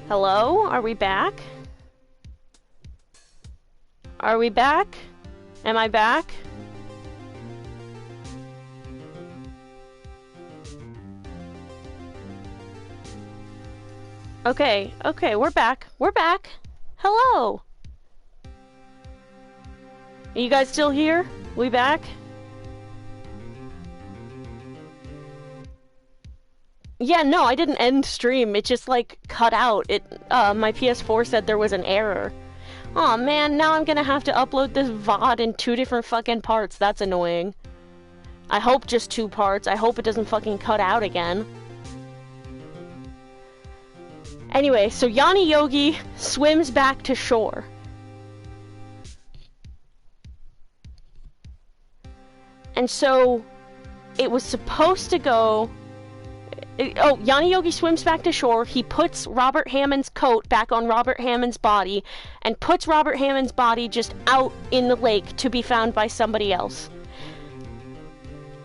Hello? Are we back? Are we back? Am I back? Okay, we're back. We're back. Hello! Are you guys still here? We back? Yeah, no, I didn't end stream. It just, like, cut out. My PS4 said there was an error. Aw, man, now I'm gonna have to upload this VOD in 2 different fucking parts. That's annoying. I hope just 2 parts. I hope it doesn't fucking cut out again. Anyway, so Yanni Yogi swims back to shore. And so, it was supposed to go... Yanni Yogi swims back to shore, he puts Robert Hammond's coat back on Robert Hammond's body, and puts Robert Hammond's body just out in the lake to be found by somebody else.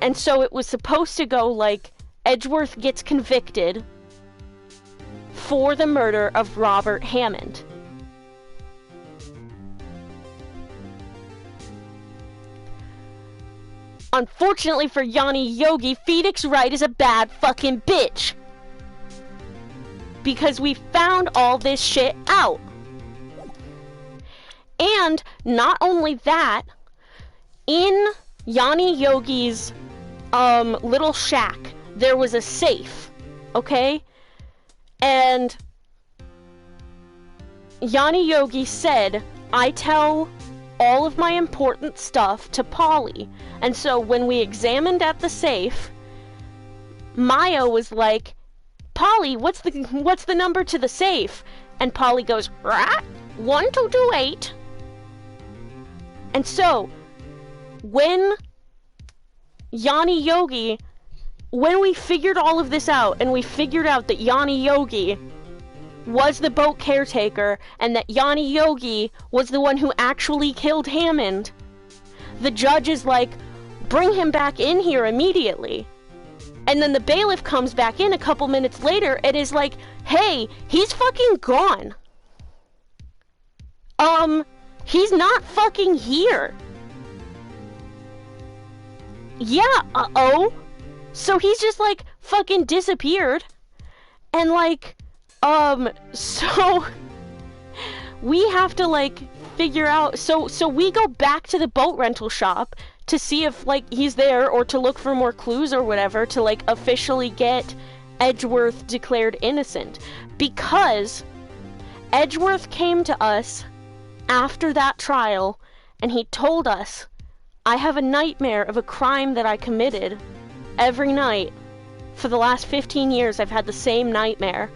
And so it was supposed to go like, Edgeworth gets convicted for the murder of Robert Hammond. Unfortunately for Yanni Yogi, Phoenix Wright is a bad fucking bitch. Because we found all this shit out. And not only that, in Yanni Yogi's little shack, there was a safe, okay? And Yanni Yogi said, I tell all of my important stuff to Polly. And so when we examined at the safe, Maya was like, Polly, what's the number to the safe? And Polly goes, 1228. And so, when Yanni Yogi, when we figured all of this out, and we figured out that Yanni Yogi was the boat caretaker, and that Yanni Yogi was the one who actually killed Hammond, the judge is like, bring him back in here immediately. And then the bailiff comes back in a couple minutes later and is like, hey, he's fucking gone. He's not fucking here. Yeah, uh-oh. So he's just like fucking disappeared. And like, so we have to like figure out, so we go back to the boat rental shop to see if like he's there, or to look for more clues or whatever, to like officially get Edgeworth declared innocent. Because Edgeworth came to us after that trial and he told us, I have a nightmare of a crime that I committed every night. For the last 15 years I've had the same nightmare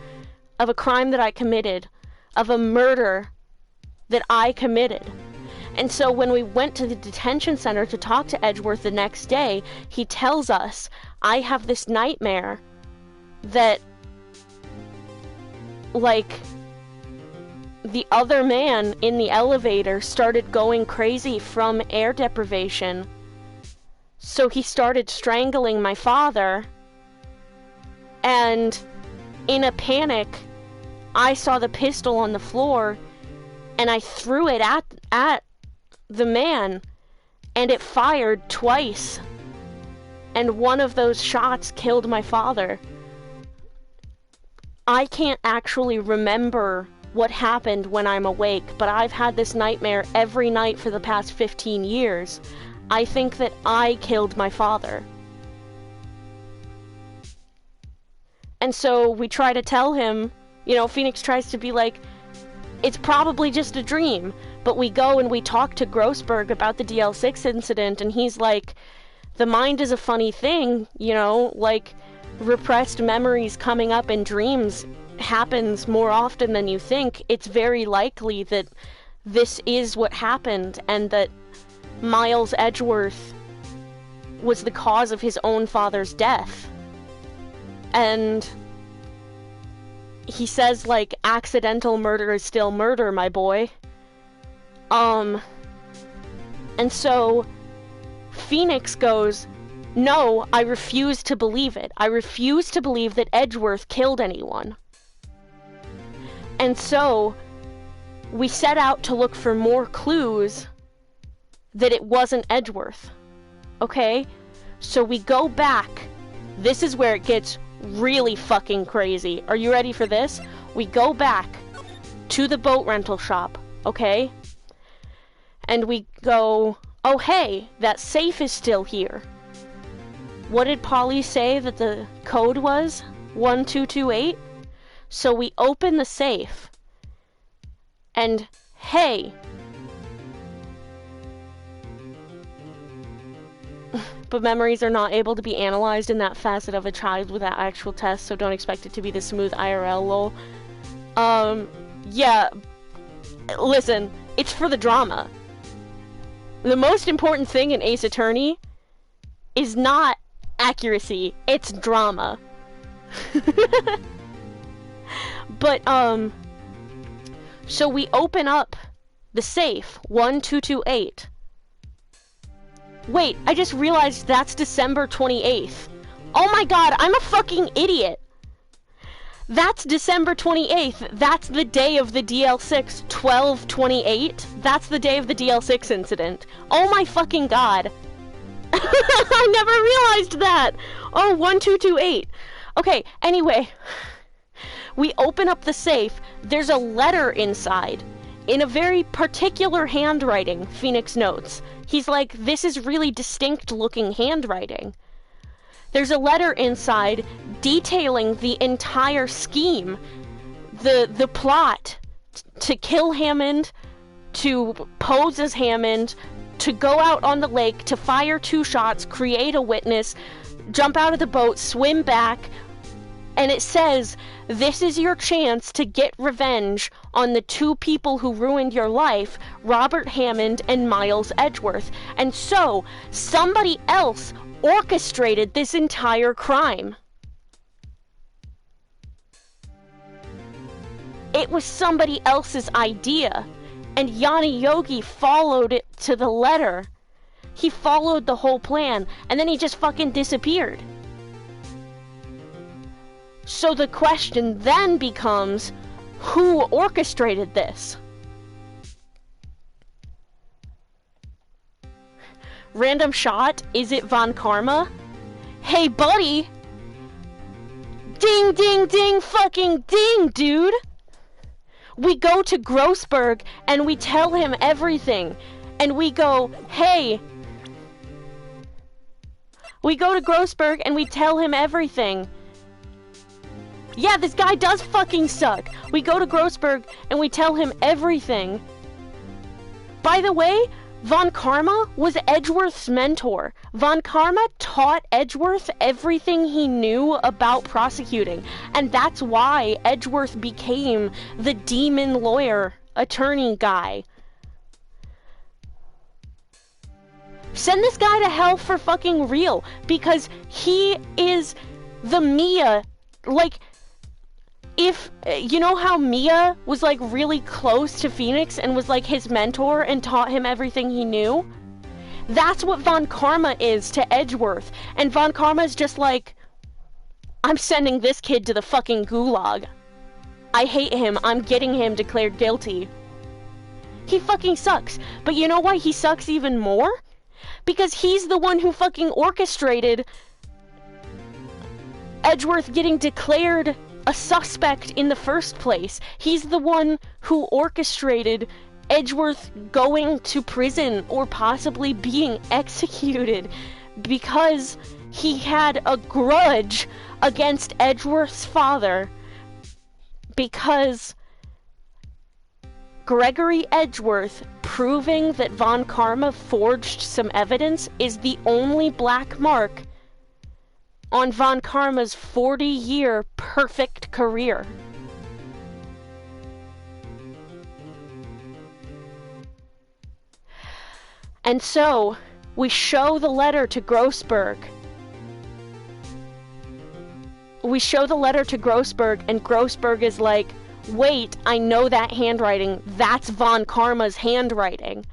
of a crime that I committed, of a murder that I committed. And so when we went to the detention center to talk to Edgeworth the next day, he tells us, I have this nightmare that, like, the other man in the elevator started going crazy from air deprivation. So he started strangling my father, and in a panic, I saw the pistol on the floor, and I threw it at the man, and it fired twice, and one of those shots killed my father. I can't actually remember what happened when I'm awake, but I've had this nightmare every night for the past 15 years. I think that I killed my father. And so we try to tell him, you know, Phoenix tries to be like, it's probably just a dream. But we go and we talk to Grossberg about the DL6 incident, and he's like, the mind is a funny thing, you know, like, repressed memories coming up in dreams happens more often than you think. It's very likely that this is what happened, and that Miles Edgeworth was the cause of his own father's death. And he says, like, accidental murder is still murder, my boy. And so Phoenix goes, no, I refuse to believe it. I refuse to believe that Edgeworth killed anyone. And so we set out to look for more clues that it wasn't Edgeworth. Okay? So we go back. This is where it gets really fucking crazy. Are you ready for this? We go back to the boat rental shop, okay? And we go, oh hey, that safe is still here. What did Polly say that the code was? 1228? So we open the safe, and hey, but memories are not able to be analyzed in that facet of a child without actual tests, so don't expect it to be the smooth IRL lol. Yeah, listen, it's for the drama. The most important thing in Ace Attorney is not accuracy, it's drama. But, so we open up the safe, 1228. Wait, I just realized that's December 28th. Oh my god, I'm a fucking idiot! That's December 28th. That's the day of the DL6, 12/28. That's the day of the DL6 incident. Oh my fucking god. I never realized that! Oh, 1228. Okay, anyway. We open up the safe. There's a letter inside. In a very particular handwriting, Phoenix notes. He's like, this is really distinct looking handwriting. There's a letter inside detailing the entire scheme, the plot to kill Hammond, to pose as Hammond, to go out on the lake, to fire 2 shots, create a witness, jump out of the boat, swim back, and it says, this is your chance to get revenge on the 2 people who ruined your life, Robert Hammond and Miles Edgeworth. And so, somebody else orchestrated this entire crime. It was somebody else's idea, and Yanni Yogi followed it to the letter. He followed the whole plan, and then he just fucking disappeared. So the question then becomes, who orchestrated this? Random shot, is it Von Karma? Hey buddy! Ding ding ding fucking ding, dude! We go to Grossberg and we tell him everything. And we go, hey! We go to Grossberg and we tell him everything. Yeah, this guy does fucking suck. We go to Grossberg and we tell him everything. By the way, Von Karma was Edgeworth's mentor. Von Karma taught Edgeworth everything he knew about prosecuting, and that's why Edgeworth became the demon lawyer attorney guy. Send this guy to hell for fucking real, because he is the Mia, like, if, you know how Mia was, like, really close to Phoenix and was, like, his mentor and taught him everything he knew? That's what Von Karma is to Edgeworth. And Von Karma is just like, I'm sending this kid to the fucking gulag. I hate him. I'm getting him declared guilty. He fucking sucks. But you know why he sucks even more? Because he's the one who fucking orchestrated Edgeworth getting declared a suspect in the first place. He's the one who orchestrated Edgeworth going to prison or possibly being executed because he had a grudge against Edgeworth's father, because Gregory Edgeworth proving that Von Karma forged some evidence is the only black mark on Von Karma's 40-year perfect career. And so, we show the letter to Grossberg. We show the letter to Grossberg, and Grossberg is like, wait, I know that handwriting. That's Von Karma's handwriting.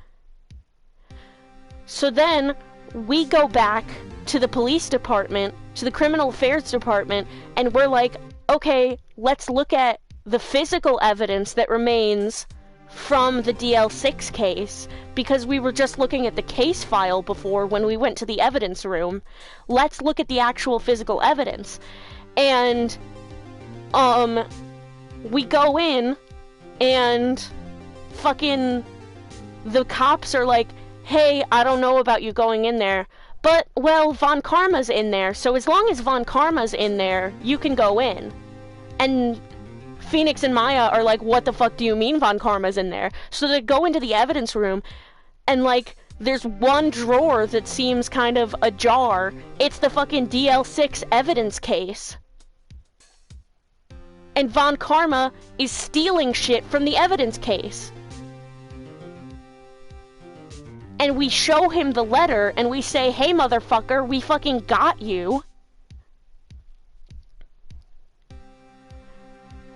So then, we go back to the police department, to the criminal affairs department, and we're like, okay, let's look at the physical evidence that remains from the DL6 case, because we were just looking at the case file before when we went to the evidence room. Let's look at the actual physical evidence. And, we go in, and fucking the cops are like, hey, I don't know about you going in there, but, well, Von Karma's in there, so as long as Von Karma's in there, you can go in. And Phoenix and Maya are like, what the fuck do you mean Von Karma's in there? So they go into the evidence room, and, like, there's one drawer that seems kind of ajar. It's the fucking DL6 evidence case. And Von Karma is stealing shit from the evidence case. And we show him the letter, and we say, hey, motherfucker, we fucking got you.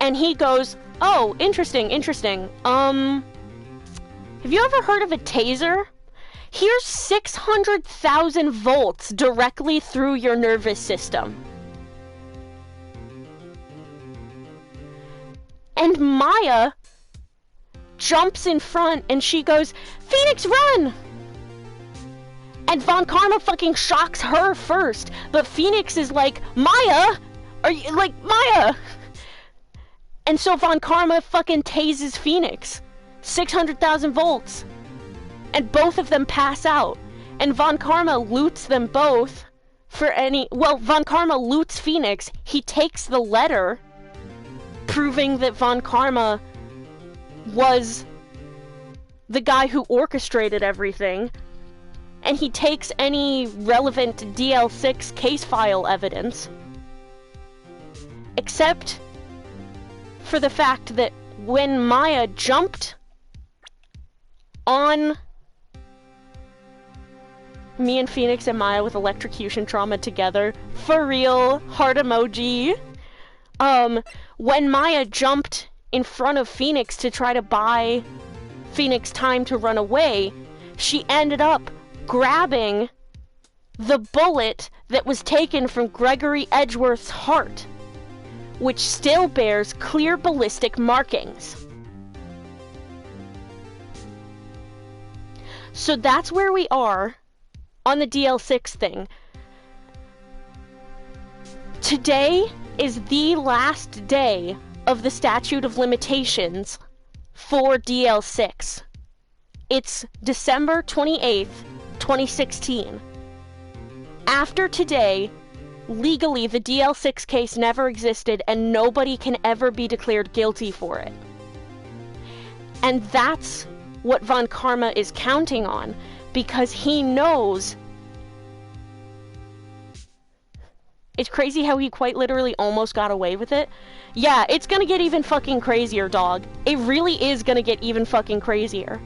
And he goes, oh, interesting. Have you ever heard of a taser? Here's 600,000 volts directly through your nervous system. And Maya jumps in front, and she goes, Phoenix, run! And Von Karma fucking shocks her first, but Phoenix is like, Maya? Are you, like, Maya? And so Von Karma fucking tases Phoenix. 600,000 volts. And both of them pass out. And Von Karma loots them both for any... Well, Von Karma loots Phoenix. He takes the letter, proving that Von Karma was the guy who orchestrated everything. And he takes any relevant DL6 case file evidence. Except for the fact that when Maya jumped on me and Phoenix and Maya with electrocution trauma together, for real, heart emoji. When Maya jumped in front of Phoenix to try to buy Phoenix time to run away, she ended up grabbing the bullet that was taken from Gregory Edgeworth's heart, which still bears clear ballistic markings. So that's where we are on the DL6 thing. Today is the last day of the statute of limitations for DL6. It's December 28th, 2016. After today, legally, the DL6 case never existed, and nobody can ever be declared guilty for it. And that's what Von Karma is counting on, because he knows... It's crazy how he quite literally almost got away with it. Yeah, it's gonna get even fucking crazier, dog. It really is gonna get even fucking crazier.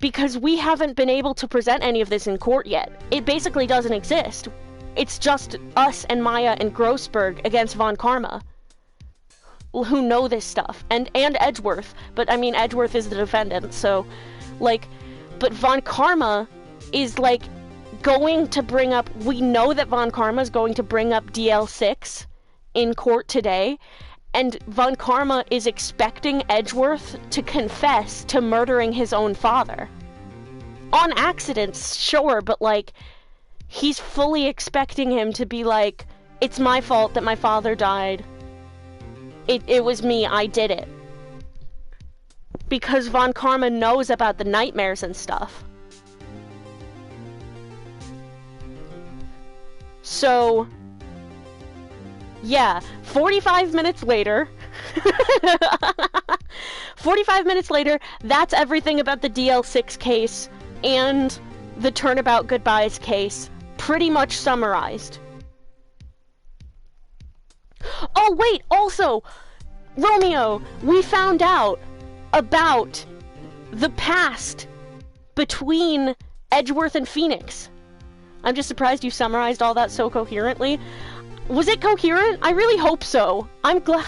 Because we haven't been able to present any of this in court yet. It basically doesn't exist. It's just us and Maya and Grossberg against Von Karma, who know this stuff. And Edgeworth. But, I mean, Edgeworth is the defendant, so... Like... But Von Karma is, like, going to bring up... We know that Von Karma is going to bring up DL6 in court today. And Von Karma is expecting Edgeworth to confess to murdering his own father. On accident, sure, but, like, he's fully expecting him to be like, it's my fault that my father died. It was me, I did it. Because Von Karma knows about the nightmares and stuff. So... Yeah, 45 minutes later, 45 minutes later, that's everything about the DL6 case and the Turnabout Goodbyes case, pretty much summarized. Oh wait, also, Romeo, we found out about the past between Edgeworth and Phoenix. I'm just surprised you summarized all that so coherently. Was it coherent? I really hope so. I'm glad...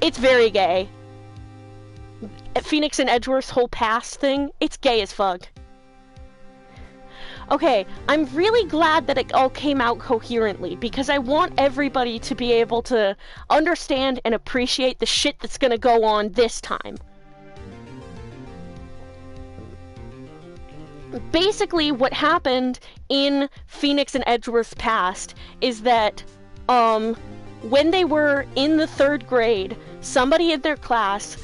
It's very gay. Phoenix and Edgeworth's whole past thing, it's gay as fuck. Okay, I'm really glad that it all came out coherently, because I want everybody to be able to understand and appreciate the shit that's gonna go on this time. Basically, what happened in Phoenix and Edgeworth's past is that, when they were in the 3rd grade, somebody in their class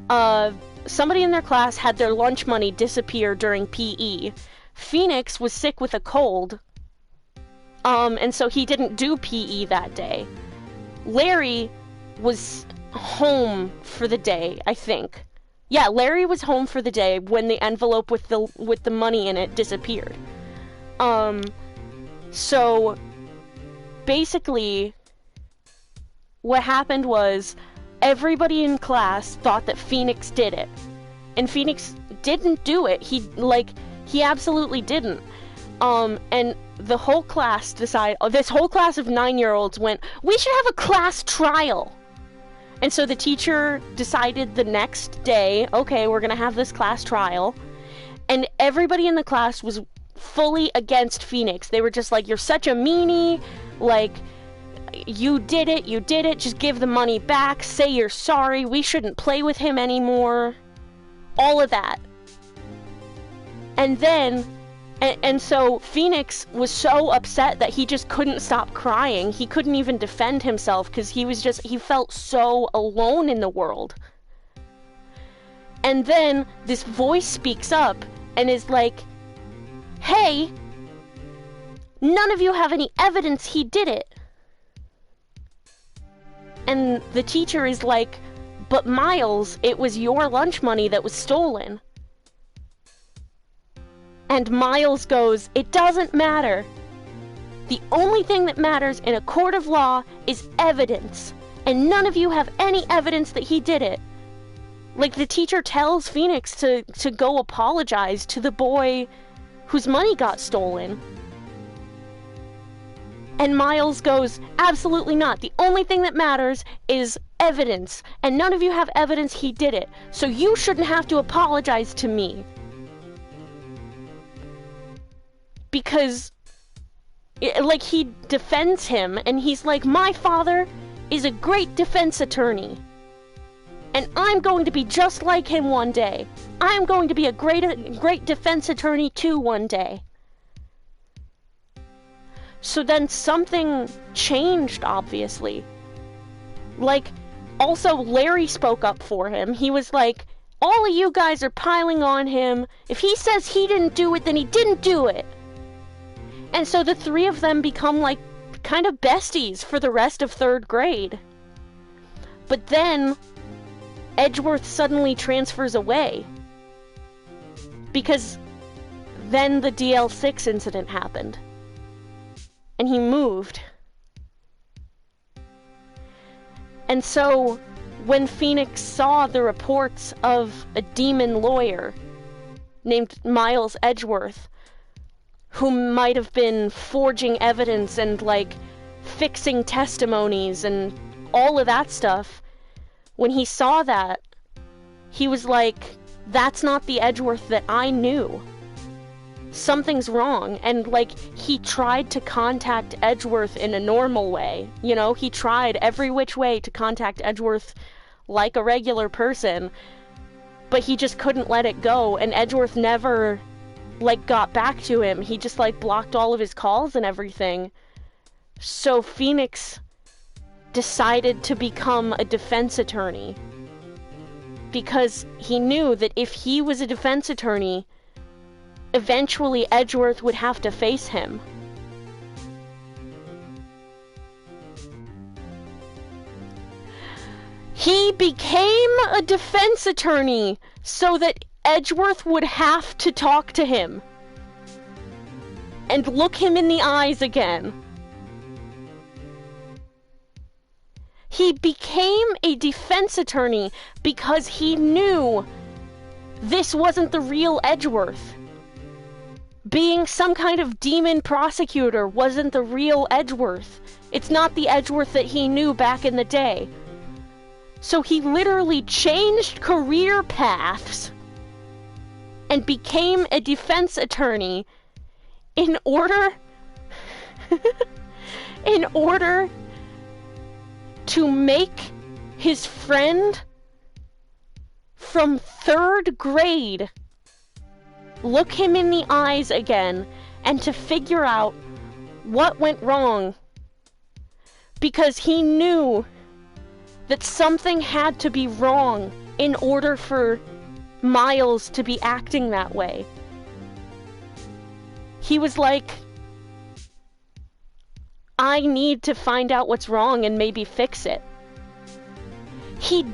had their lunch money disappear during PE. Phoenix was sick with a cold, and so he didn't do PE that day. Larry was home for the day, I think. Yeah, Larry was home for the day when the envelope with the money in it disappeared. So basically what happened was everybody in class thought that Phoenix did it. And Phoenix didn't do it. He absolutely didn't. And the whole class this whole class of 9-year-olds went, "We should have a class trial." And so the teacher decided the next day, okay, we're gonna have this class trial. And everybody in the class was fully against Phoenix. They were just like, "You're such a meanie, like, you did it, just give the money back, say you're sorry, we shouldn't play with him anymore." All of that. And then, and so Phoenix was so upset that he just couldn't stop crying. He couldn't even defend himself because he felt so alone in the world. And then this voice speaks up and is like, "Hey, none of you have any evidence he did it." And the teacher is like, "But Miles, it was your lunch money that was stolen." And Miles goes, "It doesn't matter. The only thing that matters in a court of law is evidence. And none of you have any evidence that he did it." Like, the teacher tells Phoenix to go apologize to the boy whose money got stolen. And Miles goes, "Absolutely not. The only thing that matters is evidence. And none of you have evidence he did it. So you shouldn't have to apologize to me." Because, like, he defends him, and he's like, "My father is a great defense attorney. And I'm going to be just like him one day. I'm going to be a great defense attorney too one day." So then something changed, obviously. Like, also Larry spoke up for him. He was like, "All of you guys are piling on him. If he says he didn't do it, then he didn't do it." And so the three of them become, like, kind of besties for the rest of 3rd grade. But then Edgeworth suddenly transfers away. Because then the DL6 incident happened. And he moved. And so when Phoenix saw the reports of a demon lawyer named Miles Edgeworth, who might have been forging evidence and, like, fixing testimonies and all of that stuff, when he saw that, he was like, "That's not the Edgeworth that I knew. Something's wrong." And, like, he tried to contact Edgeworth in a normal way. You know, he tried every which way to contact Edgeworth like a regular person, but he just couldn't let it go, and Edgeworth never, like, got back to him. He just, like, blocked all of his calls and everything. So Phoenix decided to become a defense attorney, because he knew that if he was a defense attorney, eventually Edgeworth would have to face him. He became a defense attorney so that Edgeworth would have to talk to him and look him in the eyes again. He became a defense attorney because he knew this wasn't the real Edgeworth. Being some kind of demon prosecutor wasn't the real Edgeworth. It's not the Edgeworth that he knew back in the day. So he literally changed career paths and became a defense attorney in order in order to make his friend from 3rd grade look him in the eyes again and to figure out what went wrong, because he knew that something had to be wrong in order for Miles to be acting that way. He was like, I need to find out what's wrong and maybe fix it. He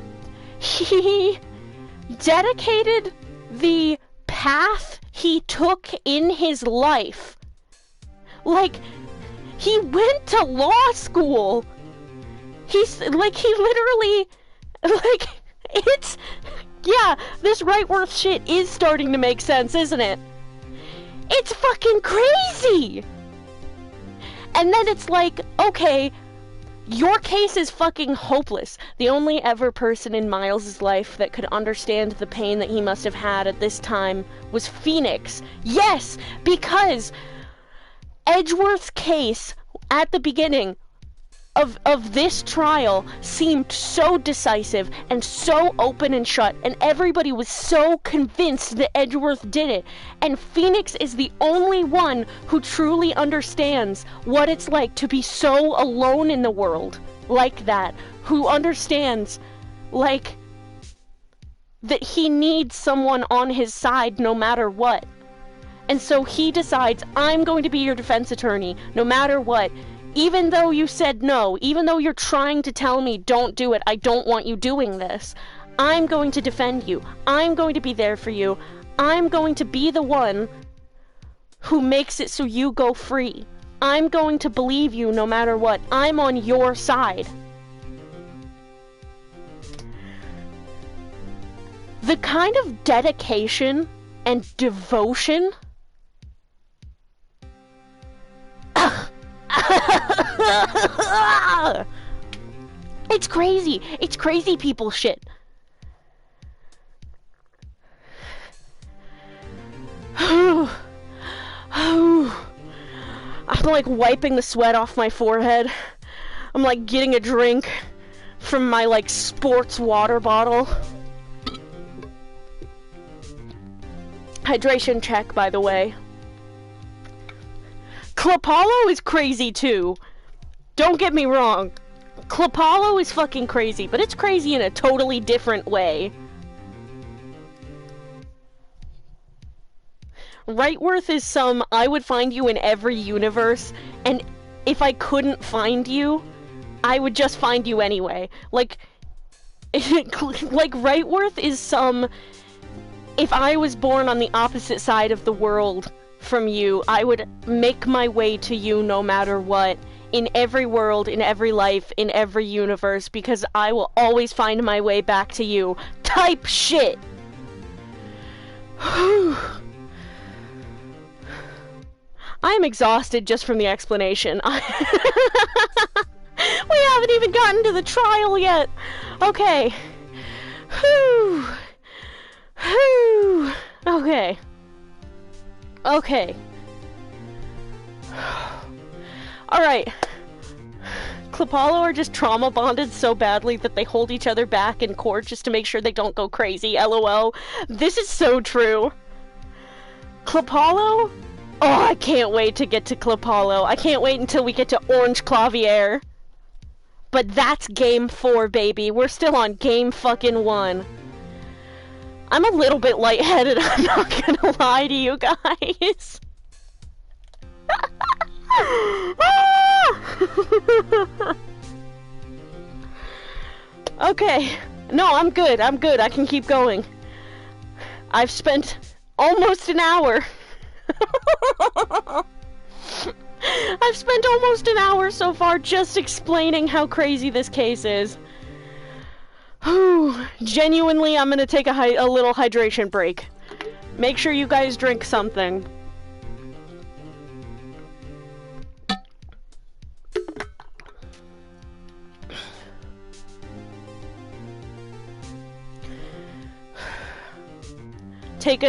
dedicated the path he took in his life. Like, he went to law school. He's, like, he literally, like, it's, yeah, this Rightworth shit is starting to make sense, isn't it? It's fucking crazy! And then it's like, okay, your case is fucking hopeless. The only ever person in Miles' life that could understand the pain that he must have had at this time was Phoenix. Yes, because Edgeworth's case at the beginning of this trial seemed so decisive and so open and shut, and everybody was so convinced that Edgeworth did it. And Phoenix is the only one who truly understands what it's like to be so alone in the world like that, who understands, like, that he needs someone on his side no matter what. And so he decides, I'm going to be your defense attorney no matter what. Even though you said no, even though you're trying to tell me don't do it, I don't want you doing this, I'm going to defend you. I'm going to be there for you. I'm going to be the one who makes it so you go free. I'm going to believe you no matter what. I'm on your side. The kind of dedication and devotion it's crazy. It's crazy people shit. I'm like wiping the sweat off my forehead. I'm like getting a drink from my like sports water bottle. Hydration check, by the way. Clopalo is crazy too. Don't get me wrong. Clopalo is fucking crazy, but it's crazy in a totally different way. Rightworth is some, I would find you in every universe, and if I couldn't find you, I would just find you anyway. Like Rightworth is some, if I was born on the opposite side of the world from you, I would make my way to you no matter what, in every world, in every life, in every universe, because I will always find my way back to you. Type shit! I am exhausted just from the explanation. We haven't even gotten to the trial yet! Okay. Whew. Whew. Okay. Okay. Alright. Clopalo are just trauma bonded so badly that they hold each other back in court just to make sure they don't go crazy, LOL. This is so true. Clopalo? Oh, I can't wait to get to Clopalo. I can't wait until we get to Orange Clavier. But that's game 4, baby. We're still on game fucking 1. I'm a little bit lightheaded, I'm not gonna lie to you guys. Okay. No, I'm good. I can keep going. I've spent almost an hour. I've spent almost an hour so far just explaining how crazy this case is. Genuinely, I'm gonna take a little hydration break. Make sure you guys drink something. take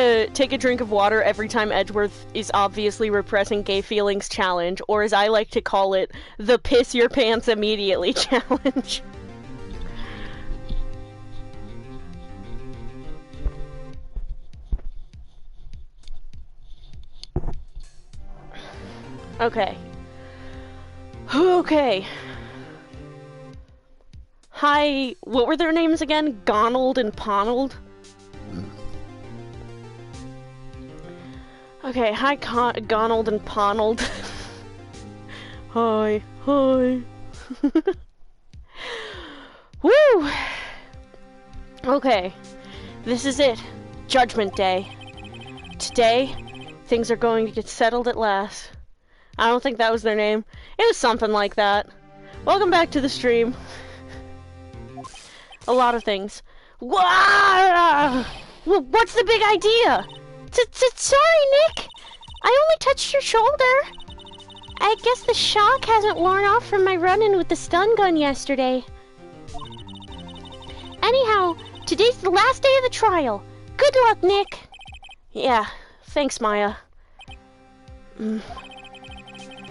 a drink of water every time Edgeworth is obviously repressing gay feelings challenge, or as I like to call it, the piss your pants immediately challenge. Okay. Okay. Hi, what were their names again? Gonald and Ponald? Okay, hi Gonald and Ponald. Hi, hi. Woo! Okay, this is it. Judgment Day. Today, things are going to get settled at last. I don't think that was their name. It was something like that. Welcome back to the stream. A lot of things. What's the big idea? Sorry, Nick. I only touched your shoulder. I guess the shock hasn't worn off from my run-in with the stun gun yesterday. Anyhow, today's the last day of the trial. Good luck, Nick. Yeah, thanks, Maya.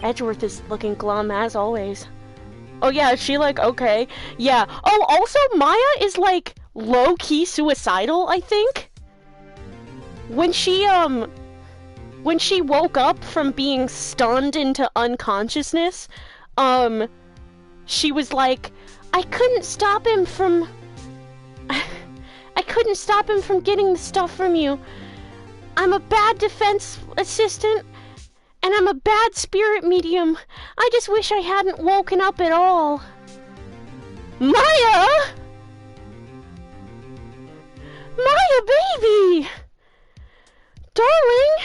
Edgeworth is looking glum as always. Oh yeah, is she like, okay? Yeah. Oh, also, Maya is like low-key suicidal, I think. When she woke up from being stunned into unconsciousness, she was like, I couldn't stop him from getting the stuff from you. I'm a bad defense assistant, and I'm a bad spirit medium. I just wish I hadn't woken up at all. Maya! Maya, baby! Darling!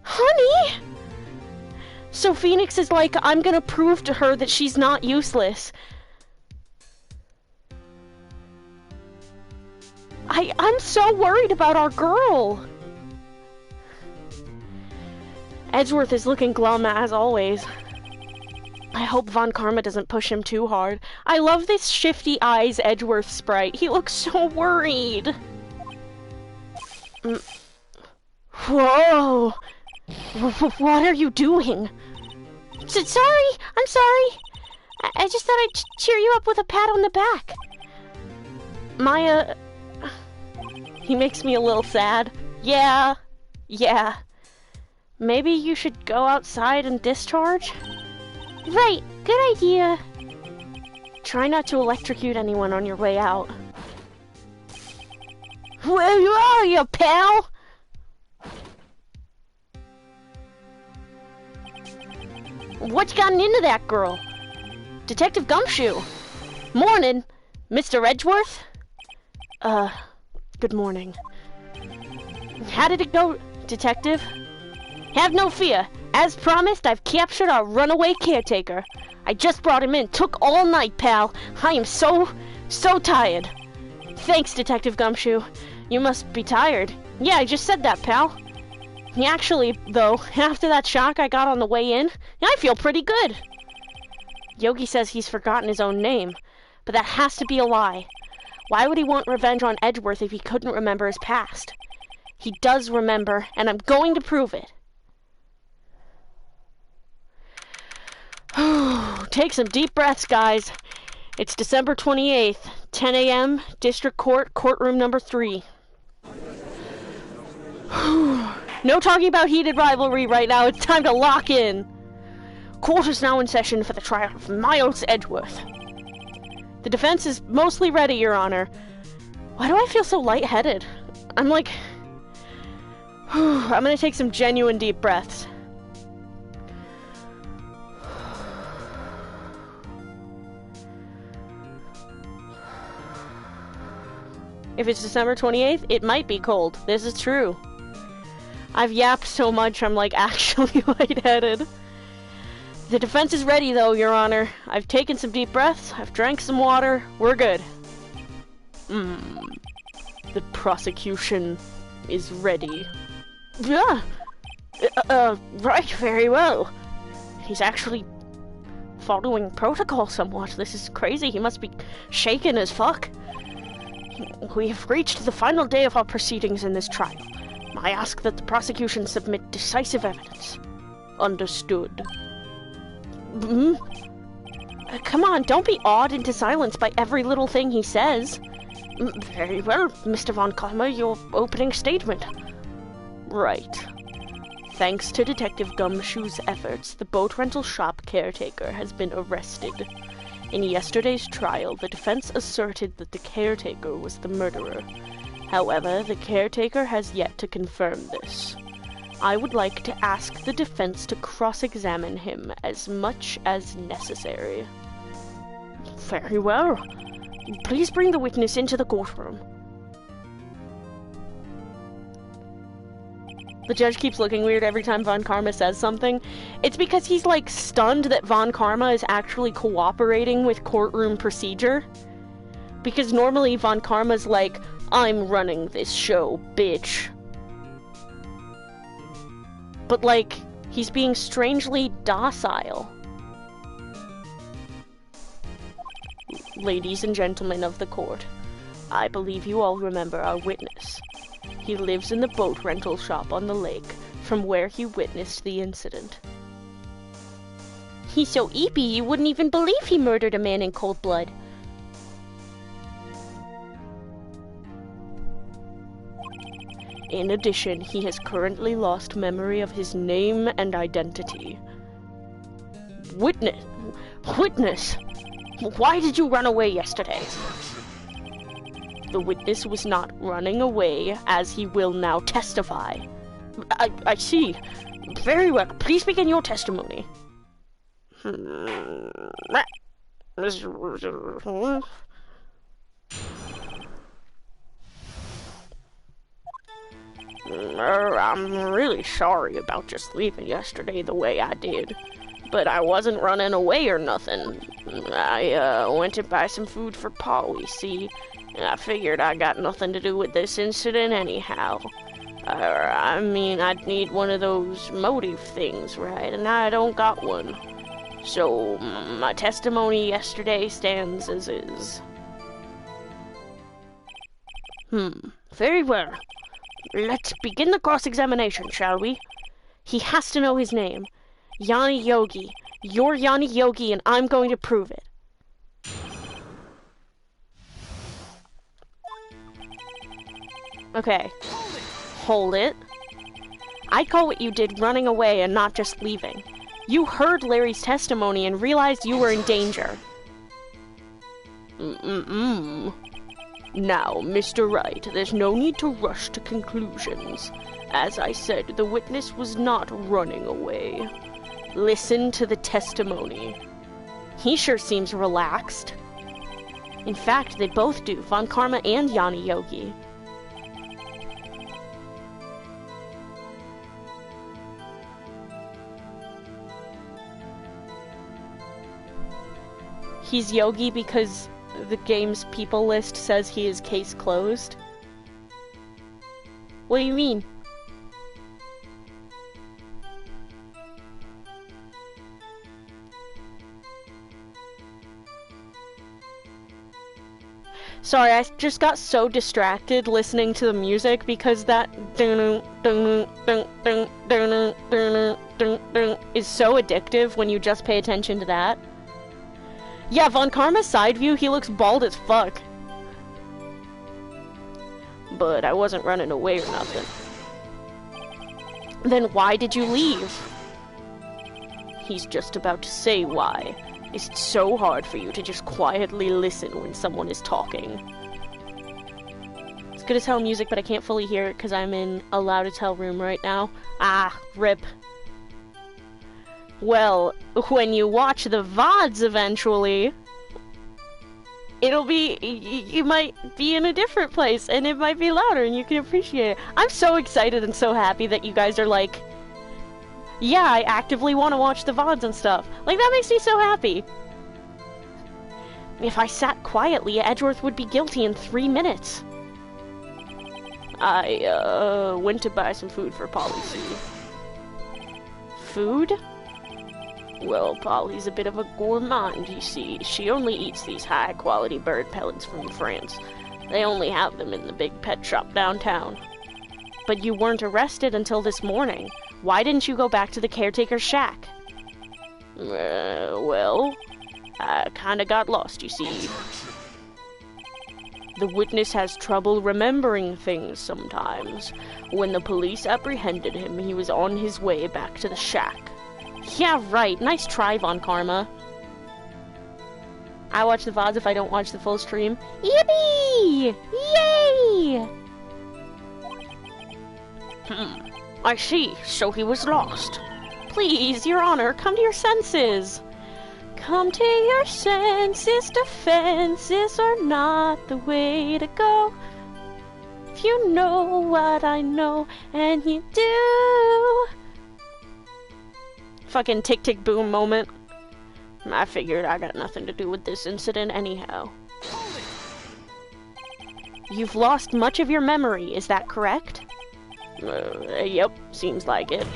Honey! So Phoenix is like, I'm gonna prove to her that she's not useless. I'm so worried about our girl. Edgeworth is looking glum as always. I hope Von Karma doesn't push him too hard. I love this shifty eyes Edgeworth sprite. He looks so worried. Whoa! What are you doing? Sorry, I'm sorry. I just thought I'd cheer you up with a pat on the back. Maya... He makes me a little sad. Yeah. Maybe you should go outside and discharge? Right, good idea. Try not to electrocute anyone on your way out. Where are you, pal? What's gotten into that girl? Detective Gumshoe. Morning, Mr. Edgeworth. Good morning. How did it go, Detective? Have no fear. As promised, I've captured our runaway caretaker. I just brought him in. Took all night, pal. I am so tired. Thanks, Detective Gumshoe. You must be tired. Yeah, I just said that, pal. Actually, though, after that shock I got on the way in, I feel pretty good. Yogi says he's forgotten his own name, but that has to be a lie. Why would he want revenge on Edgeworth if he couldn't remember his past? He does remember, and I'm going to prove it. Take some deep breaths, guys. It's December 28th, 10 a.m., District Court, courtroom number 3. No talking about heated rivalry right now. It's time to lock in. Court is now in session for the trial of Miles Edgeworth. The defense is mostly ready, Your Honor. Why do I feel so lightheaded? I'm like... I'm gonna take some genuine deep breaths. If it's December 28th, it might be cold. This is true. I've yapped so much, I'm like actually lightheaded. The defense is ready though, Your Honor. I've taken some deep breaths, I've drank some water, we're good. The prosecution is ready. Yeah. Right, very well. He's actually following protocol somewhat. This is crazy, he must be shaken as fuck. We have reached the final day of our proceedings in this trial. I ask that the prosecution submit decisive evidence. Understood. Come on, don't be awed into silence by every little thing he says. Very well, Mr. Von Karma, your opening statement. Right. Thanks to Detective Gumshoe's efforts, the boat rental shop caretaker has been arrested. In yesterday's trial, the defense asserted that the caretaker was the murderer. However, the caretaker has yet to confirm this. I would like to ask the defense to cross-examine him as much as necessary. Very well. Please bring the witness into the courtroom. The judge keeps looking weird every time Von Karma says something. It's because he's, like, stunned that Von Karma is actually cooperating with courtroom procedure. Because normally Von Karma's like, I'm running this show, bitch. But, like, he's being strangely docile. Ladies and gentlemen of the court, I believe you all remember our witness. He lives in the boat rental shop on the lake, from where he witnessed the incident. He's so eepy you wouldn't even believe he murdered a man in cold blood. In addition, he has currently lost memory of his name and identity. Witness! Why did you run away yesterday? The witness was not running away, as he will now testify. I see. Very well. Please begin your testimony. I'm really sorry about just leaving yesterday the way I did. But I wasn't running away or nothing. I went to buy some food for Polly, see? And I figured I got nothing to do with this incident anyhow. I mean, I'd need one of those motive things, right? And I don't got one. So, my testimony yesterday stands as is. Very well. Let's begin the cross-examination, shall we? He has to know his name. Yanni Yogi. You're Yanni Yogi, and I'm going to prove it. Okay. Hold it. I'd call what you did running away and not just leaving. You heard Larry's testimony and realized you were in danger. Now, Mr. Wright, there's no need to rush to conclusions. As I said, the witness was not running away. Listen to the testimony. He sure seems relaxed. In fact, they both do, Von Karma and Yanni Yogi. He's Yogi because the game's people list says he is case closed. What do you mean? Sorry, I just got so distracted listening to the music because that is so addictive when you just pay attention to that. Yeah, Von Karma's side view, he looks bald as fuck. But I wasn't running away or nothing. Then why did you leave? He's just about to say why. Is it so hard for you to just quietly listen when someone is talking? It's good as hell music, but I can't fully hear it because I'm in a loud as hell room right now. Ah, rip. Well, when you watch the VODs eventually, it'll be, you might be in a different place, and it might be louder, and you can appreciate it. I'm so excited and so happy that you guys are like, yeah, I actively want to watch the VODs and stuff. Like, that makes me so happy. If I sat quietly, Edgeworth would be guilty in 3 minutes. I, went to buy some food for Polly, see. Food? Well, Polly's a bit of a gourmand, you see. She only eats these high-quality bird pellets from France. They only have them in the big pet shop downtown. But you weren't arrested until this morning. Why didn't you go back to the caretaker's shack? Well, I kinda got lost, you see. The witness has trouble remembering things sometimes. When the police apprehended him, he was on his way back to the shack. Yeah, right. Nice try, Von Karma. I watch the VODs if I don't watch the full stream. Yippee! Yay! I see. So he was lost. Please, Your Honor, come to your senses. Come to your senses. Defenses are not the way to go. If you know what I know, and you do. Fucking tick tick boom moment. I figured I got nothing to do with this incident anyhow. You've lost much of your memory, is that correct? Yep, seems like it.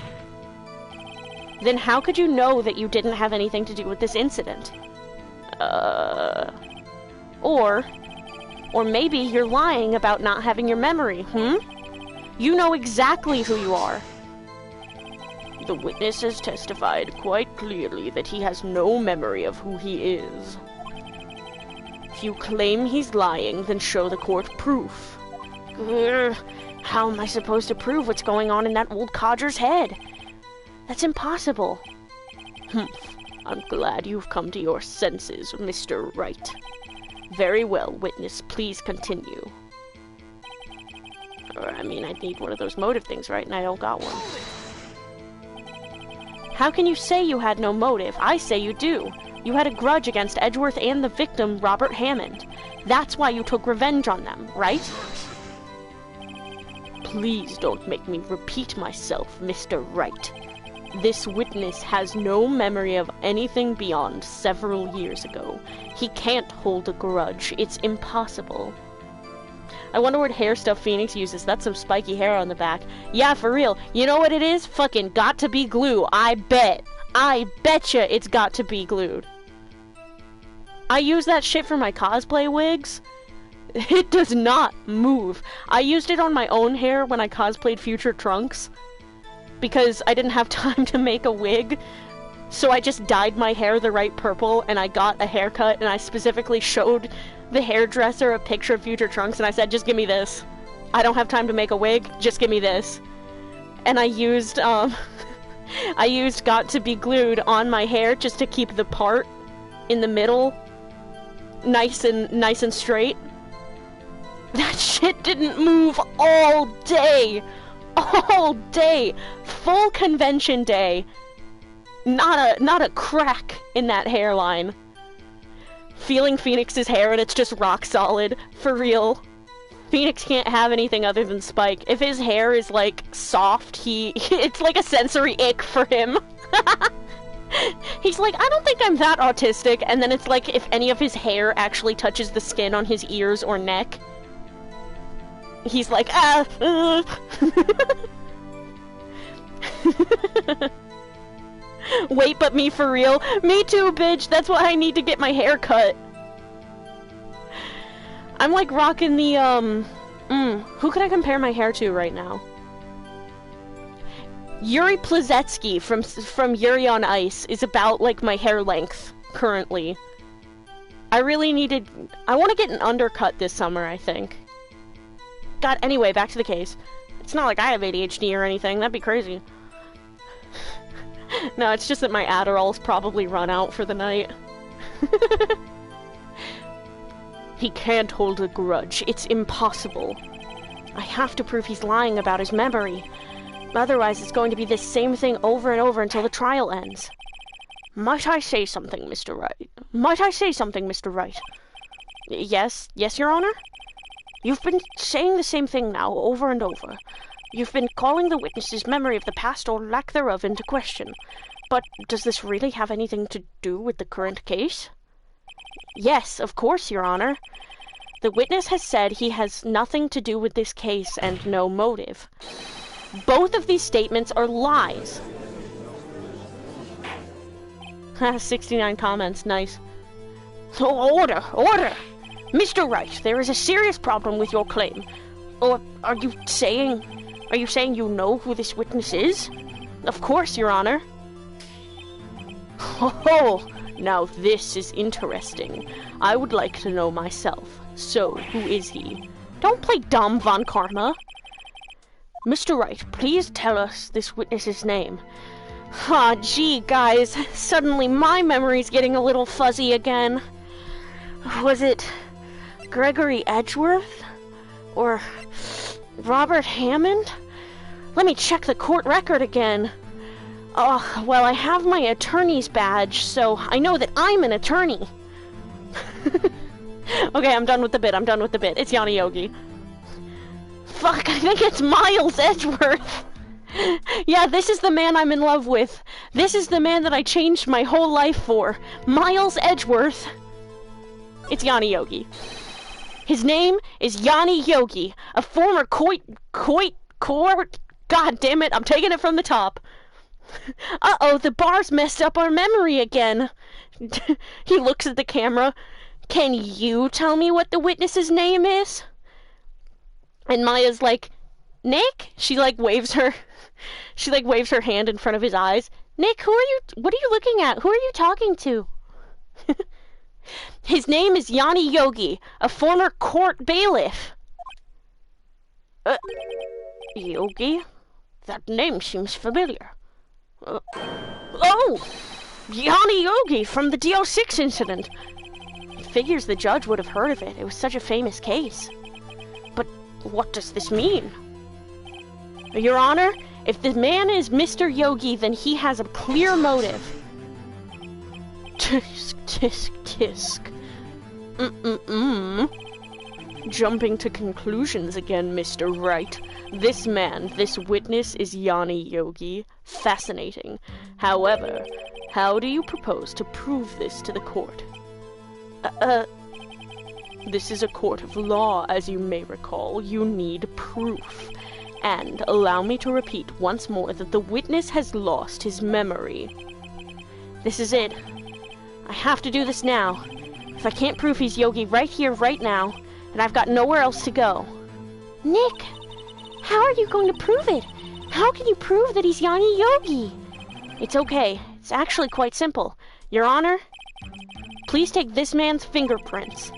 Then how could you know that you didn't have anything to do with this incident? Or maybe you're lying about not having your memory, You know exactly who you are. The witness has testified quite clearly that he has no memory of who he is. If you claim he's lying, then show the court proof. How am I supposed to prove what's going on in that old codger's head? That's impossible. I'm glad you've come to your senses, Mr. Wright. Very well, witness, please continue. I mean, I need one of those motive things, right? And I don't got one. How can you say you had no motive? I say you do. You had a grudge against Edgeworth and the victim, Robert Hammond. That's why you took revenge on them, right? Please don't make me repeat myself, Mr. Wright. This witness has no memory of anything beyond several years ago. He can't hold a grudge. It's impossible. I wonder what hair stuff Phoenix uses. That's some spiky hair on the back. Yeah, for real. You know what it is? Fucking got to be glue. I bet. I betcha it's got to be glued. I use that shit for my cosplay wigs. It does not move. I used it on my own hair when I cosplayed Future Trunks. Because I didn't have time to make a wig. So I just dyed my hair the right purple and I got a haircut and I specifically showed the hairdresser a picture of Future Trunks and I said, just give me this. I don't have time to make a wig, just give me this. And I used, I used Got to Be Glued on my hair just to keep the part in the middle nice and straight. That shit didn't move all day. All day. Full convention day. Not a crack in that hairline. Feeling Phoenix's hair and it's just rock solid. For real. Phoenix can't have anything other than Spike. If his hair is, like, soft, it's like a sensory ick for him. He's like, I don't think I'm that autistic. And then it's like, if any of his hair actually touches the skin on his ears or neck, he's like, Wait, but me for real? Me too, bitch! That's why I need to get my hair cut. I'm like rocking the, who can I compare my hair to right now? Yuri Plazetsky from Yuri on Ice is about, like, my hair length, currently. I want to get an undercut this summer, I think. God, anyway, back to the case. It's not like I have ADHD or anything, that'd be crazy. No, it's just that my Adderall's probably run out for the night. He can't hold a grudge. It's impossible. I have to prove he's lying about his memory. Otherwise, it's going to be the same thing over and over until the trial ends. Might I say something, Mr. Wright? Might I say something, Mr. Wright? Yes, Your Honor? You've been saying the same thing now, over and over. You've been calling the witness's memory of the past or lack thereof into question. But does this really have anything to do with the current case? Yes, of course, Your Honor. The witness has said he has nothing to do with this case and no motive. Both of these statements are lies. 69 comments, nice. Order! Order! Mr. Wright, there is a serious problem with your claim. Or are you saying you know who this witness is? Of course, Your Honor. Oh, now this is interesting. I would like to know myself. So, who is he? Don't play dumb, Von Karma. Mr. Wright, please tell us this witness's name. Ah, gee, guys, suddenly my memory's getting a little fuzzy again. Was it Gregory Edgeworth? Or Robert Hammond? Let me check the court record again. Oh, well, I have my attorney's badge, so I know that I'm an attorney. Okay, I'm done with the bit. It's Yanni Yogi. Fuck, I think it's Miles Edgeworth. Yeah, this is the man I'm in love with. This is the man that I changed my whole life for. Miles Edgeworth. It's Yanni Yogi. His name is Yanni Yogi, a former court... God damn it, I'm taking it from the top. Uh-oh, the bar's messed up our memory again. He looks at the camera. Can you tell me what the witness's name is? And Maya's like, Nick? She waves her hand in front of his eyes. Nick, what are you looking at? Who are you talking to? His name is Yanni Yogi, a former court bailiff. Yogi? That name seems familiar. Oh! Yanni Yogi from the DO6 incident. Figures the judge would have heard of it. It was such a famous case. But what does this mean? Your Honor, if the man is Mr. Yogi, then he has a clear motive. Tisk, tisk, tisk. Jumping to conclusions again, Mr. Wright. This witness is Yanni Yogi. Fascinating. However, how do you propose to prove this to the court? This is a court of law, as you may recall. You need proof. And allow me to repeat once more that the witness has lost his memory. This is it. I have to do this now. If I can't prove he's Yogi right here, right now, then I've got nowhere else to go. Nick, how are you going to prove it? How can you prove that he's Yanni Yogi? It's okay. It's actually quite simple. Your Honor, please take this man's fingerprints.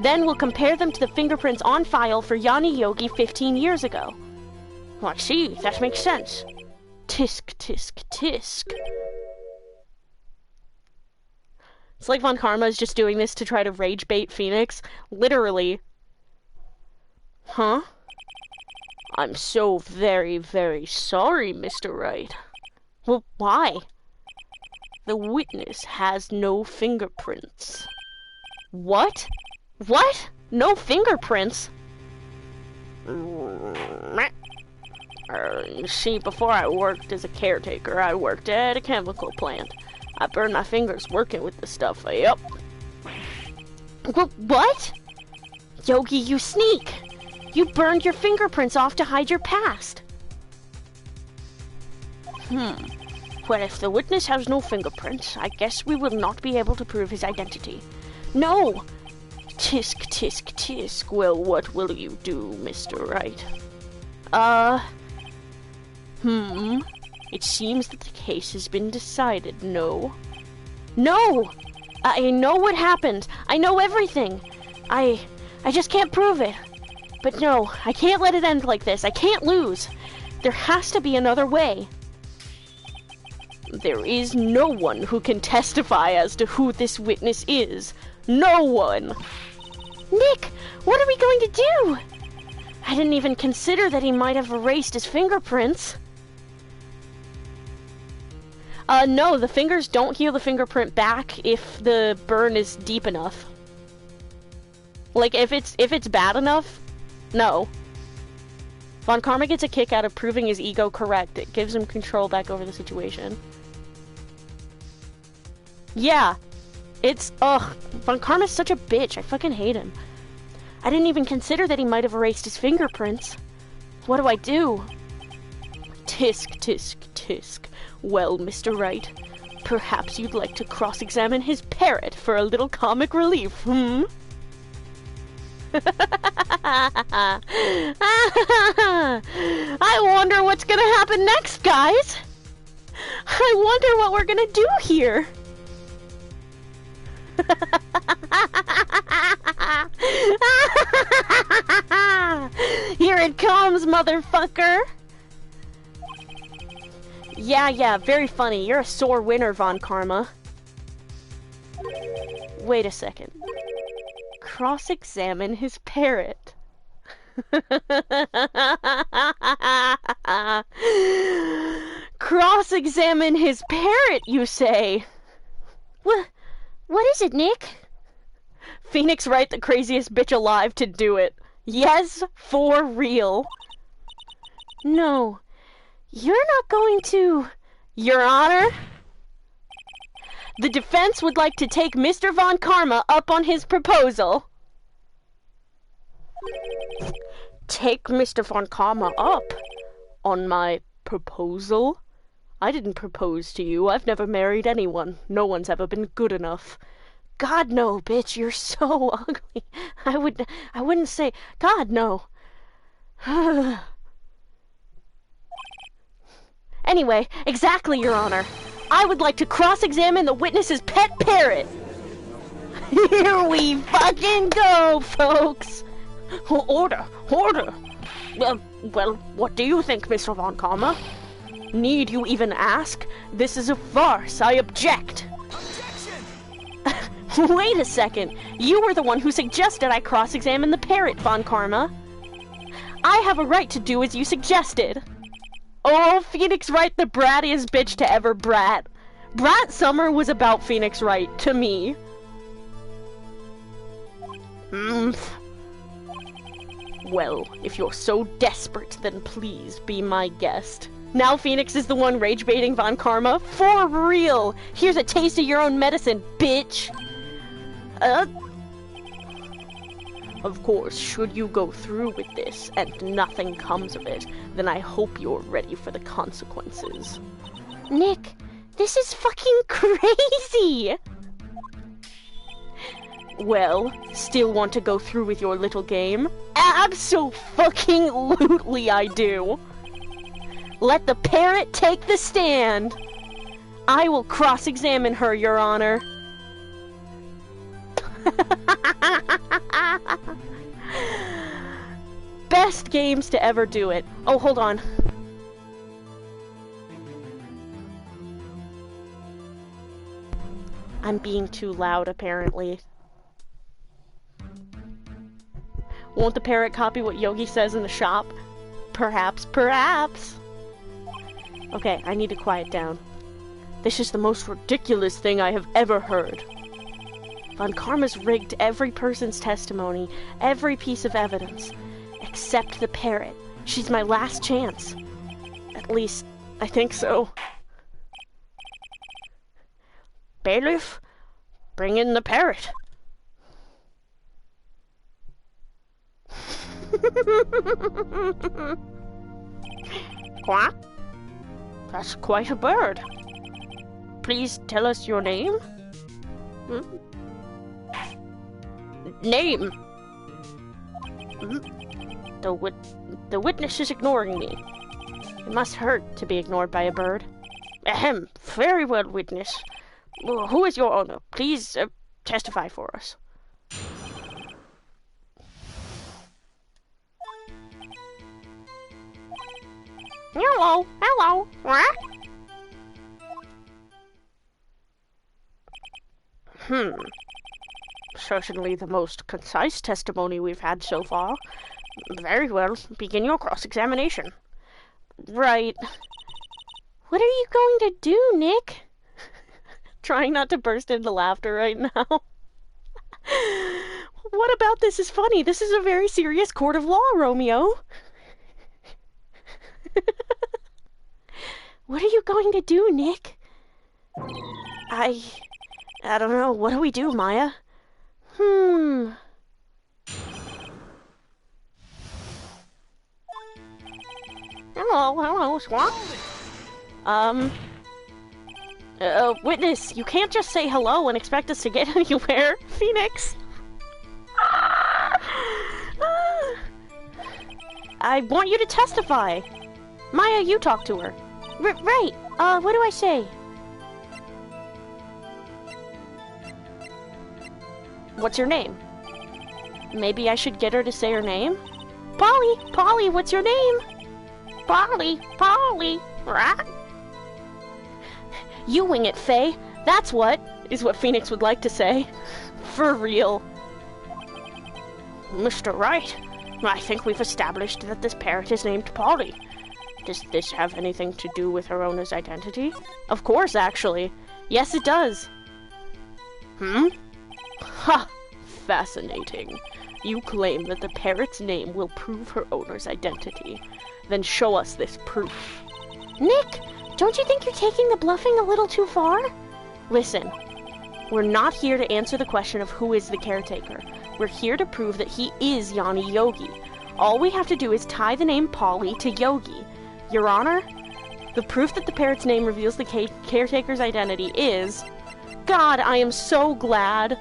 Then we'll compare them to the fingerprints on file for Yanni Yogi 15 years ago. Well, I see. That makes sense. Tisk, tisk, tisk. It's like Von Karma is just doing this to try to rage bait Phoenix. Literally. Huh? I'm so very, very sorry, Mr. Wright. Well, why? The witness has no fingerprints. What? What? No fingerprints? You see, before I worked as a caretaker, I worked at a chemical plant. I burned my fingers working with the stuff. Yup. What? Yogi, you sneak! You burned your fingerprints off to hide your past. Well, if the witness has no fingerprints, I guess we will not be able to prove his identity. No! Tisk, tisk, tisk. Well, what will you do, Mr. Wright? It seems that the case has been decided, no? No! I know what happened. I know everything. I just can't prove it. But no, I can't let it end like this. I can't lose. There has to be another way. There is no one who can testify as to who this witness is. No one! Nick, what are we going to do? I didn't even consider that he might have erased his fingerprints. No, the fingers don't heal the fingerprint back if the burn is deep enough. Like, if it's bad enough, no. Von Karma gets a kick out of proving his ego correct. It gives him control back over the situation. Yeah. Von Karma's such a bitch. I fucking hate him. I didn't even consider that he might have erased his fingerprints. What do I do? Tisk, tisk, tisk. Well, Mr. Wright, perhaps you'd like to cross-examine his parrot for a little comic relief, I wonder what's gonna happen next, guys. I wonder what we're gonna do here. Here it comes, motherfucker. Yeah, very funny. You're a sore winner, Von Karma. Wait a second. Cross-examine his parrot. Cross-examine his parrot, you say? What is it, Nick? Phoenix Wright, the craziest bitch alive to do it. Yes, for real. No, you're not going to... Your Honor? The defense would like to take Mr. Von Karma up on his proposal. Take Mr. Von Karma up on my proposal? I didn't propose to you. I've never married anyone. No one's ever been good enough. God, no, bitch, you're so ugly. I wouldn't say... God, no. Anyway, exactly, Your Honor. I would like to cross-examine the witness's pet parrot. Here we fucking go, folks. Order. Well, what do you think, Mr. Von Karma? Need you even ask? This is a farce. I object. Objection! Wait a second. You were the one who suggested I cross-examine the parrot, Von Karma. I have a right to do as you suggested. Oh, Phoenix Wright, the brattiest bitch to ever brat. Brat Summer was about Phoenix Wright, to me. Well, if you're so desperate, then please be my guest. Now Phoenix is the one rage-baiting Von Karma? For real! Here's a taste of your own medicine, bitch! Of course, should you go through with this and nothing comes of it, then I hope you're ready for the consequences. Nick, this is fucking crazy! Well, still want to go through with your little game? Abso-fucking-lutely I do! Let the parrot take the stand! I will cross-examine her, Your Honor. Best games to ever do it. Oh, hold on. I'm being too loud, apparently. Won't the parrot copy what Yogi says in the shop? Perhaps. Okay, I need to quiet down. This is the most ridiculous thing I have ever heard. Von Karma's rigged every person's testimony, every piece of evidence, except the parrot. She's my last chance. At least, I think so. Bailiff, bring in the parrot. Quack? That's quite a bird. Please tell us your name? Name? The witness is ignoring me. It must hurt to be ignored by a bird. Ahem. Very well, witness. Who is your owner? Please testify for us. Hello. What? Certainly the most concise testimony we've had so far. Very well. Begin your cross-examination. Right. What are you going to do, Nick? Trying not to burst into laughter right now. What about this is funny? This is a very serious court of law, Romeo. What are you going to do, Nick? I don't know. What do we do, Maya? Hello, Swamp? Witness, you can't just say hello and expect us to get anywhere, Phoenix. I want you to testify. Maya, you talk to her. Right. What do I say? What's your name? Maybe I should get her to say her name? Polly, what's your name? Polly, right? You wing it, Faye. That's what, is what Phoenix would like to say. For real. Mr. Wright, I think we've established that this parrot is named Polly. Does this have anything to do with her owner's identity? Of course, actually. Yes, it does. Ha! Fascinating. You claim that the parrot's name will prove her owner's identity. Then show us this proof. Nick, don't you think you're taking the bluffing a little too far? Listen, we're not here to answer the question of who is the caretaker. We're here to prove that he is Yanni Yogi. All we have to do is tie the name Polly to Yogi. Your Honor, the proof that the parrot's name reveals the caretaker's identity is... God, I am so glad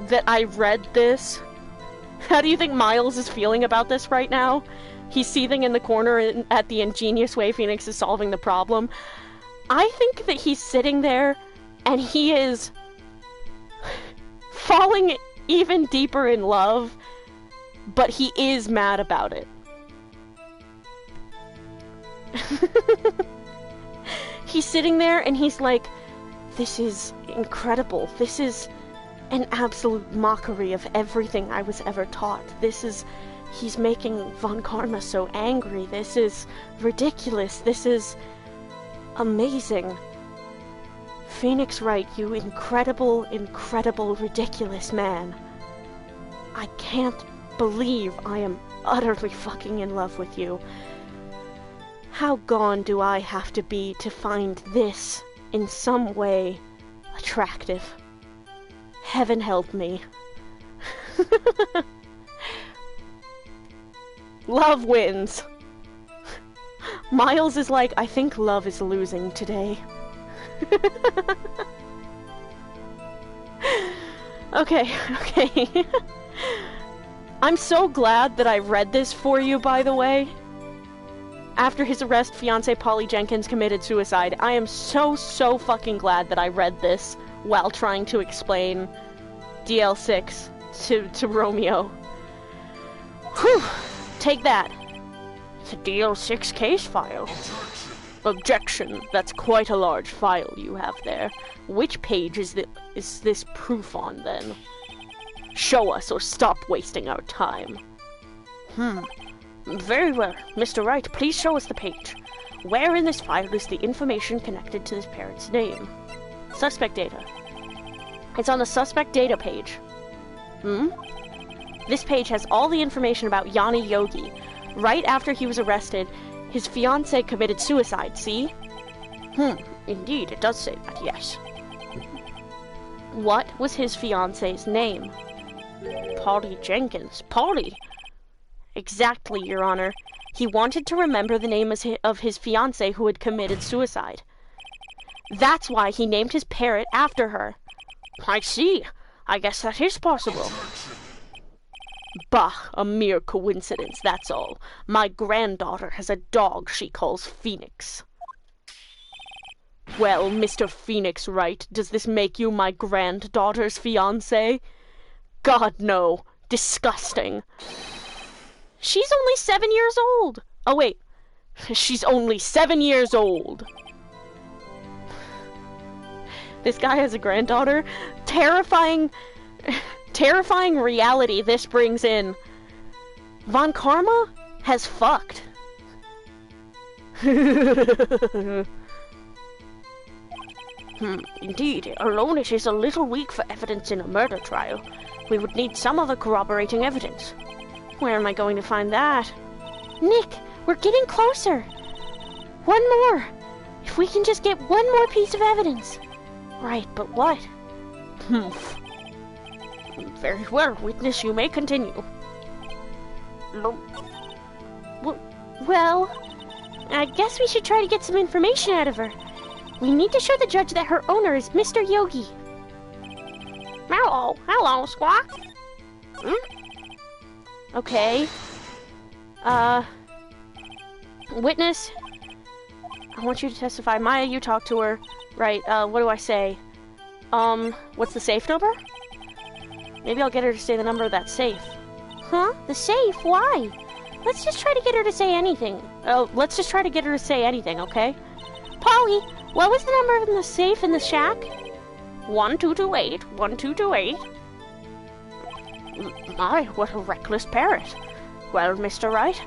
that I read this. How do you think Miles is feeling about this right now? He's seething in the corner at the ingenious way Phoenix is solving the problem. I think that he's sitting there and he is falling even deeper in love, but he is mad about it. He's sitting there and he's like, this is incredible. This is an absolute mockery of everything I was ever taught. He's making Von Karma so angry. This is ridiculous. This is amazing. Phoenix Wright, you incredible, ridiculous man. I can't believe I am utterly fucking in love with you. How gone do I have to be to find this, in some way, attractive? Heaven help me. Love wins. Miles is like, I think love is losing today. Okay. I'm so glad that I read this for you, by the way. After his arrest, fiancée Polly Jenkins committed suicide. I am so fucking glad that I read this while trying to explain DL6 to Romeo. Whew! Take that. It's a DL6 case file. Objection. That's quite a large file you have there. Which page is this proof on, then? Show us or stop wasting our time. Very well. Mr. Wright, please show us the page. Where in this file is the information connected to this parrot's name? Suspect data. It's on the suspect data page. This page has all the information about Yanni Yogi. Right after he was arrested, his fiancée committed suicide, see? Indeed, it does say that, yes. What was his fiancée's name? Polly Jenkins. Polly! Exactly, Your Honor. He wanted to remember the name of his fiancée who had committed suicide. That's why he named his parrot after her. I see. I guess that is possible. Bah, a mere coincidence, that's all. My granddaughter has a dog she calls Phoenix. Well, Mr. Phoenix Wright, does this make you my granddaughter's fiancé? God, no. Disgusting. She's only 7 years old. Oh, wait. She's only 7 years old. This guy has a granddaughter. Terrifying reality this brings in. Von Karma has fucked. Indeed, alone it is a little weak for evidence in a murder trial. We would need some other corroborating evidence. Where am I going to find that? Nick, we're getting closer. One more. If we can just get one more piece of evidence. Right, but what? Very well, witness, you may continue. Well, I guess we should try to get some information out of her. We need to show the judge that her owner is Mr. Yogi. Hello, Squawk. Okay. Witness, I want you to testify. Maya, you talk to her. Right, what do I say? What's the safe number? Maybe I'll get her to say the number of that safe. Huh? The safe? Why? Let's just try to get her to say anything. Oh, let's just try to get her to say anything, okay? Polly, what was the number in the safe in the shack? 1228, 1228. My, what a reckless parrot. Well, Mr. Wright,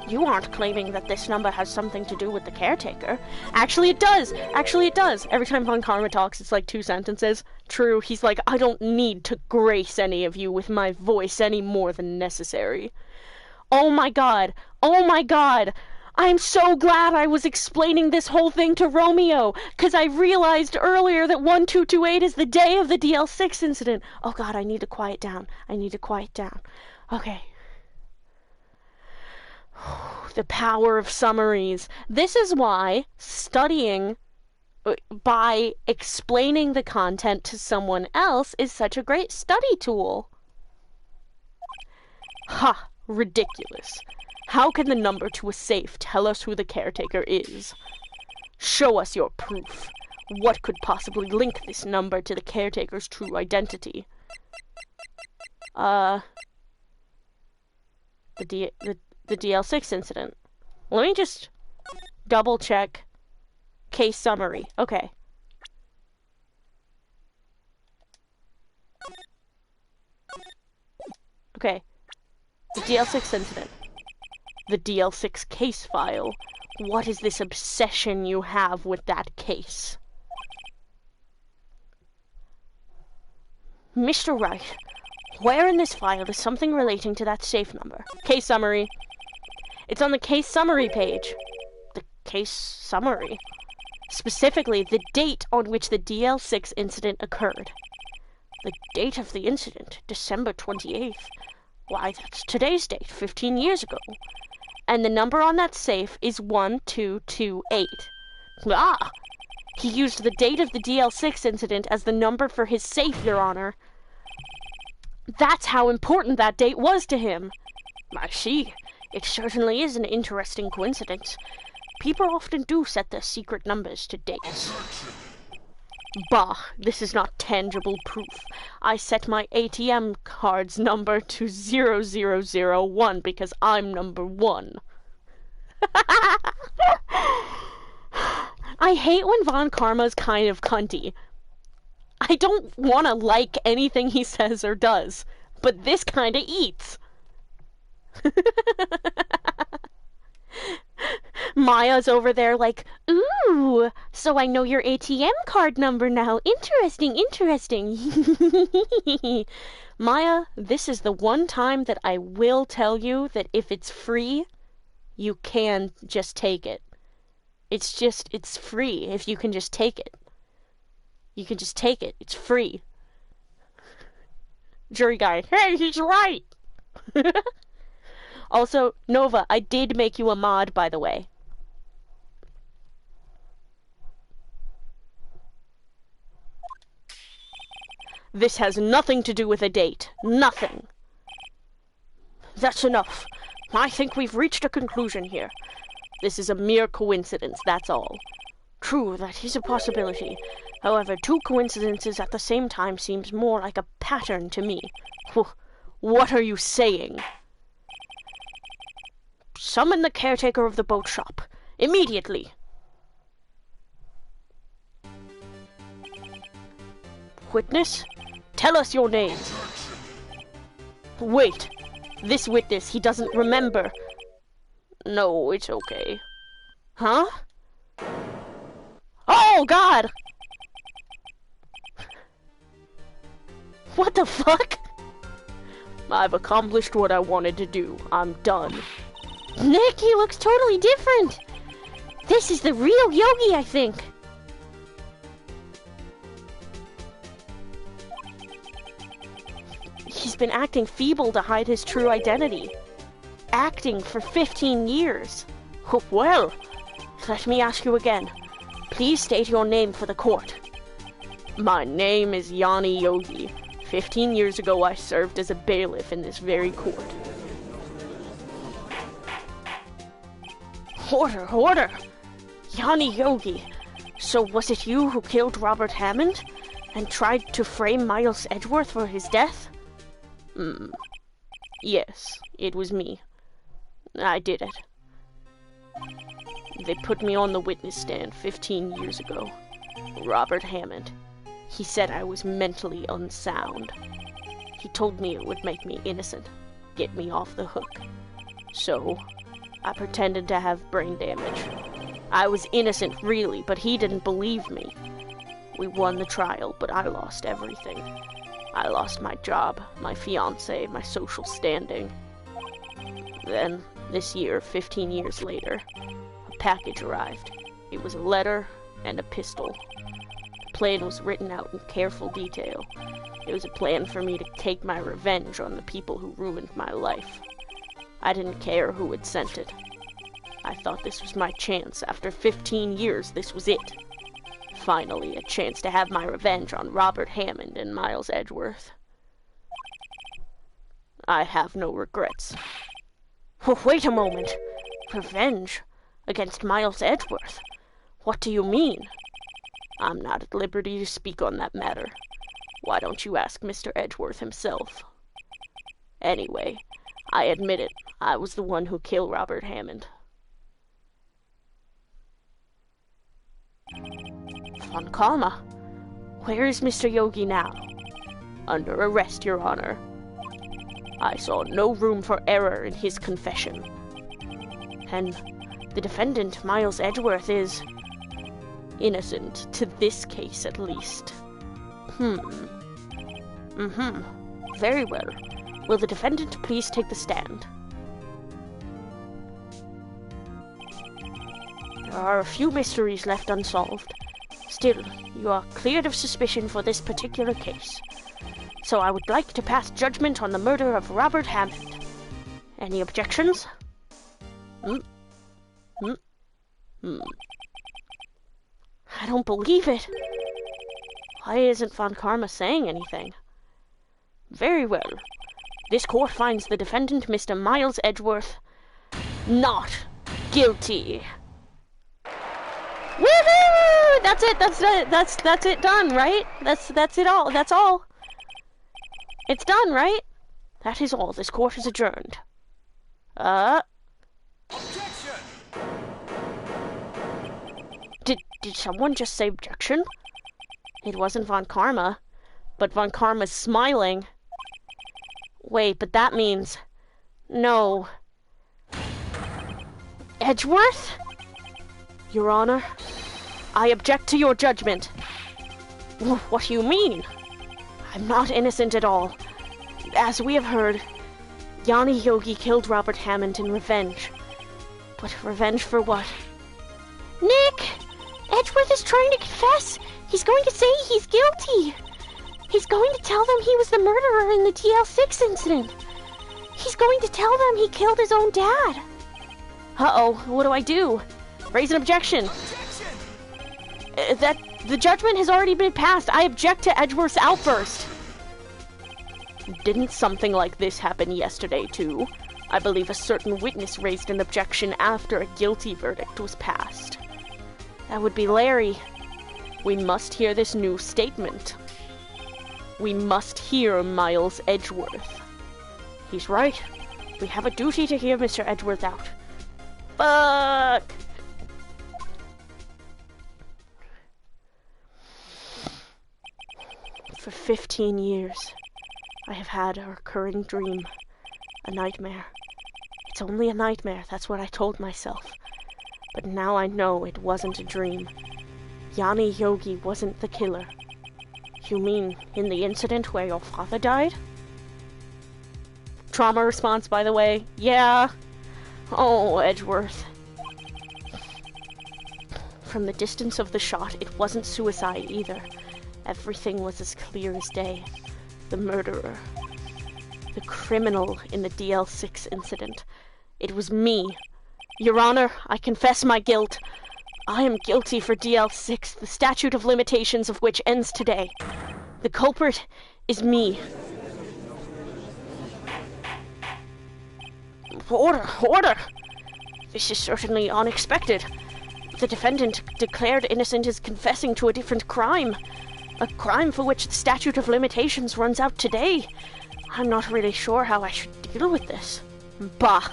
you aren't claiming that this number has something to do with the caretaker. Actually, it does! Actually, it does! Every time Von Karma talks, it's like 2 sentences. True, he's like, I don't need to grace any of you with my voice any more than necessary. Oh my god! Oh my god! I'm so glad I was explaining this whole thing to Romeo, because I realized earlier that 1228 is the day of the DL6 incident. Oh god, I need to quiet down. I need to quiet down. Okay. The power of summaries. This is why studying by explaining the content to someone else is such a great study tool. Ha! Ridiculous. How can the number to a safe tell us who the caretaker is? Show us your proof. What could possibly link this number to the caretaker's true identity? The DL6 incident. Let me just double check. Case summary. Okay. Okay. The DL6 incident. The DL6 case file. What is this obsession you have with that case? Mr. Wright, where in this file is something relating to that safe number? Case summary. It's on the case summary page. The case summary? Specifically, the date on which the DL6 incident occurred. The date of the incident, December 28th. Why, that's today's date, 15 years ago. And the number on that safe is 1228. Ah! He used the date of the DL6 incident as the number for his safe, Your Honor. That's how important that date was to him. I see. It certainly is an interesting coincidence. People often do set their secret numbers to dates. Bah, this is not tangible proof. I set my ATM card's number to 0001 because I'm number 1. I hate when Von Karma's kind of cunty. I don't want to like anything he says or does, but this kind of eats. Maya's over there like, ooh, so I know your ATM card number now. Interesting, interesting. Maya, this is the one time that I will tell you that if it's free, you can just take it. It's free if you can just take it. You can just take it. It's free. Jury guy, hey, he's right. Also, Nova, I did make you a mod, by the way. This has nothing to do with a date. Nothing. That's enough. I think we've reached a conclusion here. This is a mere coincidence, that's all. True, that is a possibility. However, 2 coincidences at the same time seems more like a pattern to me. What are you saying? Summon the caretaker of the boat shop. Immediately. Witness? Tell us your name. Wait. This witness, he doesn't remember. No, it's okay. Huh? Oh, God! What the fuck? I've accomplished what I wanted to do. I'm done. Nick, he looks totally different! This is the real Yogi, I think. He's been acting feeble to hide his true identity. Acting for 15 years. Well, let me ask you again. Please state your name for the court. My name is Yanni Yogi. 15 years ago, I served as a bailiff in this very court. Order, order! Yanni Yogi, so was it you who killed Robert Hammond and tried to frame Miles Edgeworth for his death? Yes, it was me. I did it. They put me on the witness stand 15 years ago. Robert Hammond. He said I was mentally unsound. He told me it would make me innocent, get me off the hook. So, I pretended to have brain damage. I was innocent, really, but he didn't believe me. We won the trial, but I lost everything. I lost my job, my fiancé, my social standing. Then, this year, 15 years later, a package arrived. It was a letter and a pistol. The plan was written out in careful detail. It was a plan for me to take my revenge on the people who ruined my life. I didn't care who had sent it. I thought this was my chance. After 15 years, this was it. Finally, a chance to have my revenge on Robert Hammond and Miles Edgeworth. I have no regrets. Oh, wait a moment. Revenge? Against Miles Edgeworth? What do you mean? I'm not at liberty to speak on that matter. Why don't you ask Mr. Edgeworth himself? Anyway, I admit it. I was the one who killed Robert Hammond. Von Karma? Where is Mr. Yogi now? Under arrest, Your Honor. I saw no room for error in his confession. And the defendant, Miles Edgeworth, is innocent, to this case at least. Very well. Will the defendant please take the stand? There are a few mysteries left unsolved. Still, you are cleared of suspicion for this particular case. So I would like to pass judgment on the murder of Robert Hammond. Any objections? I don't believe it. Why isn't Von Karma saying anything? Very well. This court finds the defendant, Mr. Miles Edgeworth, not guilty. Woohoo! That's it. That's it. Done, right? That's it all. That's all. It's done, right? That is all. This court is adjourned. Objection! Did someone just say objection? It wasn't Von Karma, but Von Karma's smiling. Wait, but that means... No. Edgeworth? Your Honor, I object to your judgment. What do you mean? I'm not innocent at all. As we have heard, Yanni Yogi killed Robert Hammond in revenge. But revenge for what? Nick! Edgeworth is trying to confess. He's going to say he's guilty. He's going to tell them he was the murderer in the TL6 incident. He's going to tell them he killed his own dad. Uh-oh, what do I do? Raise an objection. That the judgment has already been passed. I object to Edgeworth's outburst. Didn't something like this happen yesterday, too? I believe a certain witness raised an objection after a guilty verdict was passed. That would be Larry. We must hear this new statement. We must hear Miles Edgeworth. He's right. We have a duty to hear Mr. Edgeworth out. Fuck! For 15 years, I have had a recurring dream. A nightmare. It's only a nightmare, that's what I told myself. But now I know it wasn't a dream. Yanni Yogi wasn't the killer. You mean in the incident where your father died? Trauma response, by the way. Yeah. Oh, Edgeworth. From the distance of the shot, it wasn't suicide either. Everything was as clear as day. The murderer. The criminal in the DL6 incident. It was me. Your Honor, I confess my guilt. I am guilty for DL6, the statute of limitations of which ends today. The culprit is me. Order! Order! This is certainly unexpected. The defendant declared innocent is confessing to a different crime. A crime for which the statute of limitations runs out today. I'm not really sure how I should deal with this. Bah!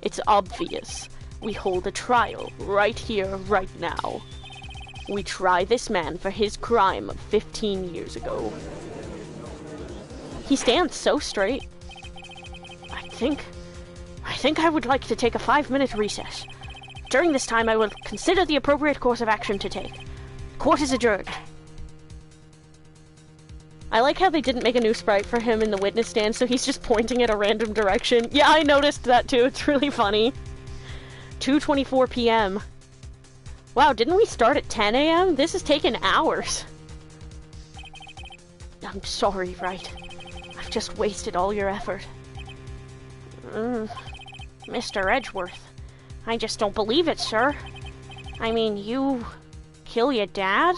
It's obvious. We hold a trial right here, right now. We try this man for his crime of 15 years ago. He stands so straight. I think I would like to take a 5-minute recess. During this time, I will consider the appropriate course of action to take. Court is adjourned. I like how they didn't make a new sprite for him in the witness stand, so he's just pointing at a random direction. Yeah, I noticed that too. It's really funny. 2:24 p.m. Wow, didn't we start at 10 a.m.? This has taken hours. I'm sorry, I've just wasted all your effort. Mr. Edgeworth, I just don't believe it, sir. I mean, you kill your dad?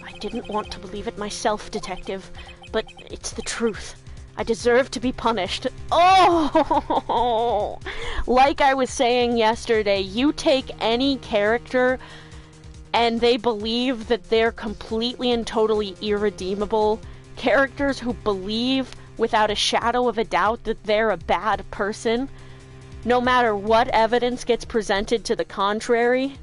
I didn't want to believe it myself, detective, but it's the truth. I deserve to be punished. Oh! Like I was saying yesterday, you take any character and they believe that they're completely and totally irredeemable. Characters who believe without a shadow of a doubt that they're a bad person, no matter what evidence gets presented to the contrary.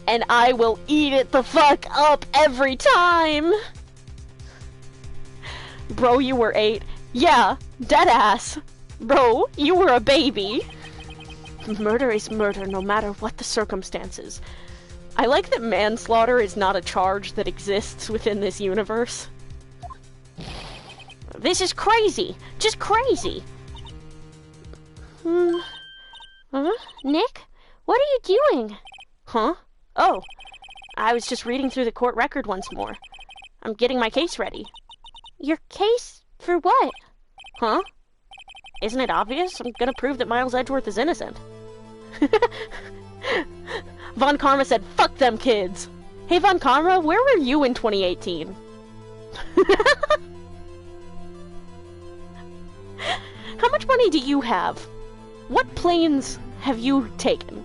And I will eat it the fuck up every time! Bro, you were 8. Yeah, deadass. Bro, you were a baby. Murder is murder, no matter what the circumstances. I like that manslaughter is not a charge that exists within this universe. This is crazy! Just crazy! Nick? What are you doing? Huh? Oh, I was just reading through the court record once more. I'm getting my case ready. Your case? For what? Huh? Isn't it obvious? I'm gonna prove that Miles Edgeworth is innocent. Von Karma said, fuck them kids! Hey Von Karma, where were you in 2018? How much money do you have? What planes have you taken?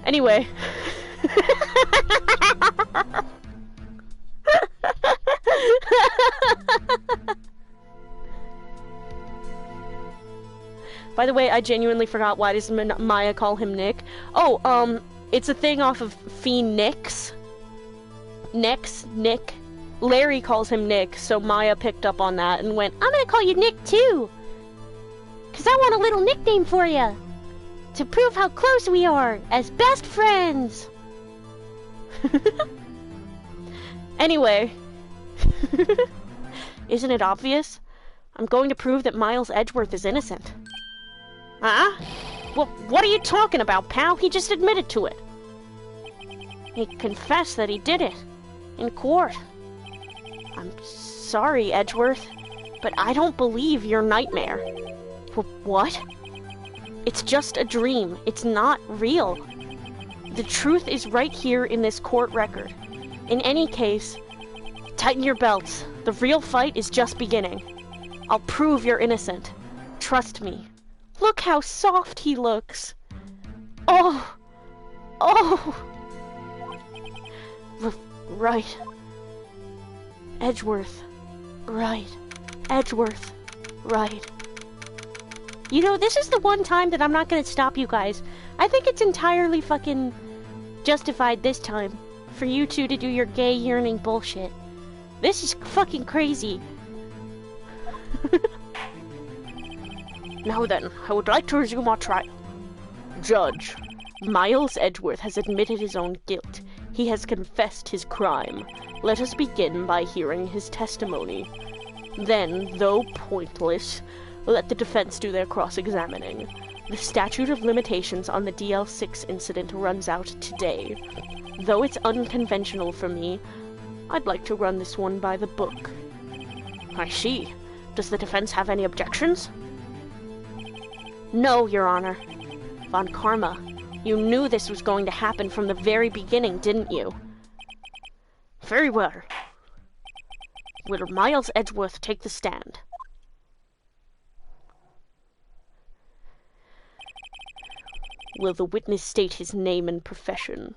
Anyway. By the way, I genuinely forgot, why does Maya call him Nick? Oh, it's a thing off of Phoenix. Nick. Larry calls him Nick, so Maya picked up on that and went, I'm gonna call you Nick too! 'Cause I want a little nickname for you! To prove how close we are, as best friends! Anyway. Isn't it obvious? I'm going to prove that Miles Edgeworth is innocent. Huh? Well, what are you talking about, pal? He just admitted to it. He confessed that he did it. In court. I'm sorry, Edgeworth, but I don't believe your nightmare. What? It's just a dream. It's not real. The truth is right here in this court record. In any case, tighten your belts. The real fight is just beginning. I'll prove you're innocent. Trust me. Look how soft he looks. Oh! Right. Edgeworth. Right. Edgeworth. Right. You know, this is the one time that I'm not gonna stop you guys. I think it's entirely fucking justified this time for you two to do your gay yearning bullshit. This is fucking crazy. Now then, I would like to resume our trial. Judge, Miles Edgeworth has admitted his own guilt. He has confessed his crime. Let us begin by hearing his testimony. Then, though pointless, let the defense do their cross-examining. The statute of limitations on the DL6 incident runs out today. Though it's unconventional for me, I'd like to run this one by the book. I see. Does the defense have any objections? No, Your Honor. Von Karma, you knew this was going to happen from the very beginning, didn't you? Very well. Will Miles Edgeworth take the stand? Will the witness state his name and profession?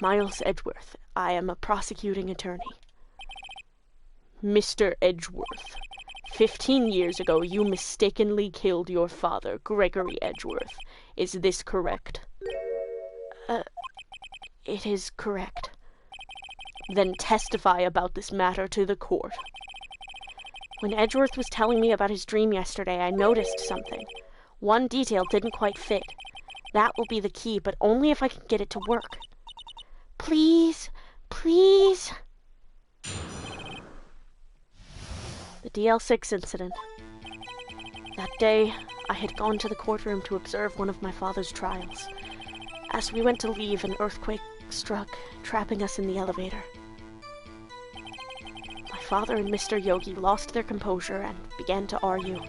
Miles Edgeworth. I am a prosecuting attorney. Mr. Edgeworth, 15 years ago you mistakenly killed your father, Gregory Edgeworth. Is this correct? It is correct. Then testify about this matter to the court. When Edgeworth was telling me about his dream yesterday, I noticed something. One detail didn't quite fit. That will be the key, but only if I can get it to work. Please, please. The DL6 incident. That day, I had gone to the courtroom to observe one of my father's trials. As we went to leave, an earthquake struck, trapping us in the elevator. My father and Mr. Yogi lost their composure and began to argue.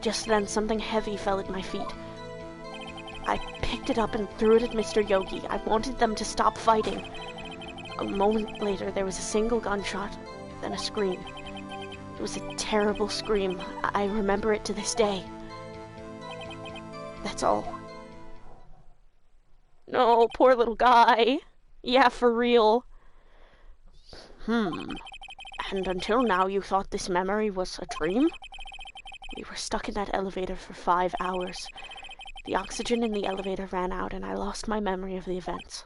Just then, something heavy fell at my feet. I picked it up and threw it at Mr. Yogi. I wanted them to stop fighting. A moment later, there was a single gunshot, then a scream. It was a terrible scream. I remember it to this day. That's all. No, poor little guy. Yeah, for real. And until now you thought this memory was a dream? We were stuck in that elevator for 5 hours. The oxygen in the elevator ran out and I lost my memory of the events.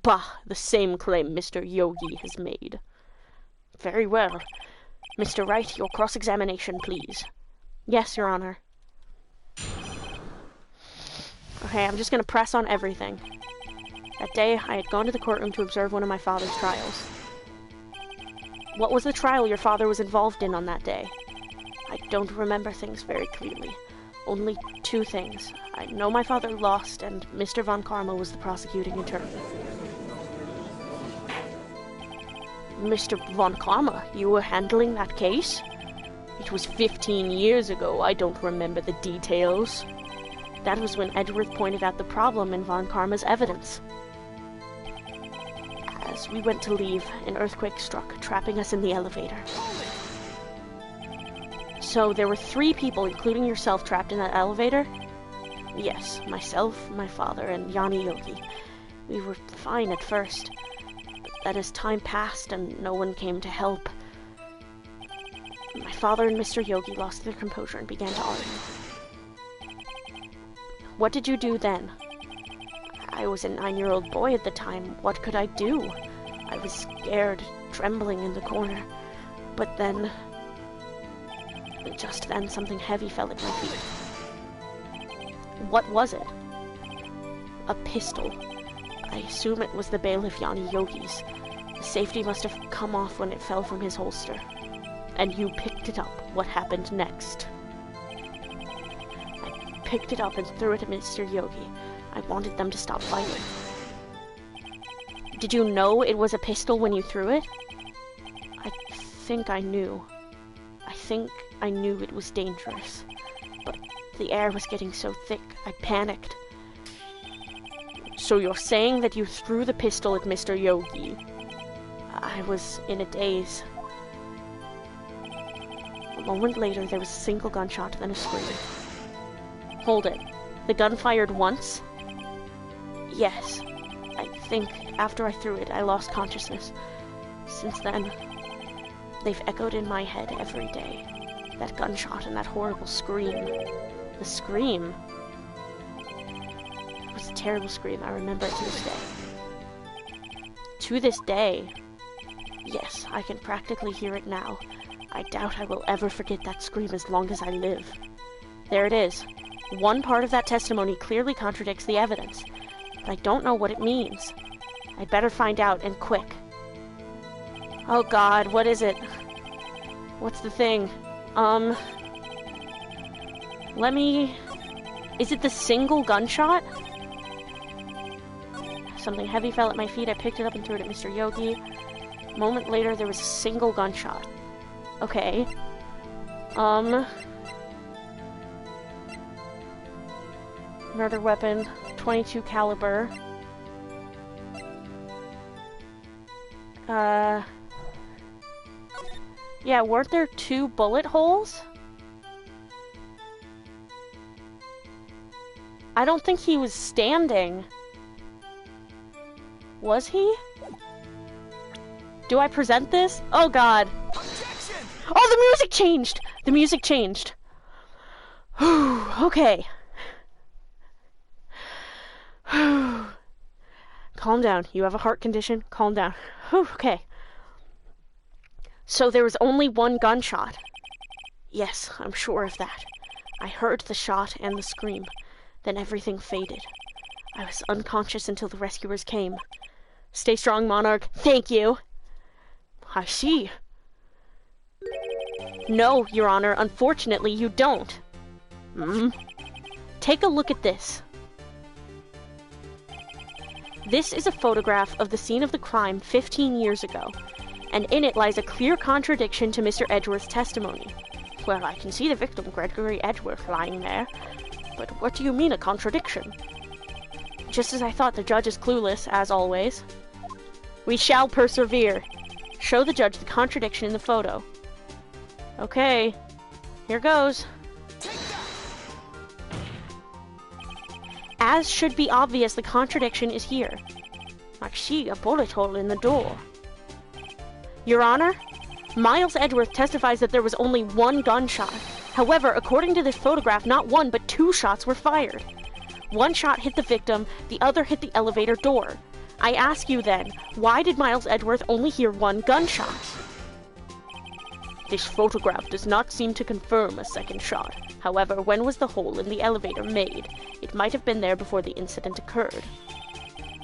Bah, the same claim Mr. Yogi has made. Very well. Mr. Wright, your cross-examination, please. Yes, Your Honor. Okay, I'm just gonna press on everything. That day, I had gone to the courtroom to observe one of my father's trials. What was the trial your father was involved in on that day? I don't remember things very clearly. Only 2 things. I know my father lost, and Mr. Von Karma was the prosecuting attorney. Mr. Von Karma, you were handling that case? It was 15 years ago. I don't remember the details. That was when Edgeworth pointed out the problem in Von Karma's evidence. As we went to leave, an earthquake struck, trapping us in the elevator. So there were 3 people, including yourself, trapped in that elevator? Yes, myself, my father, and Yanni Yogi. We were fine at first, but then as time passed and no one came to help, my father and Mr. Yogi lost their composure and began to argue. What did you do then? I was a 9-year-old boy at the time. What could I do? I was scared, trembling in the corner. But then... just then, something heavy fell at my feet. What was it? A pistol. I assume it was the bailiff Yanni Yogi's. The safety must have come off when it fell from his holster. And you picked it up. What happened next? I picked it up and threw it at Mr. Yogi. I wanted them to stop fighting. Did you know it was a pistol when you threw it? I think I knew. I knew it was dangerous, but the air was getting so thick, I panicked. So you're saying that you threw the pistol at Mr. Yogi? I was in a daze. A moment later, there was a single gunshot, then a scream. Hold it. The gun fired once? Yes. I think after I threw it, I lost consciousness. Since then, they've echoed in my head every day. That gunshot and that horrible scream. The scream? It was a terrible scream. I remember it to this day. To this day? Yes, I can practically hear it now. I doubt I will ever forget that scream as long as I live. There it is. One part of that testimony clearly contradicts the evidence, but I don't know what it means. I'd better find out, and quick. Oh God, what is it? What's the thing? Let me... Is it the single gunshot? Something heavy fell at my feet. I picked it up and threw it at Mr. Yogi. A moment later, there was a single gunshot. Okay. Murder weapon, 22 caliber. Yeah, weren't there 2 bullet holes? I don't think he was standing. Was he? Do I present this? Oh god. Objection! Oh, the music changed! The music changed. Whew, okay. Calm down. You have a heart condition. Calm down. Whew, okay. So there was only one gunshot. Yes, I'm sure of that. I heard the shot and the scream. Then everything faded. I was unconscious until the rescuers came. Stay strong, Monarch. Thank you. I see. No, Your Honor, unfortunately you don't. Take a look at this. This is a photograph of the scene of the crime 15 years ago, and in it lies a clear contradiction to Mr. Edgeworth's testimony. Well, I can see the victim, Gregory Edgeworth, lying there, but what do you mean a contradiction? Just as I thought, the judge is clueless, as always. We shall persevere. Show the judge the contradiction in the photo. Okay, here goes. As should be obvious, the contradiction is here. I see a bullet hole in the door. Your Honor, Miles Edgeworth testifies that there was only one gunshot. However, according to this photograph, not one but two shots were fired. One shot hit the victim, the other hit the elevator door. I ask you then, why did Miles Edgeworth only hear one gunshot? This photograph does not seem to confirm a second shot. However, when was the hole in the elevator made? It might have been there before the incident occurred.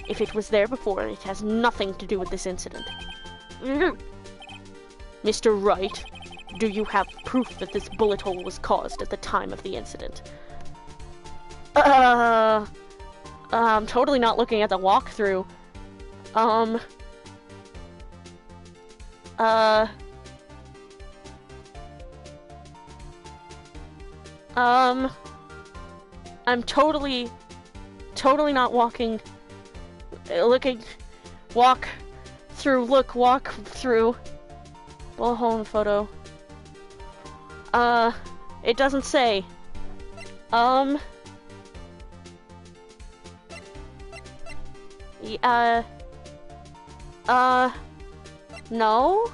If it was there before, it has nothing to do with this incident. Mr. Wright, do you have proof that this bullet hole was caused at the time of the incident? I'm totally not looking at the walkthrough. I'm totally not walk through. Bullet hole in the photo. It doesn't say. No?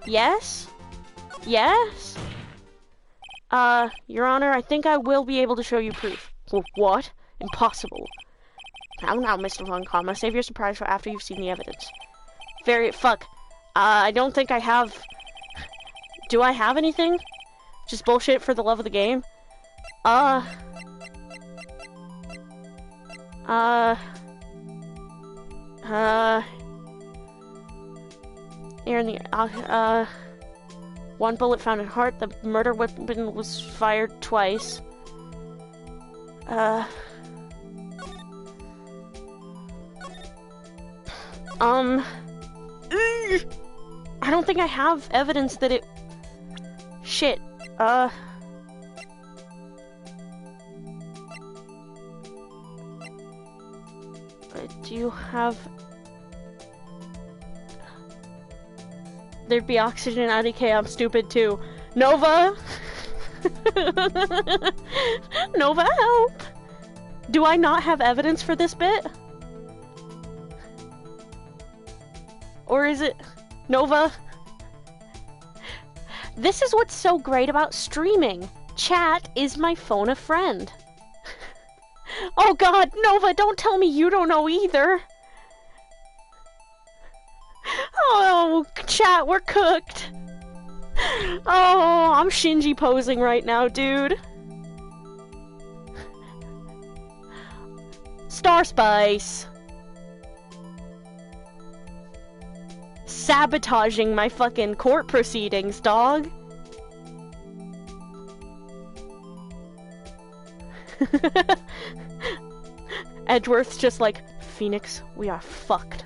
Yes? Yes? Your Honor, I think I will be able to show you proof. What? Impossible. Now, Mr. Von Comma, save your surprise for after you've seen the evidence. Fuck. I don't think I have... Do I have anything? Just bullshit for the love of the game? Here in the, one bullet found in heart. The murder weapon was fired twice. I don't think I have evidence that it... Shit. Do you have... There'd be oxygen IDK, I'm stupid too. Nova! Nova, help! Do I not have evidence for this bit? Or is it... Nova? This is what's so great about streaming. Chat is my phone a friend. Oh god, Nova, don't tell me you don't know either! Oh, chat, we're cooked! Oh, I'm Shinji posing right now, dude. Star Spice! Sabotaging my fucking court proceedings, dog. Edgeworth's just like, Phoenix, we are fucked.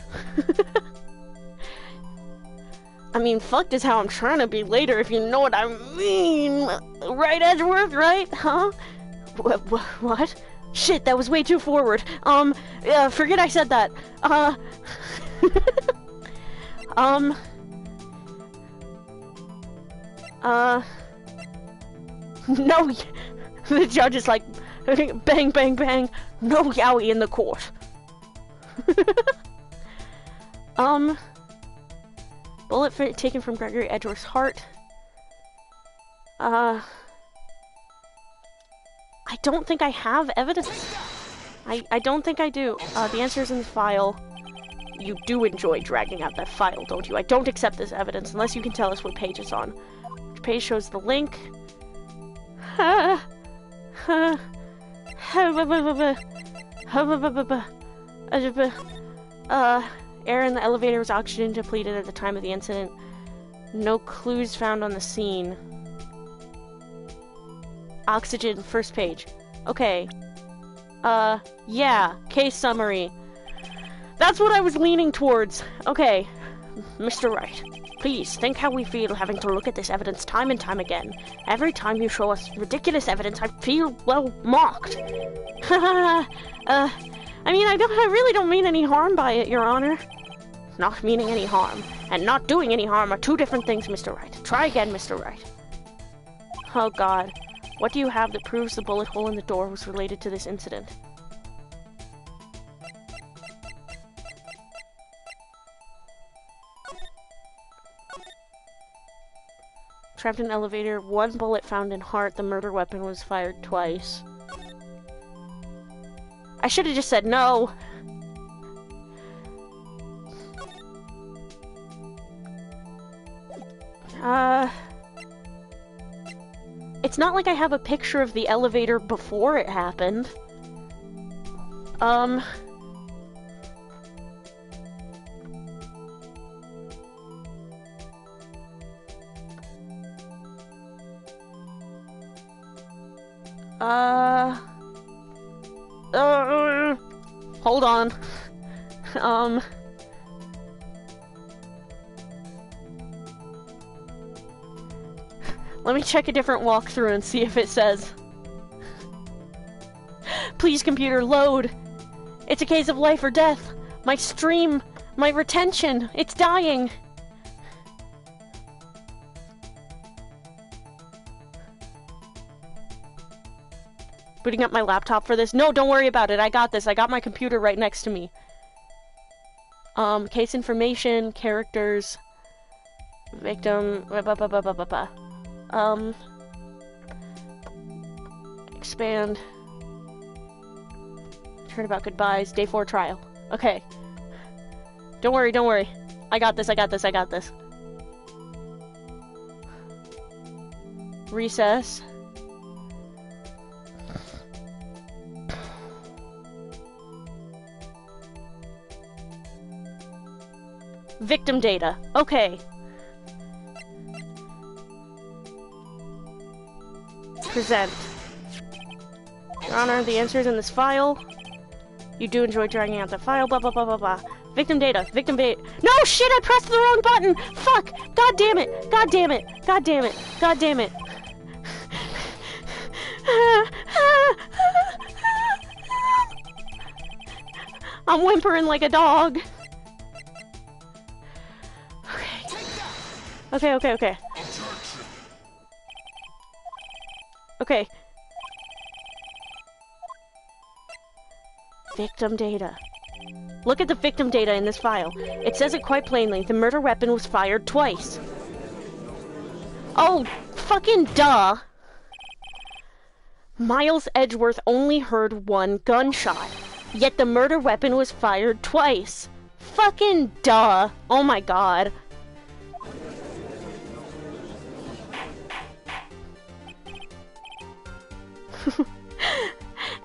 I mean, fucked is how I'm trying to be later, if you know what I mean. Right, Edgeworth, right? Huh? What? Shit, that was way too forward. Forget I said that. No, the judge is like, Bang, bang, bang. No yowie in the court. Bullet taken from Gregory Edgeworth's heart. I don't think I have evidence. I don't think I do. The answer is in the file. You do enjoy dragging out that file, don't you? I don't accept this evidence unless you can tell us what page it's on. Which page shows the link? Air in the elevator was oxygen depleted at the time of the incident. No clues found on the scene. Oxygen, first page. Okay. Yeah, case summary. That's what I was leaning towards. Okay, Mr. Wright, please think how we feel having to look at this evidence time and time again. Every time you show us ridiculous evidence, I feel, well, mocked. I mean, I really don't mean any harm by it, Your Honor. Not meaning any harm and not doing any harm are two different things, Mr. Wright. Try again, Mr. Wright. Oh, God. What do you have that proves the bullet hole in the door was related to this incident? Trapped in elevator, one bullet found in heart, the murder weapon was fired twice. I should have just said no. It's not like I have a picture of the elevator before it happened. Hold on. Let me check a different walkthrough and see if it says. Please, computer, load. It's a case of life or death. My stream, my retention, it's dying. Booting up my laptop for this? No, don't worry about it. I got this. I got my computer right next to me. Case information, characters, victim, expand, turnabout goodbyes, day 4 trial. Okay. Don't worry, don't worry. I got this, I got this, I got this. Recess. Victim data. Okay. Present. Your Honor, the answer is in this file. You do enjoy dragging out the file, blah, blah, blah, blah, blah. Victim data. Victim data. No, shit, I pressed the wrong button! Fuck! God damn it! God damn it! God damn it! God damn it! I'm whimpering like a dog. Okay, okay, okay. Okay. Victim data. Look at the victim data in this file. It says it quite plainly. The murder weapon was fired twice. Oh, fucking duh. Miles Edgeworth only heard one gunshot. Yet the murder weapon was fired twice. Fucking duh. Oh my god.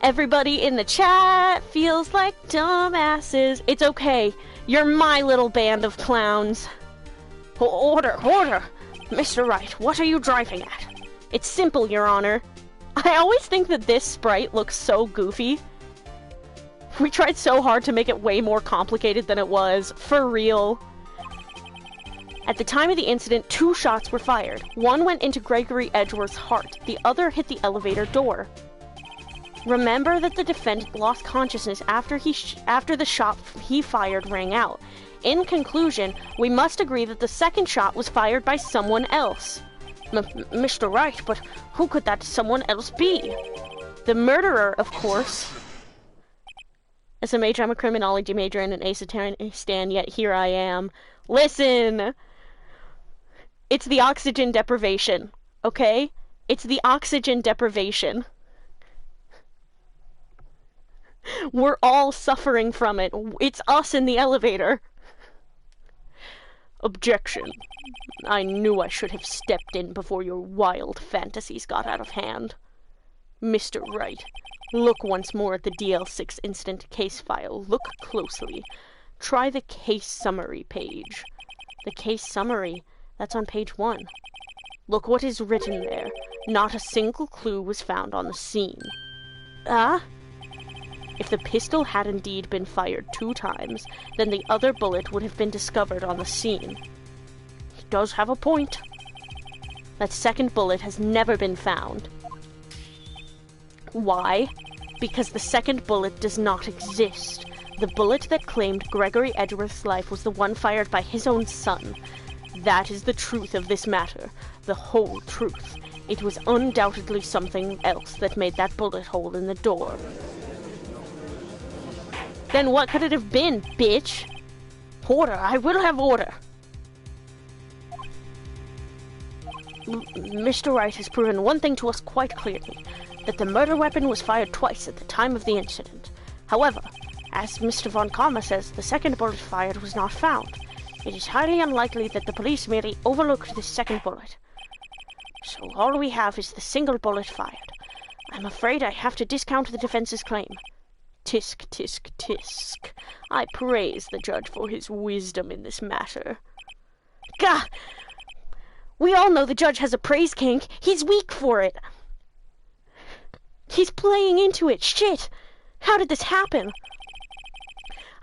Everybody in the chat feels like dumbasses. It's okay. You're my little band of clowns. Order, order! Mr. Wright, what are you driving at? It's simple, Your Honor. I always think that this sprite looks so goofy. We tried so hard to make it way more complicated than it was. For real. At the time of the incident, 2 shots were fired. One went into Gregory Edgeworth's heart. The other hit the elevator door. Remember that the defendant lost consciousness after the shot he fired rang out. In conclusion, we must agree that the second shot was fired by someone else. Mr. Wright, but who could that someone else be? The murderer, of course. As a major, I'm a criminology major and an Ace-Attorney, yet here I am. Listen! It's the oxygen deprivation, okay? It's the oxygen deprivation. We're all suffering from it. It's us in the elevator. Objection. I knew I should have stepped in before your wild fantasies got out of hand. Mr. Wright, look once more at the DL6 incident case file. Look closely. Try the case summary page. The case summary? That's on page 1. Look what is written there. Not a single clue was found on the scene. If the pistol had indeed been fired 2 times, then the other bullet would have been discovered on the scene. He does have a point. That second bullet has never been found. Why? Because the second bullet does not exist. The bullet that claimed Gregory Edgeworth's life was the one fired by his own son. That is the truth of this matter. The whole truth. It was undoubtedly something else that made that bullet hole in the door. Then what could it have been, bitch? Order, I will have order. Mr. Wright has proven one thing to us quite clearly, that the murder weapon was fired twice at the time of the incident. However, as Mr. Von Karma says, the second bullet fired was not found. It is highly unlikely that the police merely overlooked the second bullet. So all we have is the single bullet fired. I'm afraid I have to discount the defense's claim. Tisk, tisk, tisk. I praise the judge for his wisdom in this matter. Gah! We all know the judge has a praise kink. He's weak for it. He's playing into it. Shit! How did this happen?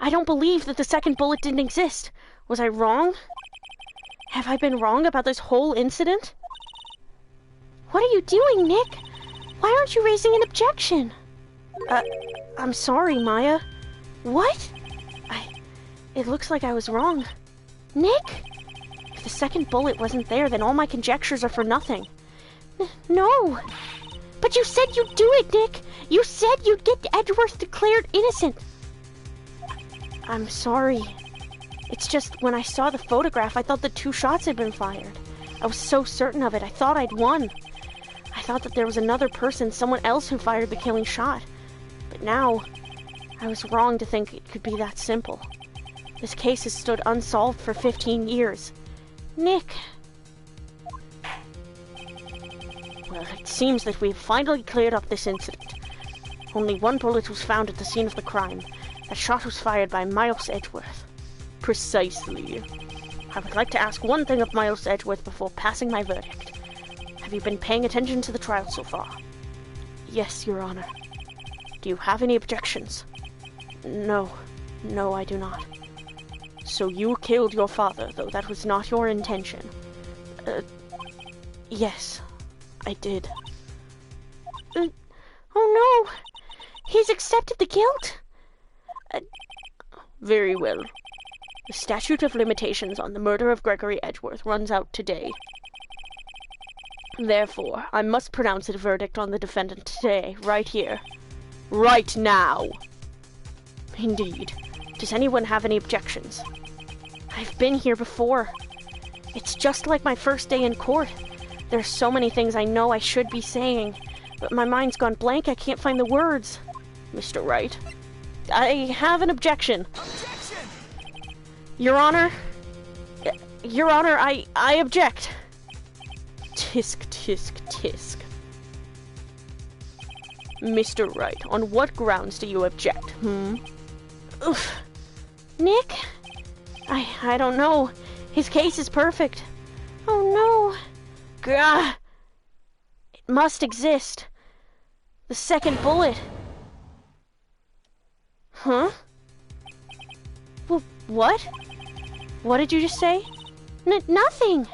I don't believe that the second bullet didn't exist. Was I wrong? Have I been wrong about this whole incident? What are you doing, Nick? Why aren't you raising an objection? I'm sorry, Maya. What? It looks like I was wrong. Nick? If the second bullet wasn't there, then all my conjectures are for nothing. No! But you said you'd do it, Nick! You said you'd get Edgeworth declared innocent! I'm sorry. It's just, when I saw the photograph, I thought the 2 shots had been fired. I was so certain of it, I thought I'd won. I thought that there was another person, someone else who fired the killing shot. But now, I was wrong to think it could be that simple. This case has stood unsolved for 15 years. Nick. Well, it seems that we've finally cleared up this incident. Only 1 bullet was found at the scene of the crime. That shot was fired by Miles Edgeworth. Precisely. I would like to ask one thing of Miles Edgeworth before passing my verdict. Have you been paying attention to the trial so far? Yes, Your Honor. Do you have any objections? No. No, I do not. So you killed your father, though that was not your intention? Yes, I did. Oh no! He's accepted the guilt? Very well. The statute of limitations on the murder of Gregory Edgeworth runs out today. Therefore, I must pronounce a verdict on the defendant today, right here. Right now! Indeed. Does anyone have any objections? I've been here before. It's just like my first day in court. There's so many things I know I should be saying, but my mind's gone blank, I can't find the words. Mr. Wright, I have an objection. Objection! Your Honor, I object. Tisk, tisk, tisk. Mr. Wright, on what grounds do you object, Oof. Nick? I don't know. His case is perfect. Oh no. Gah! It must exist. The second bullet. Huh? Well, what? What did you just say? Nothing!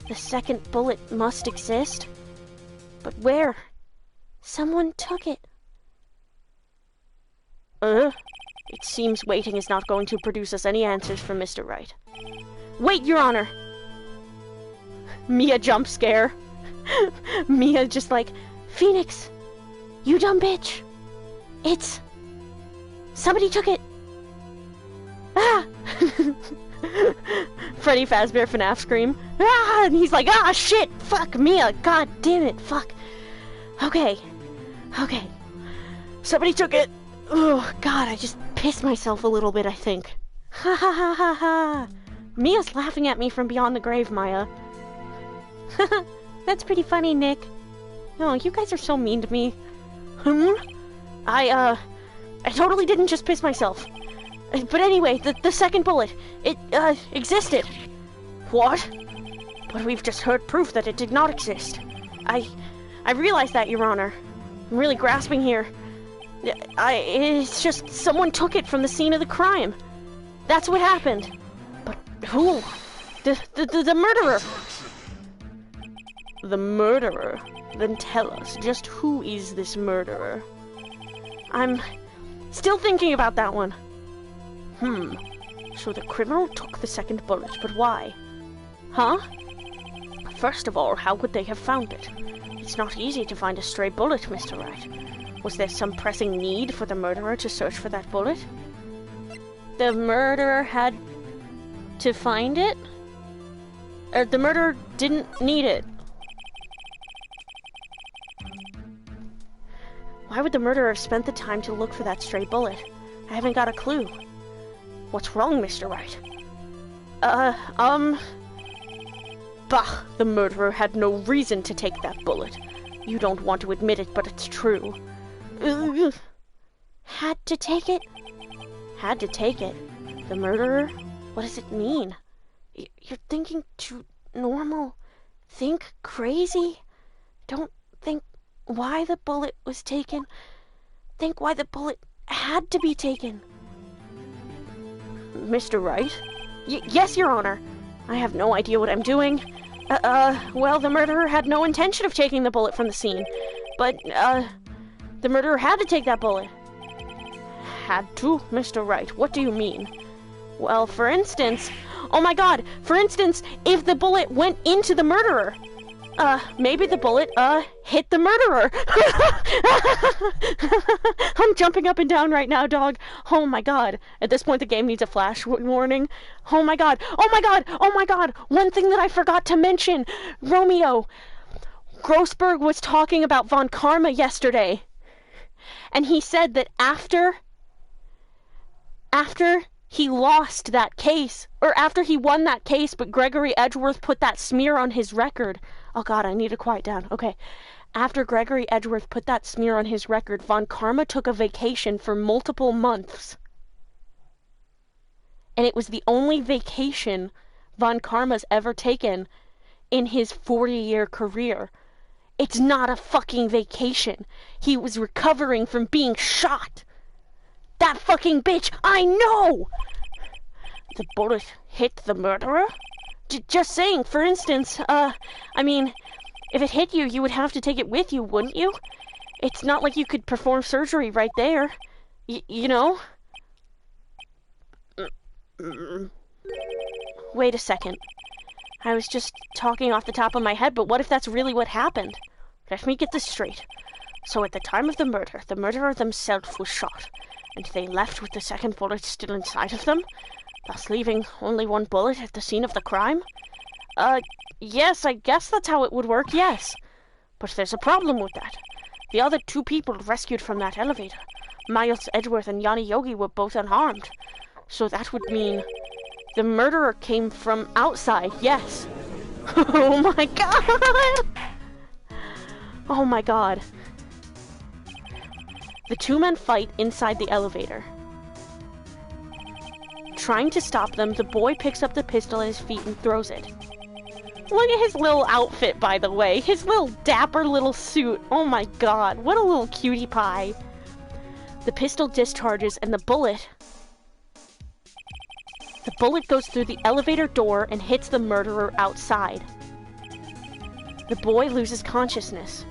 The second bullet must exist. But where? Someone took it. It seems waiting is not going to produce us any answers from Mr. Wright. Wait, Your Honor! Mia jump scare. Mia just like, Phoenix, You dumb bitch! It's... Somebody took it! Ah! Freddy Fazbear FNAF scream. Ah! And he's like, ah, shit! Fuck, Mia! God damn it! Fuck. Okay. Okay. Somebody took it! Oh, God, I just pissed myself a little bit, I think. Ha ha ha ha ha! Mia's laughing at me from beyond the grave, Maya. That's pretty funny, Nick. Oh, you guys are so mean to me. I totally didn't just piss myself. But anyway, the second bullet, it, existed. What? But we've just heard proof that it did not exist. I realize that, Your Honor. I'm really grasping here. It's just someone took it from the scene of the crime. That's what happened. But who? The murderer. The murderer? Then tell us, just who is this murderer? I'm still thinking about that one. So the criminal took the second bullet, but why? Huh? First of all, how would they have found it? It's not easy to find a stray bullet, Mr. Wright. Was there some pressing need for the murderer to search for that bullet? The murderer had to find it? The murderer didn't need it. Why would the murderer have spent the time to look for that stray bullet? I haven't got a clue. What's wrong, Mr. Wright? Bah! The murderer had no reason to take that bullet. You don't want to admit it, but it's true. Had to take it? Had to take it? The murderer? What does it mean? You're thinking too normal. Think crazy. Don't think why the bullet was taken. Think why the bullet had to be taken. Mr. Wright? Yes, Your Honor. I have no idea what I'm doing. Well, the murderer had no intention of taking the bullet from the scene. But, the murderer had to take that bullet. Had to, Mr. Wright? What do you mean? Well, for instance... Oh my god! For instance, if the bullet went into the murderer... maybe the bullet, hit the murderer. I'm jumping up and down right now, dog. Oh my god. At this point, the game needs a flash warning. Oh my god. Oh my god. Oh my god. One thing that I forgot to mention. Romeo. Grossberg was talking about Von Karma yesterday. And he said that after he lost that case, or after he won that case, but Gregory Edgeworth put that smear on his record. Oh god, I need to quiet down. Okay. After Gregory Edgeworth put that smear on his record, Von Karma took a vacation for multiple months. And it was the only vacation Von Karma's ever taken in his 40-year career. It's not a fucking vacation. He was recovering from being shot. That fucking bitch, I know! The bullet hit the murderer? Just saying, for instance, I mean, if it hit you, you would have to take it with you, wouldn't you? It's not like you could perform surgery right there. You know? Wait a second. I was just talking off the top of my head, but what if that's really what happened? Let me get this straight. So at the time of the murderer themselves was shot, and they left with the second bullet still inside of them, thus leaving only one bullet at the scene of the crime? Yes, I guess that's how it would work, yes. But there's a problem with that. The other two people rescued from that elevator, Miles Edgeworth and Yanni Yogi, were both unharmed. So that would mean the murderer came from outside, yes. Oh my god! Oh my god. The two men fight inside the elevator. Trying to stop them, the boy picks up the pistol at his feet and throws it. Look at his little outfit, by the way. His little dapper little suit. Oh my god, what a little cutie pie. The pistol discharges and the bullet goes through the elevator door and hits the murderer outside. The boy loses consciousness.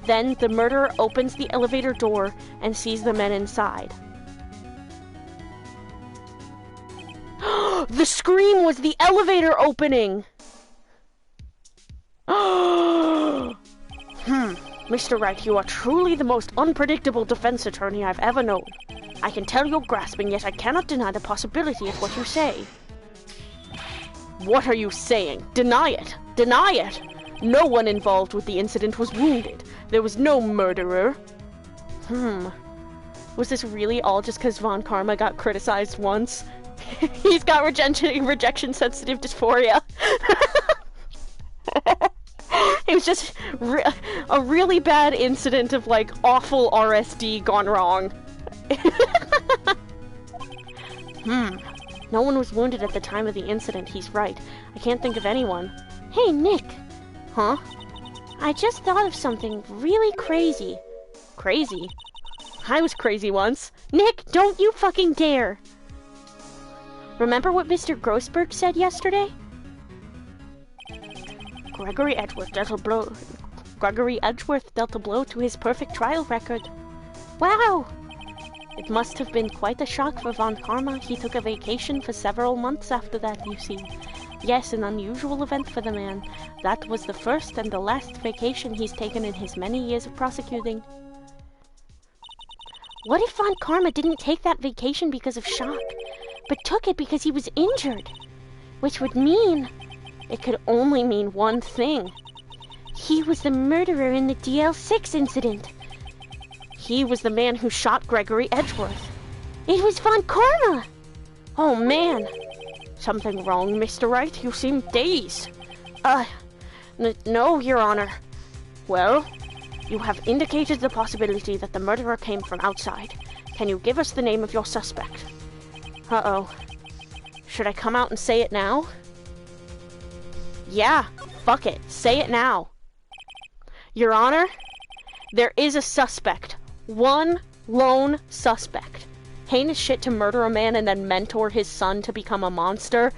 Then the murderer opens the elevator door and sees the men inside. The scream was the elevator opening! Mr. Wright, you are truly the most unpredictable defense attorney I've ever known. I can tell you're grasping, yet I cannot deny the possibility of what you say. What are you saying? Deny it! Deny it! No one involved with the incident was wounded. There was no murderer. Was this really all just because Von Karma got criticized once? He's got rejection-sensitive dysphoria. It was just a really bad incident of, like, awful RSD gone wrong. No one was wounded at the time of the incident, he's right. I can't think of anyone. Hey, Nick! Huh? I just thought of something really crazy. Crazy? I was crazy once. Nick, don't you fucking dare! Remember what Mr. Grossberg said yesterday? Gregory Edgeworth dealt a blow to his perfect trial record. Wow! It must have been quite a shock for Von Karma. He took a vacation for several months after that, you see. Yes, an unusual event for the man. That was the first and the last vacation he's taken in his many years of prosecuting. What if Von Karma didn't take that vacation because of shock, but took it because he was injured? Which would mean... it could only mean one thing. He was the murderer in the DL6 incident. He was the man who shot Gregory Edgeworth. It was Von Karma! Oh man. Something wrong, Mr. Wright? You seem dazed. No, Your Honor. Well, you have indicated the possibility that the murderer came from outside. Can you give us the name of your suspect? Uh-oh. Should I come out and say it now? Yeah, fuck it. Say it now. Your Honor, there is a suspect. One lone suspect. Heinous shit to murder a man and then mentor his son to become a monster.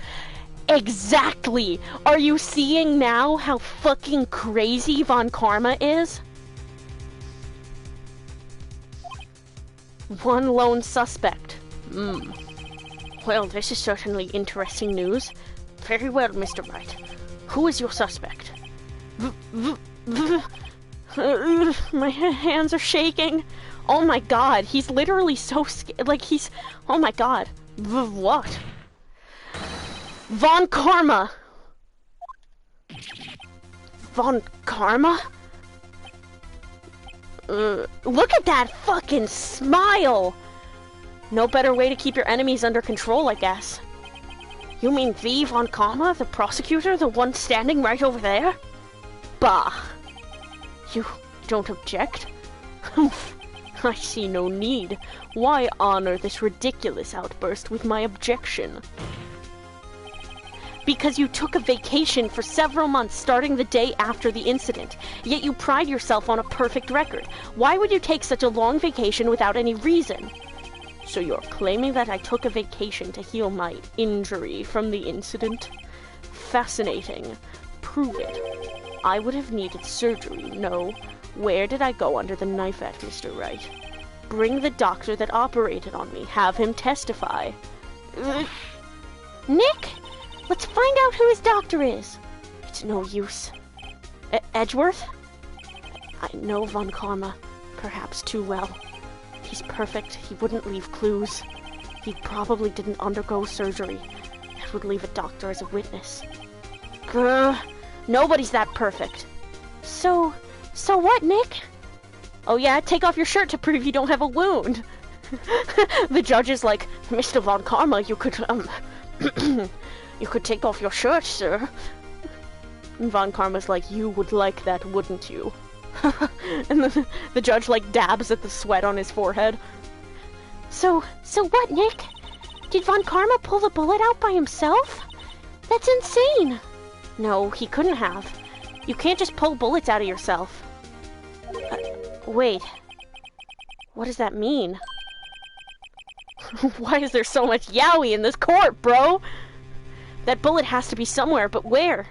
Exactly! Are you seeing now how fucking crazy Von Karma is? One lone suspect. Well, this is certainly interesting news. Very well, Mr. Wright. Who is your suspect? My hands are shaking. Oh my god, he's literally so scared. Like, he's... oh my god. What? Von Karma! Von Karma? Look at that fucking smile! No better way to keep your enemies under control, I guess. You mean V. Von Karma, the prosecutor, the one standing right over there? Bah! You don't object? I see no need. Why honor this ridiculous outburst with my objection? Because you took a vacation for several months starting the day after the incident, yet you pride yourself on a perfect record. Why would you take such a long vacation without any reason? So you're claiming that I took a vacation to heal my injury from the incident? Fascinating. Prove it. I would have needed surgery, no. Where did I go under the knife at, Mr. Wright? Bring the doctor that operated on me. Have him testify. Nick! Let's find out who his doctor is. It's no use. Edgeworth? I know Von Karma, perhaps too well. He's perfect. He wouldn't leave clues. He probably didn't undergo surgery. That would leave a doctor as a witness. Grr. Nobody's that perfect. So what, Nick? Oh yeah, take off your shirt to prove you don't have a wound. The judge is like, Mr. Von Karma, you could, you could take off your shirt, sir. And Von Karma's like, you would like that, wouldn't you? And the judge, like, dabs at the sweat on his forehead. So what, Nick? Did Von Karma pull the bullet out by himself? That's insane! No, he couldn't have. You can't just pull bullets out of yourself. Wait. What does that mean? Why is there so much yaoi in this court, bro? That bullet has to be somewhere, but where?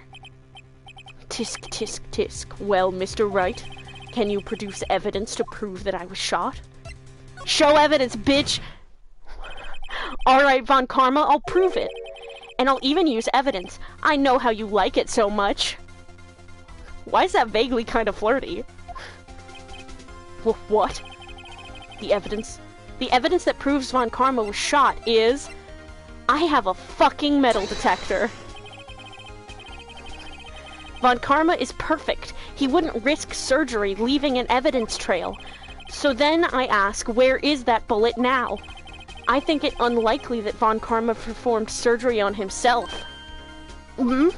Tisk, tisk, tisk. Well, Mr. Wright, can you produce evidence to prove that I was shot? Show evidence, bitch! Alright, Von Karma, I'll prove it. And I'll even use evidence. I know how you like it so much. Why is that vaguely kind of flirty? What? The evidence that proves Von Karma was shot is... I have a fucking metal detector. Von Karma is perfect. He wouldn't risk surgery, leaving an evidence trail. So then I ask, where is that bullet now? I think it unlikely that Von Karma performed surgery on himself. You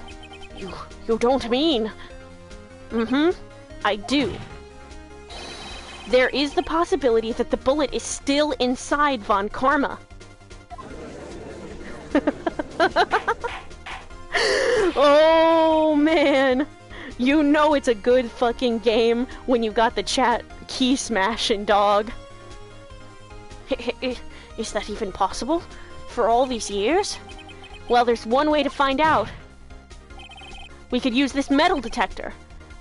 don't mean... I do. There is the possibility that the bullet is still inside Von Karma. Oh, man. You know it's a good fucking game when you got the chat key smashing, dog. Is that even possible? For all these years? Well, there's one way to find out. We could use this metal detector.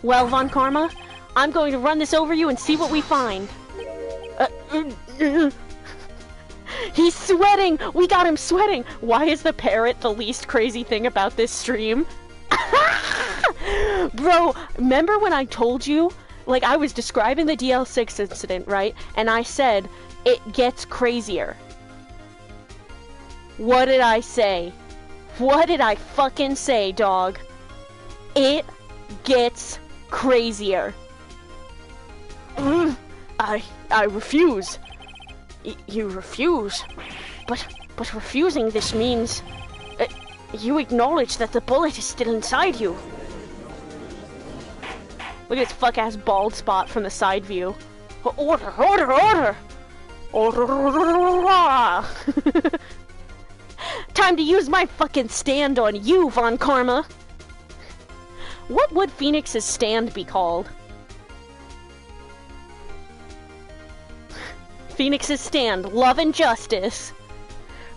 Well, Von Karma, I'm going to run this over you and see what we find. He's sweating! We got him sweating! Why is the parrot the least crazy thing about this stream? Bro, remember when I told you? Like, I was describing the DL6 incident, right? And I said, it gets crazier. What did I say? What did I fucking say, dog? It gets crazier. I refuse. You refuse? But refusing this means... you acknowledge that the bullet is still inside you. Look at this fuck-ass bald spot from the side view. Order! Order! Order! Order! Time to use my fucking stand on you, Von Karma! What would Phoenix's stand be called? Phoenix's stand, love and justice.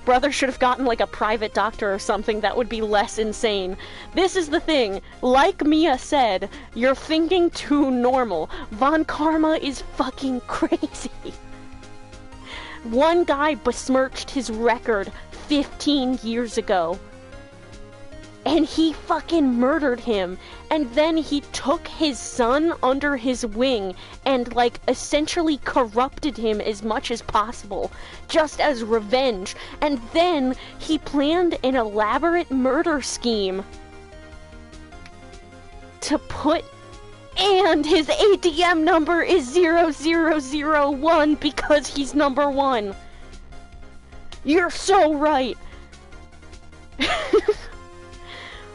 Brother should have gotten like a private doctor or something that would be less insane. This is the thing. Like Mia said, you're thinking too normal. Von Karma is fucking crazy. One guy besmirched his record 15 years ago. And he fucking murdered him. And then he took his son under his wing and, like, essentially corrupted him as much as possible, just as revenge. And then he planned an elaborate murder scheme to put... And his ATM number is 0001 because he's number 1. You're so right.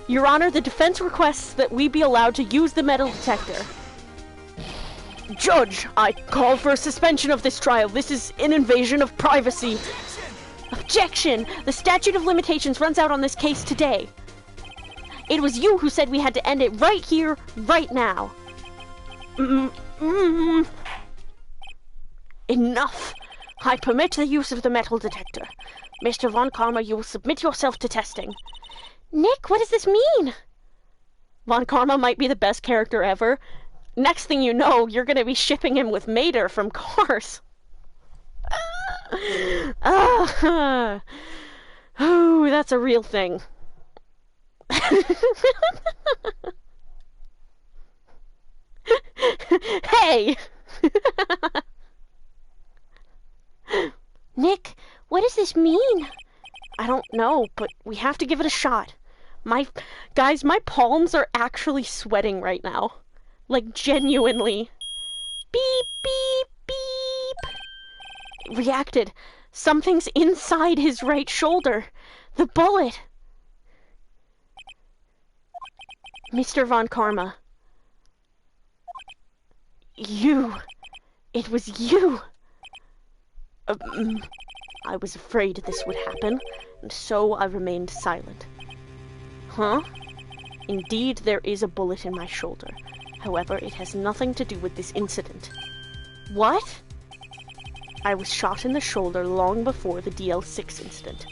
Your Honor, the defense requests that we be allowed to use the metal detector. Judge, I call for a suspension of this trial. This is an invasion of privacy. Objection! The statute of limitations runs out on this case today. It was you who said we had to end it right here, right now. Enough! I permit the use of the metal detector. Mr. Von Karma, you will submit yourself to testing. Nick, what does this mean? Von Karma might be the best character ever. Next thing you know, you're gonna be shipping him with Mater from Cars. Oh, that's a real thing. Hey! Nick, what does this mean? I don't know, but we have to give it a shot. Guys, my palms are actually sweating right now. Like, genuinely. Beep, beep, beep. Reacted. Something's inside his right shoulder. The bullet. Mr. Von Karma. You. It was you. I was afraid this would happen, and so I remained silent. Huh? Indeed, there is a bullet in my shoulder. However, it has nothing to do with this incident. What? I was shot in the shoulder long before the DL6 incident.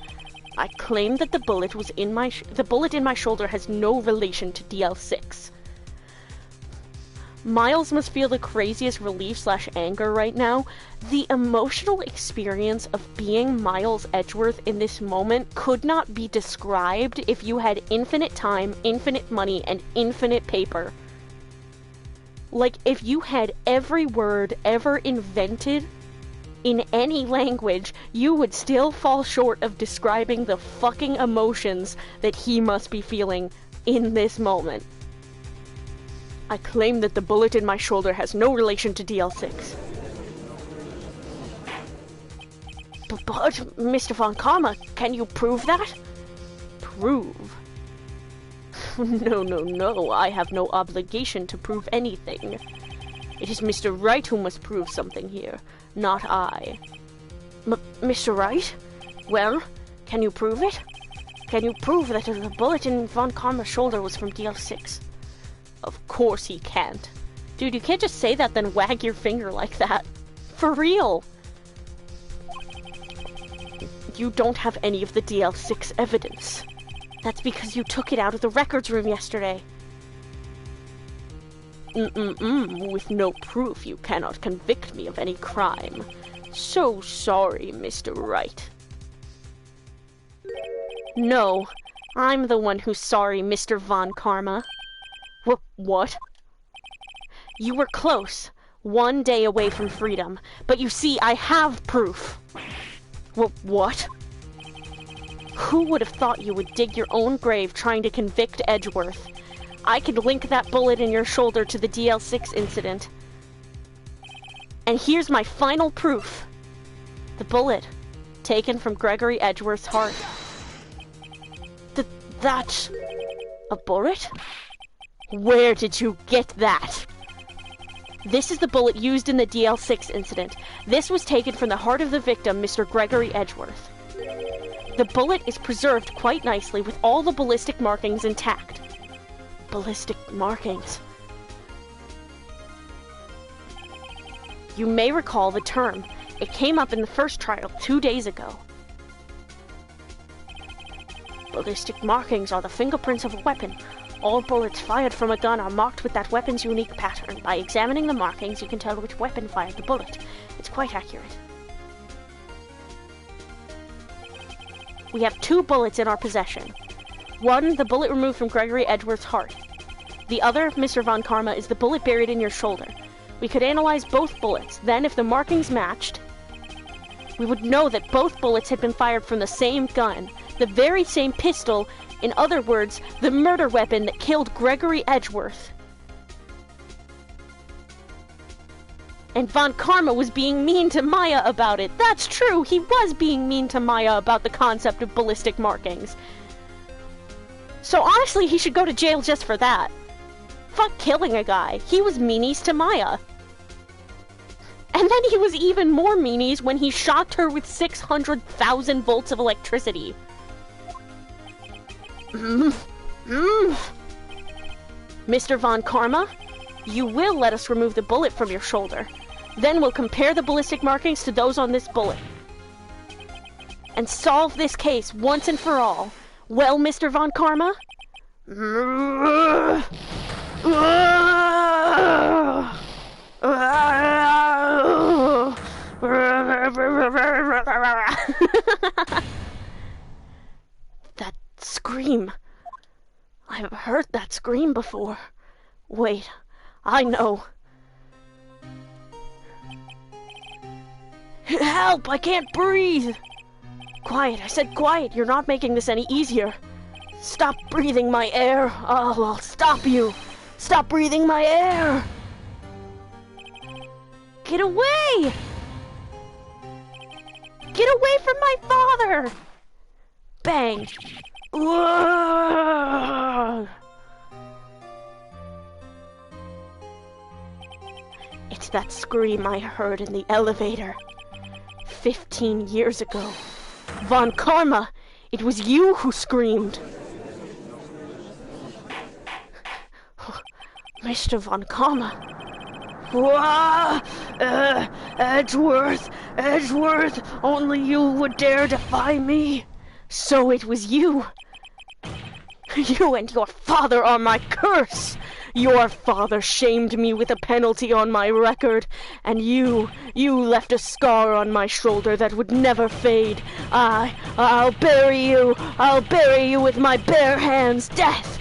I claim that the bullet was in my shoulder has no relation to DL6. Miles must feel the craziest relief/anger right now. The emotional experience of being Miles Edgeworth in this moment could not be described if you had infinite time, infinite money, and infinite paper. Like, if you had every word ever invented in any language, you would still fall short of describing the fucking emotions that he must be feeling in this moment. I claim that the bullet in my shoulder has no relation to DL6. But, Mr. Von Karma, can you prove that? Prove? No, I have no obligation to prove anything. It is Mr. Wright who must prove something here, not I. Mr. Wright? Well, can you prove it? Can you prove that the bullet in Von Karma's shoulder was from DL6? Of course he can't. Dude, you can't just say that then wag your finger like that. For real! You don't have any of the DL6 evidence. That's because you took it out of the records room yesterday. With no proof, you cannot convict me of any crime. So sorry, Mr. Wright. No, I'm the one who's sorry, Mr. Von Karma. What? You were close, 1 day away from freedom, but you see, I have proof. What? Who would have thought you would dig your own grave trying to convict Edgeworth? I could link that bullet in your shoulder to the DL6 incident. And here's my final proof. The bullet, taken from Gregory Edgeworth's heart. That's a bullet? Where did you get that? This is the bullet used in the DL6 incident. This was taken from the heart of the victim, Mr. Gregory Edgeworth. The bullet is preserved quite nicely with all the ballistic markings intact. Ballistic markings. You may recall the term. It came up in the first trial 2 days ago. Ballistic markings are the fingerprints of a weapon. All bullets fired from a gun are marked with that weapon's unique pattern. By examining the markings, you can tell which weapon fired the bullet. It's quite accurate. We have 2 bullets in our possession. One, the bullet removed from Gregory Edgeworth's heart. The other, Mr. Von Karma, is the bullet buried in your shoulder. We could analyze both bullets. Then, if the markings matched, we would know that both bullets had been fired from the same gun. The very same pistol, in other words, the murder weapon that killed Gregory Edgeworth. And Von Karma was being mean to Maya about it. That's true, he was being mean to Maya about the concept of ballistic markings. So honestly, he should go to jail just for that. Fuck killing a guy. He was meanies to Maya. And then he was even more meanies when he shocked her with 600,000 volts of electricity. Mr. Von Karma, you will let us remove the bullet from your shoulder. Then we'll compare the ballistic markings to those on this bullet. And solve this case once and for all. Well, Mr. Von Karma? That scream. I've heard that scream before. Wait, I know. Help! I can't breathe! Quiet, I said quiet. You're not making this any easier. Stop breathing my air. Oh, I'll stop you. Stop breathing my air. Get away! Get away from my father! Bang. Whoa! It's that scream I heard in the elevator 15 years ago. Von Karma, it was you who screamed. Mr. Von Karma. Edgeworth, only you would dare defy me. So it was you. You and your father are my curse. Your father shamed me with a penalty on my record, and you left a scar on my shoulder that would never fade. I'll bury you with my bare hands. Death!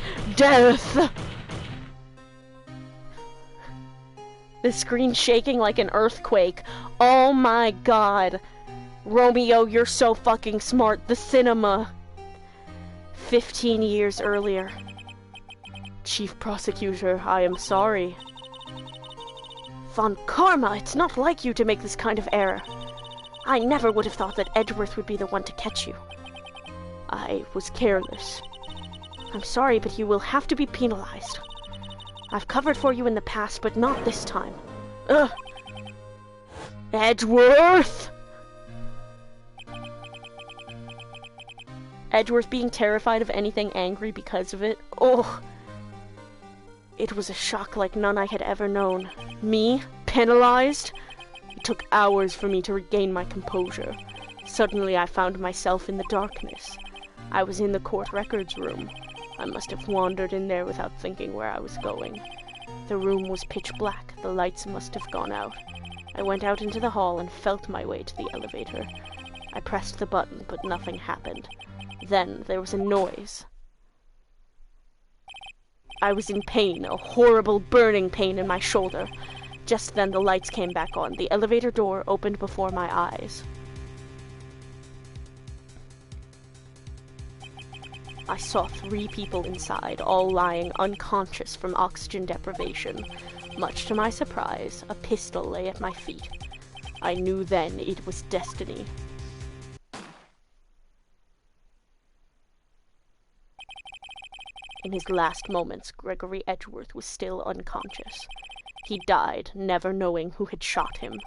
The screen shaking like an earthquake. Oh my god. Romeo, you're so fucking smart. The cinema. 15 years earlier. Chief Prosecutor, I am sorry. Von Karma, it's not like you to make this kind of error. I never would have thought that Edgeworth would be the one to catch you. I was careless. I'm sorry, but you will have to be penalized. I've covered for you in the past, but not this time. Ugh. Edgeworth! Edgeworth being terrified of anything angry because of it. Oh. It was a shock like none I had ever known. Me? Penalized? It took hours for me to regain my composure. Suddenly I found myself in the darkness. I was in the court records room. I must have wandered in there without thinking where I was going. The room was pitch black. The lights must have gone out. I went out into the hall and felt my way to the elevator. I pressed the button, but nothing happened. Then there was a noise. I was in pain, a horrible burning pain in my shoulder. Just then the lights came back on. The elevator door opened before my eyes. I saw 3 people inside, all lying unconscious from oxygen deprivation. Much to my surprise, a pistol lay at my feet. I knew then it was destiny. In his last moments, Gregory Edgeworth was still unconscious. He died, never knowing who had shot him.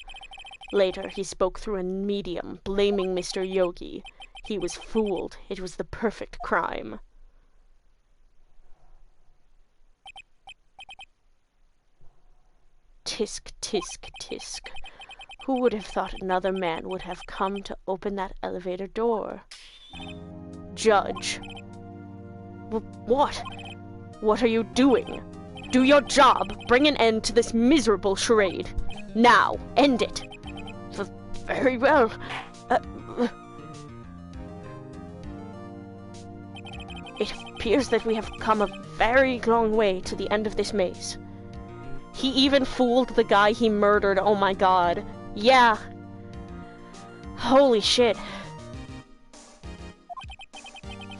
Later, he spoke through a medium, blaming Mr. Yogi. He was fooled. It was the perfect crime. Tisk, tisk, tisk. Who would have thought another man would have come to open that elevator door? Judge. What? What are you doing? Do your job. Bring an end to this miserable charade. Now, end it. Very well. It appears that we have come a very long way to the end of this maze. He even fooled the guy he murdered, oh my god. Yeah. Holy shit.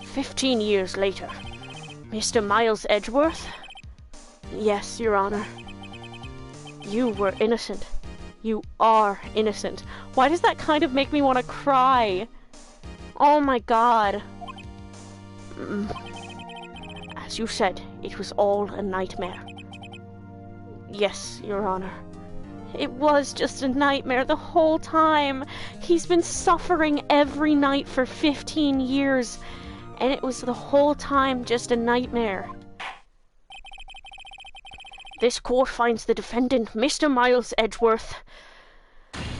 15 years later. Mr. Miles Edgeworth? Yes, Your Honor. You were innocent. You are innocent. Why does that kind of make me want to cry? Oh my god. As you said, it was all a nightmare. Yes, Your Honor. It was just a nightmare the whole time. He's been suffering every night for 15 years, and it was the whole time just a nightmare. This court finds the defendant, Mr. Miles Edgeworth,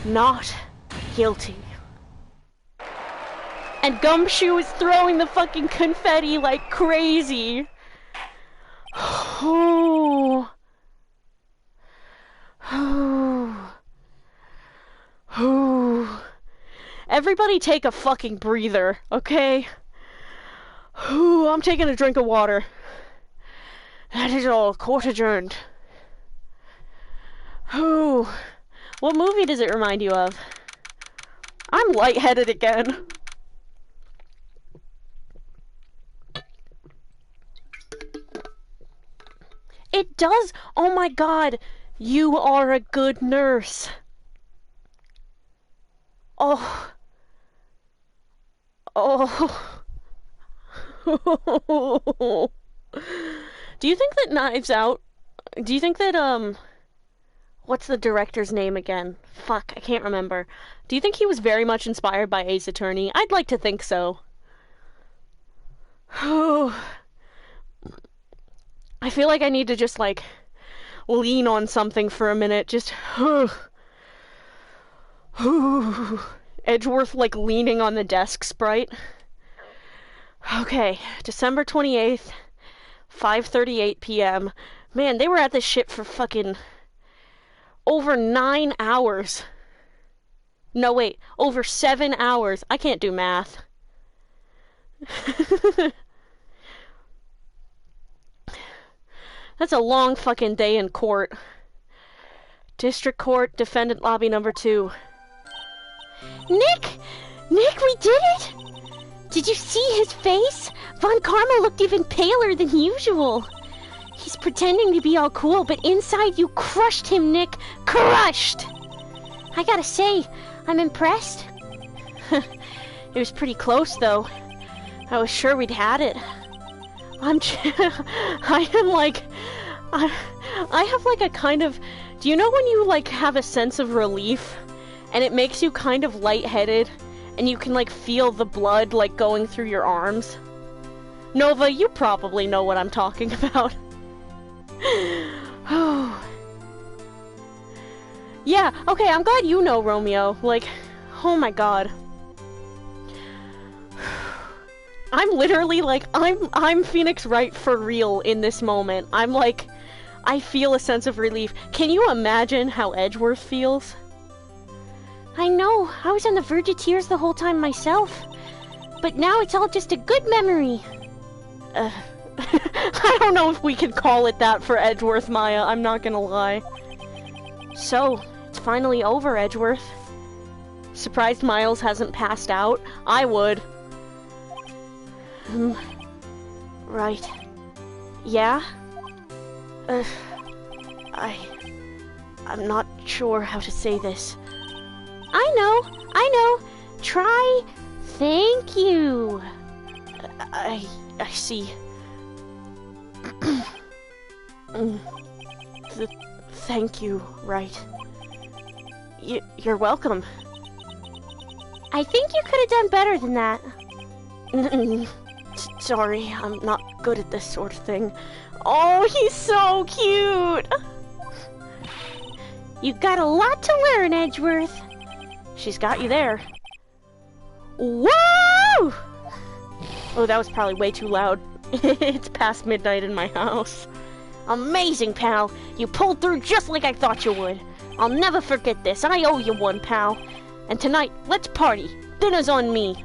not guilty. And Gumshoe is throwing the fucking confetti like crazy. Oh. Everybody take a fucking breather, okay? I'm taking a drink of water. That is all. Court adjourned. What movie does it remind you of? I'm lightheaded again. It does! Oh my god! You are a good nurse. Oh. Oh. Do you think that Knives Out... Do you think that, what's the director's name again? Fuck, I can't remember. Do you think he was very much inspired by Ace Attorney? I'd like to think so. I feel like I need to just, like, lean on something for a minute. Just, Edgeworth, like, leaning on the desk sprite. Okay, December 28th, 5:38 p.m. Man, they were at this shit for fucking over 9 hours. No, wait, over 7 hours. I can't do math. That's a long fucking day in court. District Court, Defendant Lobby number 2. Nick! Nick, we did it! Did you see his face? Von Karma looked even paler than usual. He's pretending to be all cool, but inside you crushed him, Nick. Crushed! I gotta say, I'm impressed. It was pretty close, though. I was sure we'd had it. I have like a kind of... Do you know when you like have a sense of relief? And it makes you kind of lightheaded? And you can like feel the blood like going through your arms? Nova, you probably know what I'm talking about. Yeah, okay, I'm glad you know, Romeo. Like, oh my god. I'm literally like, I'm Phoenix Wright for real in this moment. I'm like, I feel a sense of relief. Can you imagine how Edgeworth feels? I know, I was on the verge of tears the whole time myself. But now it's all just a good memory. I don't know if we can call it that for Edgeworth, Maya, I'm not gonna lie. So, it's finally over, Edgeworth. Surprised Miles hasn't passed out? I would. Right. Yeah? I'm not sure how to say this. I know. Try thank you. I see. Thank you, right. You're welcome. I think you could have done better than that. Sorry, I'm not good at this sort of thing. Oh, he's so cute! You got a lot to learn, Edgeworth. She's got you there. Woo! Oh, that was probably way too loud. It's past midnight in my house. Amazing, pal. You pulled through just like I thought you would. I'll never forget this. I owe you one, pal. And tonight, let's party. Dinner's on me.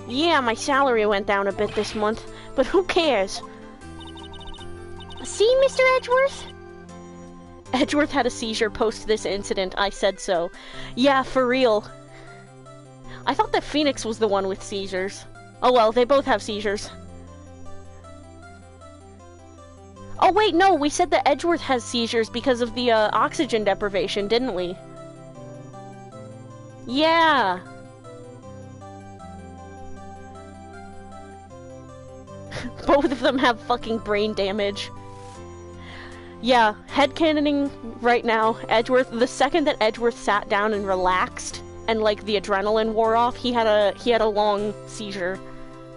Yeah, my salary went down a bit this month, but who cares? See, Mr. Edgeworth? Edgeworth had a seizure post this incident. I said so. Yeah, for real. I thought that Phoenix was the one with seizures. Oh well, they both have seizures. Oh wait, no, we said that Edgeworth has seizures because of the oxygen deprivation, didn't we? Yeah. Both of them have fucking brain damage. Yeah, headcanoning right now, Edgeworth, the second that Edgeworth sat down and relaxed, and like the adrenaline wore off, he had a long seizure.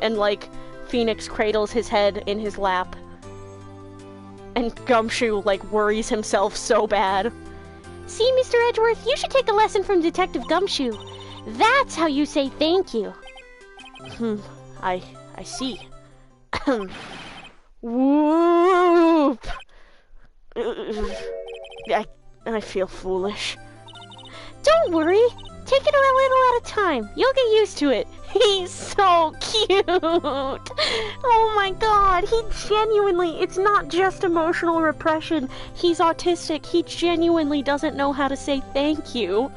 And like, Phoenix cradles his head in his lap. And Gumshoe, like, worries himself so bad. See, Mr. Edgeworth, you should take a lesson from Detective Gumshoe. That's how you say thank you. I see. Whoop! I feel foolish. Don't worry. Take it a little at a time. You'll get used to it. He's so cute. Oh my god. He genuinely, it's not just emotional repression. He's autistic. He genuinely doesn't know how to say thank you.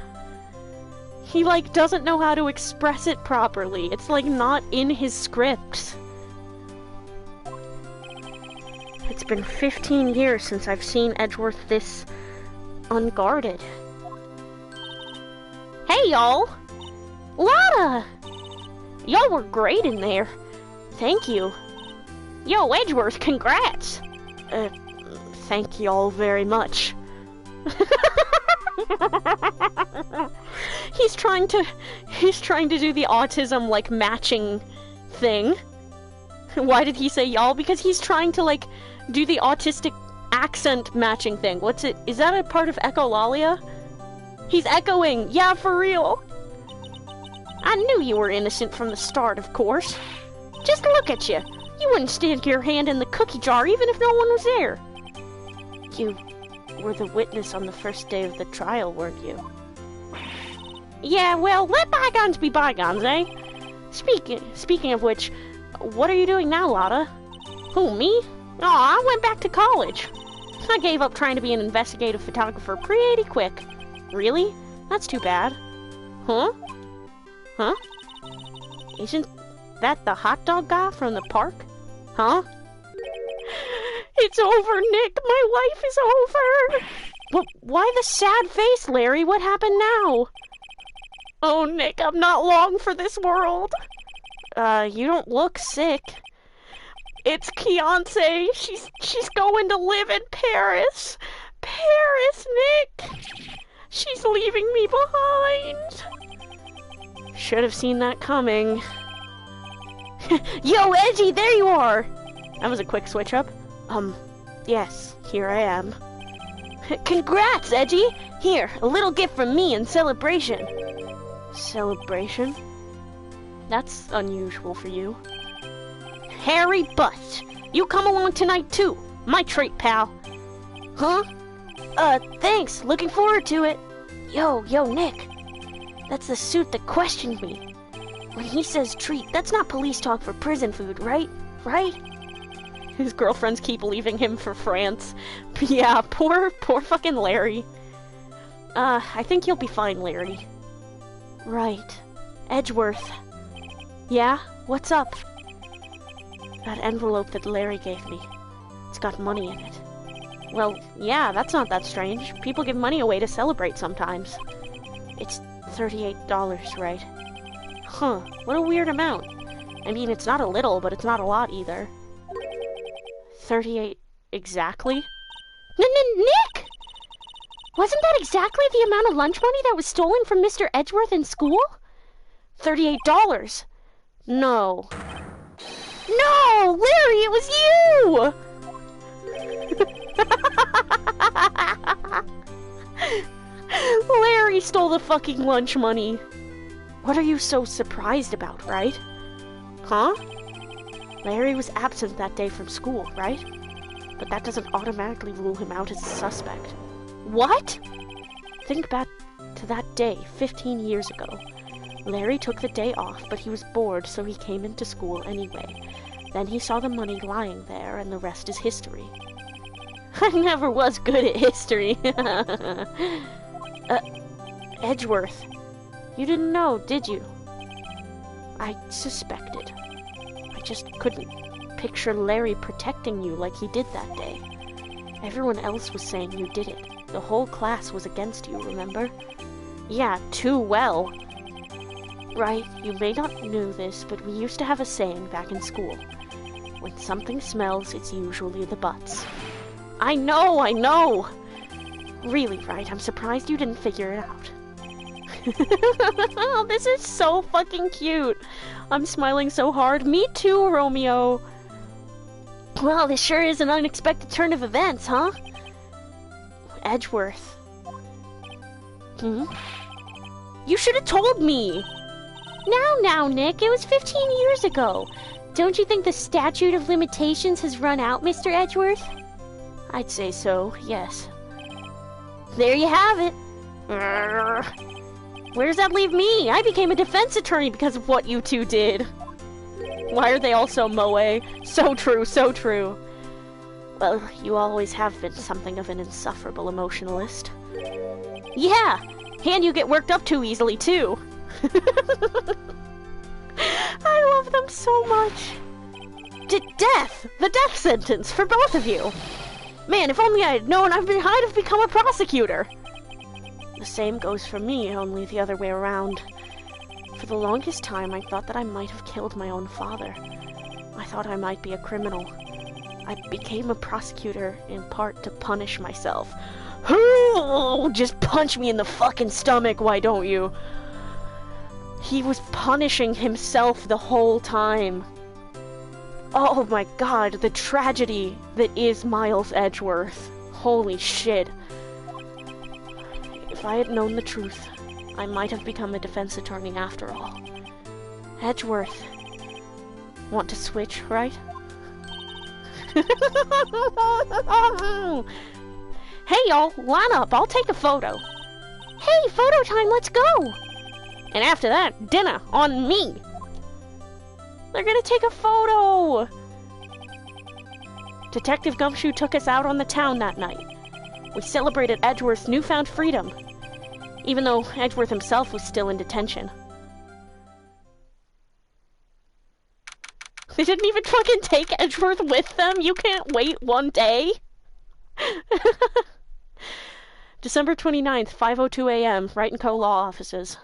He, like, doesn't know how to express it properly. It's, like, not in his scripts. It's been 15 years since I've seen Edgeworth this unguarded. Hey, y'all! Lotta! Y'all were great in there. Thank you. Yo, Edgeworth, congrats! Thank y'all very much. He's trying to do the autism, like, matching thing. Why did he say y'all? Because he's trying to, like, do the autistic accent matching thing. What's it? Is that a part of echolalia? He's echoing! Yeah, for real! I knew you were innocent from the start, of course. Just look at you. You wouldn't stick your hand in the cookie jar even if no one was there. You were the witness on the first day of the trial, weren't you? Yeah, well, let bygones be bygones, eh? Speaking of which, what are you doing now, Lotta? Who, me? Aw, I went back to college. I gave up trying to be an investigative photographer pretty quick. Really? That's too bad. Huh? Huh? Isn't that the hot dog guy from the park? Huh? It's over, Nick! My life is over! But why the sad face, Larry? What happened now? Oh, Nick, I'm not long for this world. You don't look sick. It's Fiancé. She's going to live in Paris. Paris, Nick! She's leaving me behind. Should have seen that coming. Yo, Edgy, there you are! That was a quick switch up. Yes, here I am. Congrats, Edgy! Here, a little gift from me in celebration. Celebration? That's unusual for you. Harry Butt, you come along tonight too. My treat, pal. Huh? Thanks. Looking forward to it. Yo, Nick. That's the suit that questioned me. When he says treat, that's not police talk for prison food, right? Right? His girlfriends keep leaving him for France. Yeah, poor fucking Larry. I think you'll be fine, Larry. Right. Edgeworth. Yeah? What's up? That envelope that Larry gave me. It's got money in it. Well, yeah, that's not that strange. People give money away to celebrate sometimes. It's $38, right? Huh, what a weird amount. I mean, it's not a little, but it's not a lot either. 38 exactly? Nick! Wasn't that exactly the amount of lunch money that was stolen from Mr. Edgeworth in school? $38. No. No! Larry, it was you! Larry stole the fucking lunch money. What are you so surprised about, right? Huh? Larry was absent that day from school, right? But that doesn't automatically rule him out as a suspect. What? Think back to that day 15 years ago. Larry took the day off, but he was bored, so he came into school anyway. Then he saw the money lying there, and the rest is history. I never was good at history. Edgeworth. You didn't know, did you? I suspected. I just couldn't picture Larry protecting you like he did that day. Everyone else was saying you did it. The whole class was against you, remember? Yeah, too well. Right, you may not know this, but we used to have a saying back in school. When something smells, it's usually the butts. I know! Really, right, I'm surprised you didn't figure it out. Oh, this is so fucking cute. I'm smiling so hard. Me too, Romeo. Well, this sure is an unexpected turn of events, huh? Edgeworth. You should have told me! Now, Nick, it was 15 years ago. Don't you think the statute of limitations has run out, Mr. Edgeworth? I'd say so, yes. There you have it. Where does that leave me? I became a defense attorney because of what you two did. Why are they all so moe? So true, so true. Well, you always have been something of an insufferable emotionalist. Yeah, and you get worked up too easily, too. I love them so much. Death! The death sentence for both of you! Man, if only I had known, I'd have become a prosecutor! The same goes for me, only the other way around. For the longest time, I thought that I might have killed my own father. I thought I might be a criminal. I became a prosecutor, in part to punish myself. Just punch me in the fucking stomach, why don't you? He was punishing himself the whole time. Oh my god, the tragedy that is Miles Edgeworth. Holy shit. If I had known the truth, I might have become a defense attorney after all. Edgeworth. Want to switch, right? Hey y'all, line up, I'll take a photo. Hey, photo time, let's go! And after that, dinner on me! They're gonna take a photo! Detective Gumshoe took us out on the town that night. We celebrated Edgeworth's newfound freedom, even though Edgeworth himself was still in detention. They didn't even fucking take Edgeworth with them? You can't wait one day? December 29th, 5:02 a.m., Wright & Co. Law Offices.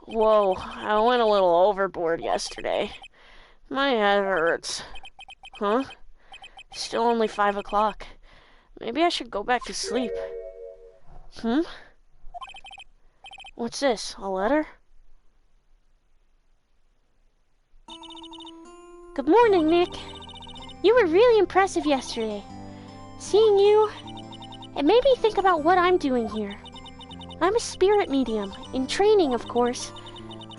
Whoa, I went a little overboard yesterday. My head hurts. Huh? Still only 5 o'clock. Maybe I should go back to sleep. What's this? A letter? Good morning, Nick. You were really impressive yesterday. Seeing you, it made me think about what I'm doing here. I'm a spirit medium, in training, of course.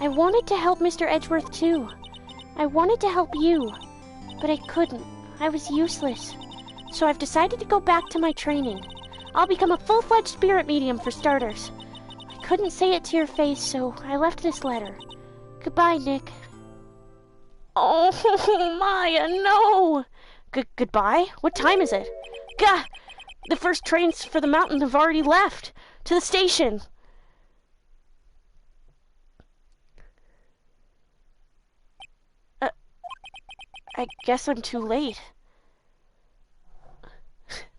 I wanted to help Mr. Edgeworth, too. I wanted to help you, but I couldn't. I was useless. So I've decided to go back to my training. I'll become a full-fledged spirit medium for starters. I couldn't say it to your face, so I left this letter. Goodbye, Nick. Oh, Maya, no! Goodbye? What time is it? Gah! The first trains for the mountain have already left. To the station. I guess I'm too late.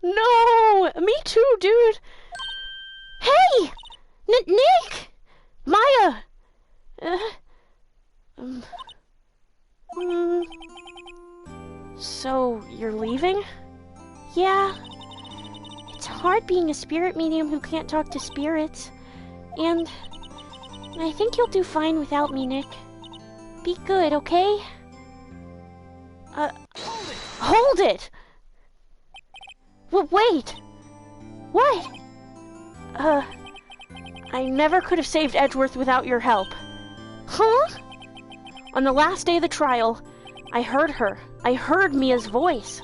No! Me too, dude! Hey! Nick! Maya! So, you're leaving? Yeah. It's hard being a spirit medium who can't talk to spirits. And I think you'll do fine without me, Nick. Be good, okay? Hold it! Wait! What? I never could have saved Edgeworth without your help. Huh? On the last day of the trial, I heard her. I heard Mia's voice.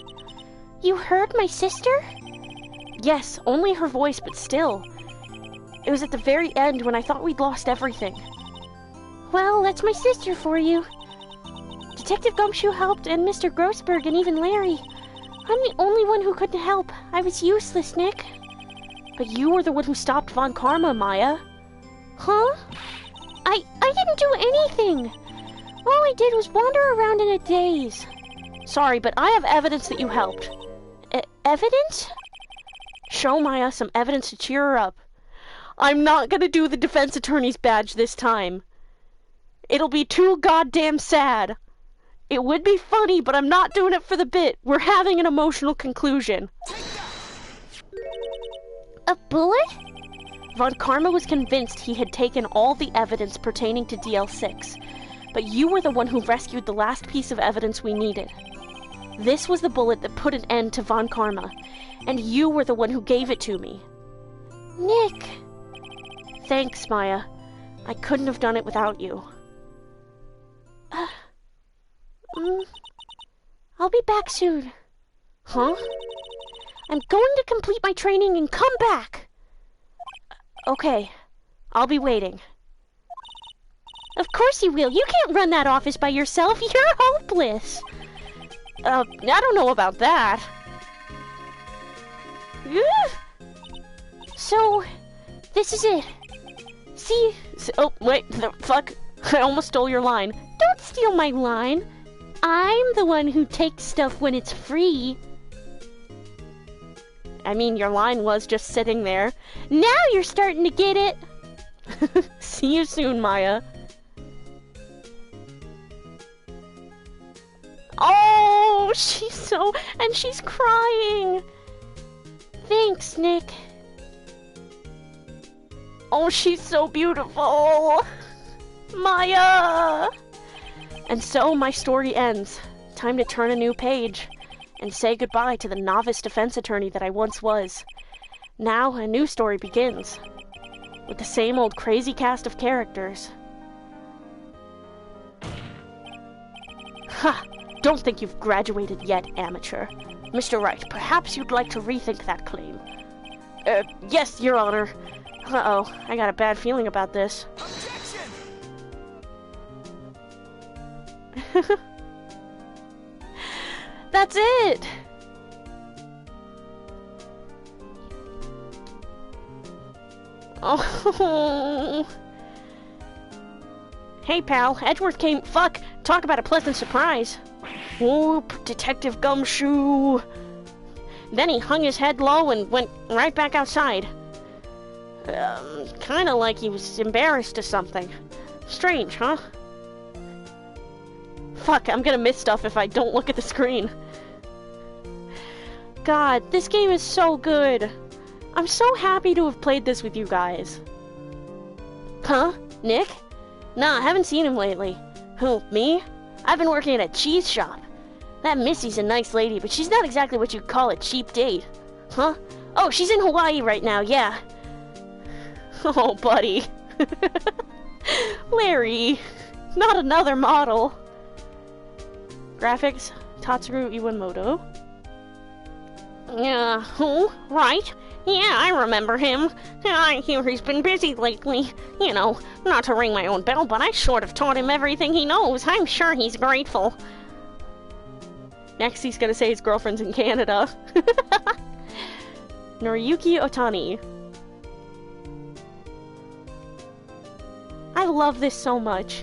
You heard my sister? Yes, only her voice, but still. It was at the very end when I thought we'd lost everything. Well, that's my sister for you. Detective Gumshoe helped, and Mr. Grossberg, and even Larry. I'm the only one who couldn't help. I was useless, Nick. But you were the one who stopped Von Karma, Maya. Huh? I didn't do anything. All I did was wander around in a daze. Sorry, but I have evidence that you helped. Evidence? Show Maya some evidence to cheer her up. I'm not gonna do the defense attorney's badge this time. It'll be too goddamn sad. It would be funny, but I'm not doing it for the bit. We're having an emotional conclusion. A bullet? Von Karma was convinced he had taken all the evidence pertaining to DL6, but you were the one who rescued the last piece of evidence we needed. This was the bullet that put an end to Von Karma, and you were the one who gave it to me. Nick! Thanks, Maya. I couldn't have done it without you. I'll be back soon. Huh? I'm going to complete my training and come back. Okay. I'll be waiting. Of course you will. You can't run that office by yourself. You're hopeless. I don't know about that. So, this is it. See? Oh, wait. The fuck? I almost stole your line. Don't steal my line. I'm the one who takes stuff when it's free. I mean, your line was just sitting there. Now you're starting to get it. See you soon, Maya. Oh, she's crying. Thanks, Nick. Oh, she's so beautiful. Maya. And so my story ends. Time to turn a new page and say goodbye to the novice defense attorney that I once was. Now a new story begins, with the same old crazy cast of characters. Ha! Don't think you've graduated yet, amateur. Mr. Wright, perhaps you'd like to rethink that claim. Yes, Your Honor. Uh-oh, I got a bad feeling about this. That's it! Oh. Hey, pal. Edgeworth came... Fuck! Talk about a pleasant surprise. Whoop, Detective Gumshoe. Then he hung his head low and went right back outside. Kinda like he was embarrassed or something. Strange, huh? Fuck, I'm gonna miss stuff if I don't look at the screen. God, this game is so good. I'm so happy to have played this with you guys. Huh? Nick? Nah, I haven't seen him lately. Who, me? I've been working at a cheese shop. That Missy's a nice lady, but she's not exactly what you'd call a cheap date. Huh? Oh, she's in Hawaii right now, yeah. Oh, buddy. Larry. Not another model. Graphics, Tatsuru Iwamoto. Yeah, who? Right. Yeah, I remember him. I hear he's been busy lately. You know, not to ring my own bell, but I sort of taught him everything he knows. I'm sure he's grateful. Next, he's gonna say his girlfriend's in Canada. Noriyuki Otani. I love this so much.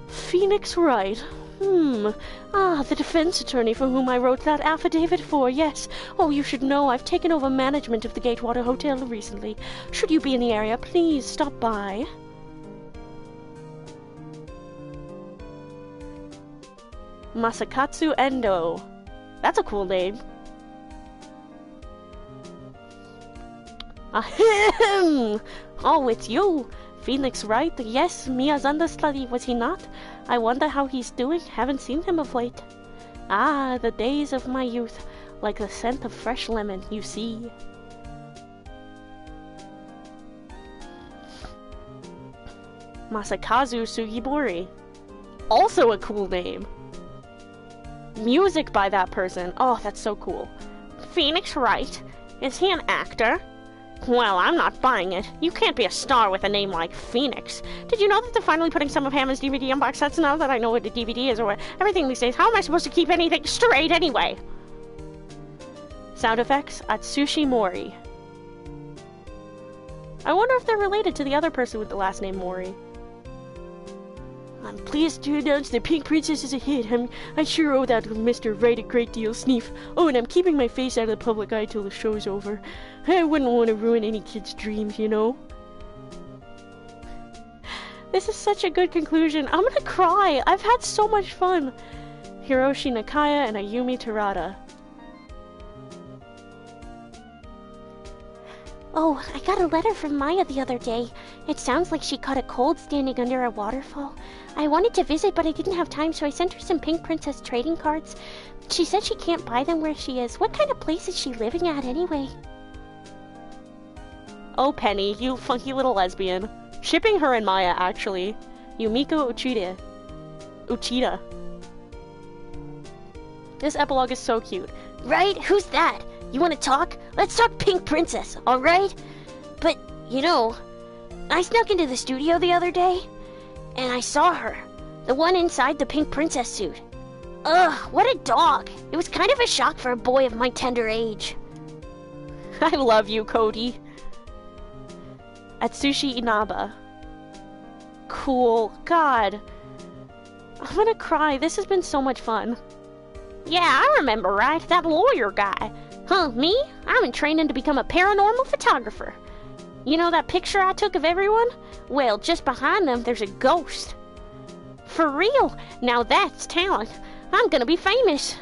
Phoenix Wright. The defense attorney for whom I wrote that affidavit for, yes. Oh, you should know I've taken over management of the Gatewater Hotel recently. Should you be in the area, please stop by. Masakatsu Endo. That's a cool name. Ahem! Oh, it's you. Phoenix Wright? Yes, Mia's understudy, was he not? I wonder how he's doing. Haven't seen him of late. Ah, the days of my youth. Like the scent of fresh lemon, you see. Masakazu Sugimori. Also a cool name. Music by that person. Oh, that's so cool. Phoenix Wright? Is he an actor? Well, I'm not buying it. You can't be a star with a name like Phoenix. Did you know that they're finally putting some of Hammond's DVD on box sets now that I know what a DVD is or what everything these days? How am I supposed to keep anything straight anyway? Sound effects, Atsushi Mori. I wonder if they're related to the other person with the last name Mori. I'm pleased to announce that Pink Princess is a hit. I sure owe that Mr. Wright a great deal, Sneef. Oh, and I'm keeping my face out of the public eye till the show's over. I wouldn't want to ruin any kid's dreams, you know? This is such a good conclusion. I'm gonna cry. I've had so much fun. Hiroshi Nakaya and Ayumi Terada. Oh, I got a letter from Maya the other day. It sounds like she caught a cold standing under a waterfall. I wanted to visit, but I didn't have time, so I sent her some Pink Princess trading cards. She said she can't buy them where she is. What kind of place is she living at, anyway? Oh, Penny, you funky little lesbian. Shipping her and Maya, actually. Yumiko Uchida. This epilogue is so cute. Right? Who's that? You want to talk? Let's talk Pink Princess, alright? But, you know, I snuck into the studio the other day, and I saw her. The one inside the Pink Princess suit. Ugh, what a dog. It was kind of a shock for a boy of my tender age. I love you, Cody. Atsushi Inaba. Cool. God. I'm gonna cry. This has been so much fun. Yeah, I remember, right? That lawyer guy. Huh, me? I'm in training to become a paranormal photographer. You know that picture I took of everyone? Well, just behind them, there's a ghost. For real? Now that's talent. I'm gonna be famous.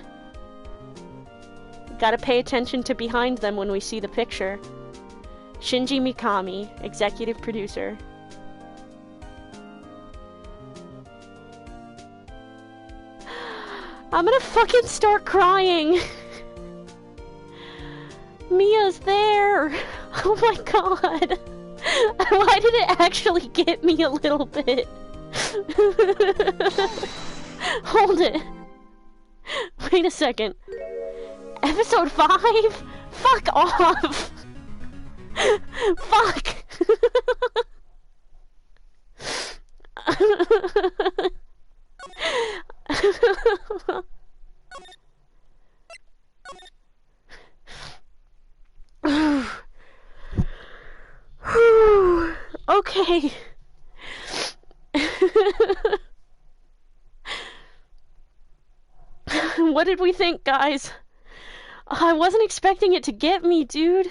Gotta pay attention to behind them when we see the picture. Shinji Mikami, executive producer. I'm gonna fucking start crying. Mia's there. Oh my god. Why did it actually get me a little bit? Hold it. Wait a second. Episode 5? Fuck off. Fuck. Okay. What did we think, guys? I wasn't expecting it to get me, dude.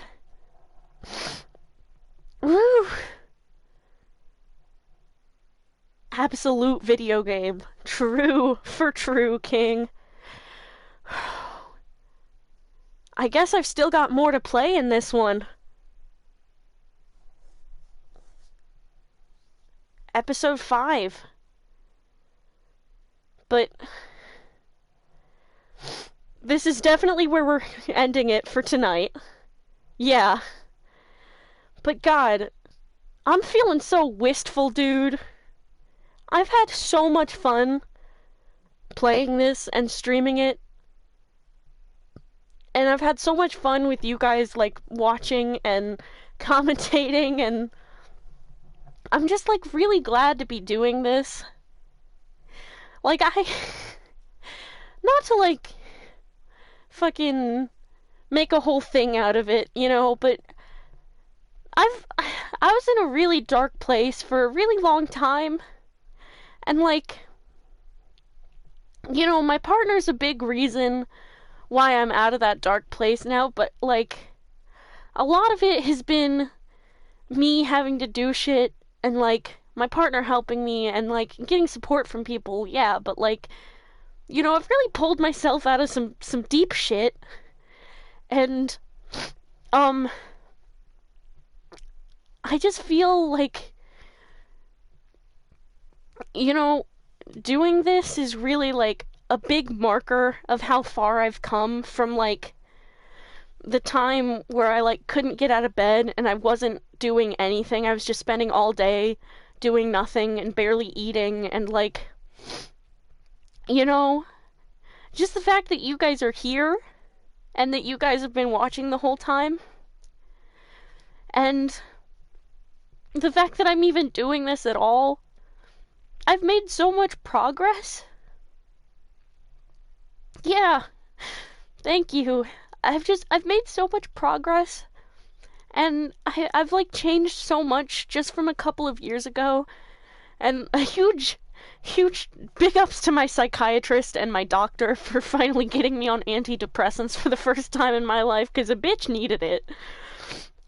Woo! Absolute video game. True for true, King. I guess I've still got more to play in this one. Episode 5. But this is definitely where we're ending it for tonight. Yeah. But God, I'm feeling so wistful, dude. I've had so much fun playing this and streaming it. And I've had so much fun with you guys, like, watching and commentating, and I'm just, like, really glad to be doing this. Like, not to, like, fucking make a whole thing out of it, you know, but I was in a really dark place for a really long time, and, like, you know, my partner's a big reason why I'm out of that dark place now, but, like, a lot of it has been me having to do shit, and, like, my partner helping me, and, like, getting support from people, yeah, but, like, you know, I've really pulled myself out of some deep shit, and, I just feel like, you know, doing this is really, like, a big marker of how far I've come from, like, the time where I, like, couldn't get out of bed and I wasn't doing anything. I was just spending all day doing nothing and barely eating, and, like, you know, just the fact that you guys are here and that you guys have been watching the whole time, and the fact that I'm even doing this at all. I've made so much progress. Yeah, thank you. I've made so much progress, and I've like changed so much just from a couple of years ago, and a huge big ups to my psychiatrist and my doctor for finally getting me on antidepressants for the first time in my life, because a bitch needed it.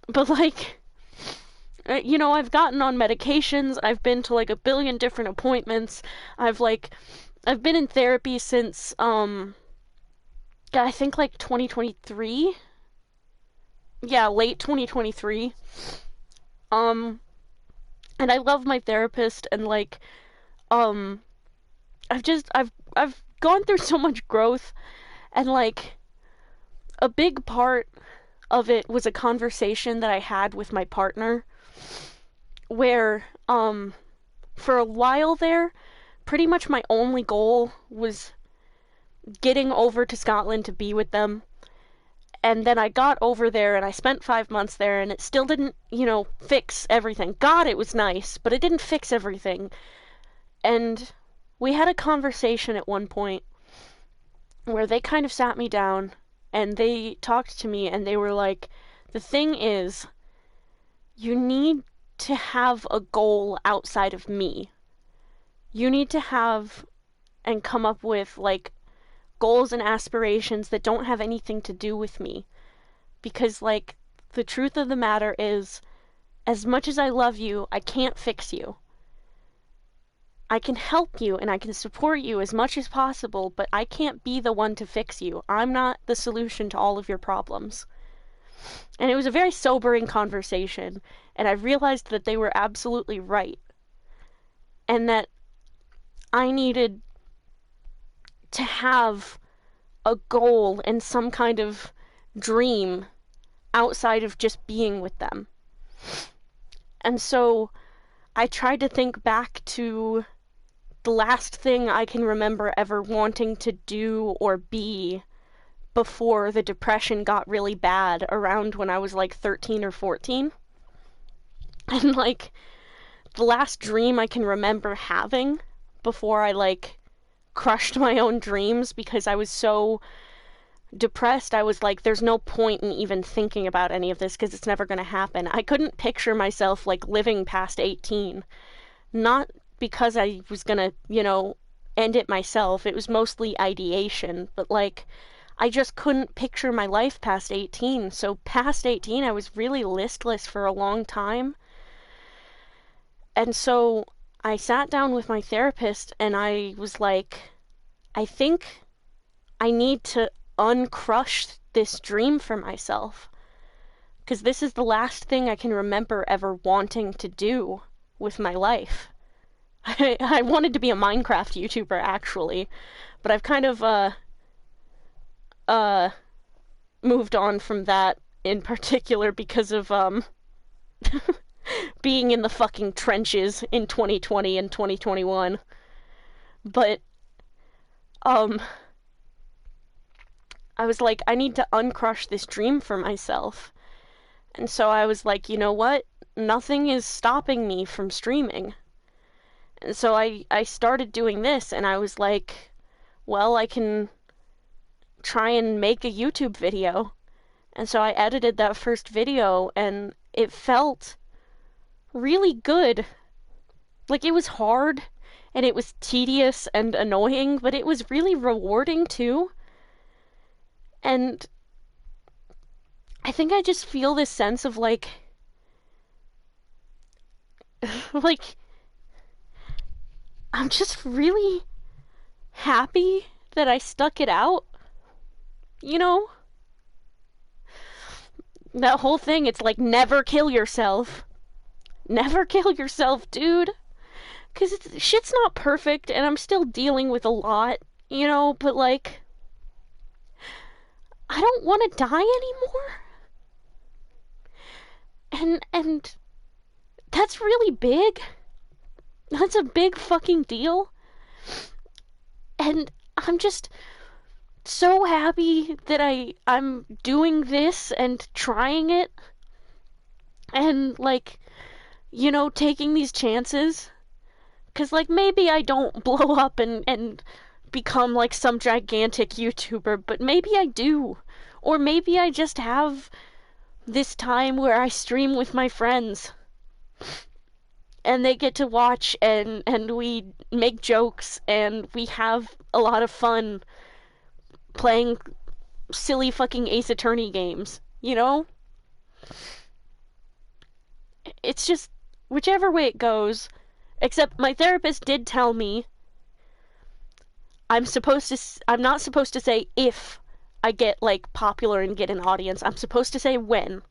But, like, you know, I've gotten on medications, I've been to, like, a billion different appointments, I've been in therapy since, I think, like, 2023? Yeah, late 2023. And I love my therapist, and, like, I've gone through so much growth, and, like, a big part of it was a conversation that I had with my partner, where, for a while there, pretty much my only goal was getting over to Scotland to be with them. And then I got over there and I spent 5 months there, and it still didn't, you know, fix everything. God, it was nice, but it didn't fix everything. And we had a conversation at one point where they kind of sat me down and they talked to me, and they were like, the thing is, you need to have a goal outside of me. You need to have and come up with, like, goals and aspirations that don't have anything to do with me. Because, like, the truth of the matter is, as much as I love you, I can't fix you. I can help you and I can support you as much as possible, but I can't be the one to fix you. I'm not the solution to all of your problems. And it was a very sobering conversation, and I realized that they were absolutely right. And that I needed to have a goal and some kind of dream outside of just being with them. And so I tried to think back to the last thing I can remember ever wanting to do or be before the depression got really bad, around when I was like 13 or 14. And, like, the last dream I can remember having before I, like, crushed my own dreams because I was so depressed, I was like, there's no point in even thinking about any of this because it's never going to happen. I couldn't picture myself, like, living past 18. Not because I was going to, end it myself. It was mostly ideation. But, like, I just couldn't picture my life past 18. So past 18, I was really listless for a long time. And so I sat down with my therapist and I was like, I think I need to uncrush this dream for myself. Because this is the last thing I can remember ever wanting to do with my life. I wanted to be a Minecraft YouTuber, actually. But I've kind of, moved on from that in particular because of, being in the fucking trenches in 2020 and 2021. But, I was like, I need to uncrush this dream for myself. And so I was like, you know what? Nothing is stopping me from streaming. And so I started doing this, and I was like, well, I can try and make a YouTube video. And so I edited that first video, and it felt really good. Like, it was hard, and it was tedious and annoying, but it was really rewarding too. And I think I just feel this sense of, like, I'm just really happy that I stuck it out. That whole thing, it's like, never kill yourself. Never kill yourself, dude. Because shit's not perfect, and I'm still dealing with a lot, but, like, I don't want to die anymore. And that's really big. That's a big fucking deal. And I'm just so happy that I'm doing this and trying it. And, like, taking these chances. Because, like, maybe I don't blow up and become, like, some gigantic YouTuber, but maybe I do. Or maybe I just have this time where I stream with my friends. And they get to watch, and we make jokes, and we have a lot of fun playing silly fucking Ace Attorney games, It's just, whichever way it goes, except my therapist did tell me I'm not supposed to say if I get, like, popular and get an audience. I'm supposed to say when.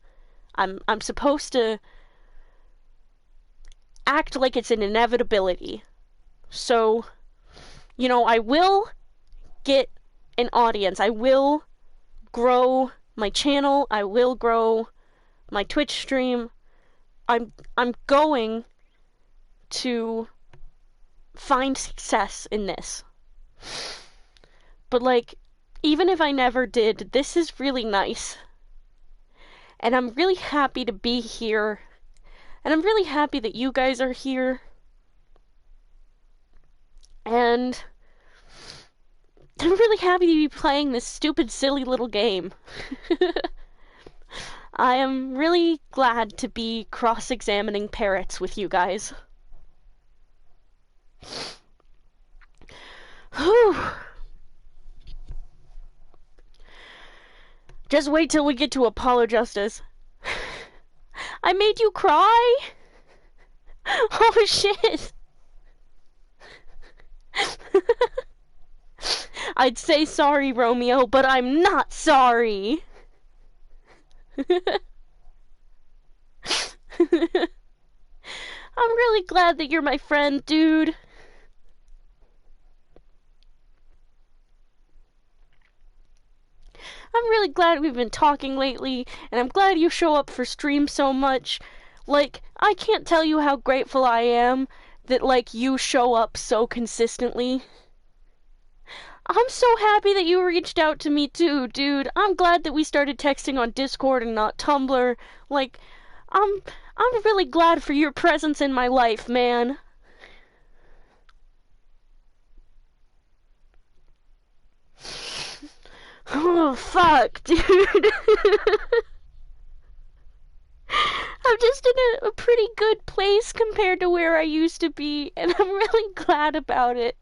I'm supposed to act like it's an inevitability. So, I will get an audience. I will grow my channel. I will grow my Twitch stream. I'm going to find success in this. But, like, even if I never did, this is really nice. And I'm really happy to be here. And I'm really happy that you guys are here. And I'm really happy to be playing this stupid, silly little game. I am really glad to be cross-examining parrots with you guys. Whew. Just wait till we get to Apollo Justice. I made you cry? Oh shit. I'd say sorry, Romeo, but I'm not sorry. I'm really glad that you're my friend, dude. I'm really glad we've been talking lately, and I'm glad you show up for streams so much. Like, I can't tell you how grateful I am that, like, you show up so consistently. I'm so happy that you reached out to me too, dude. I'm glad that we started texting on Discord and not Tumblr. Like, I'm really glad for your presence in my life, man. Oh, fuck, dude. I'm just in a pretty good place compared to where I used to be, and I'm really glad about it.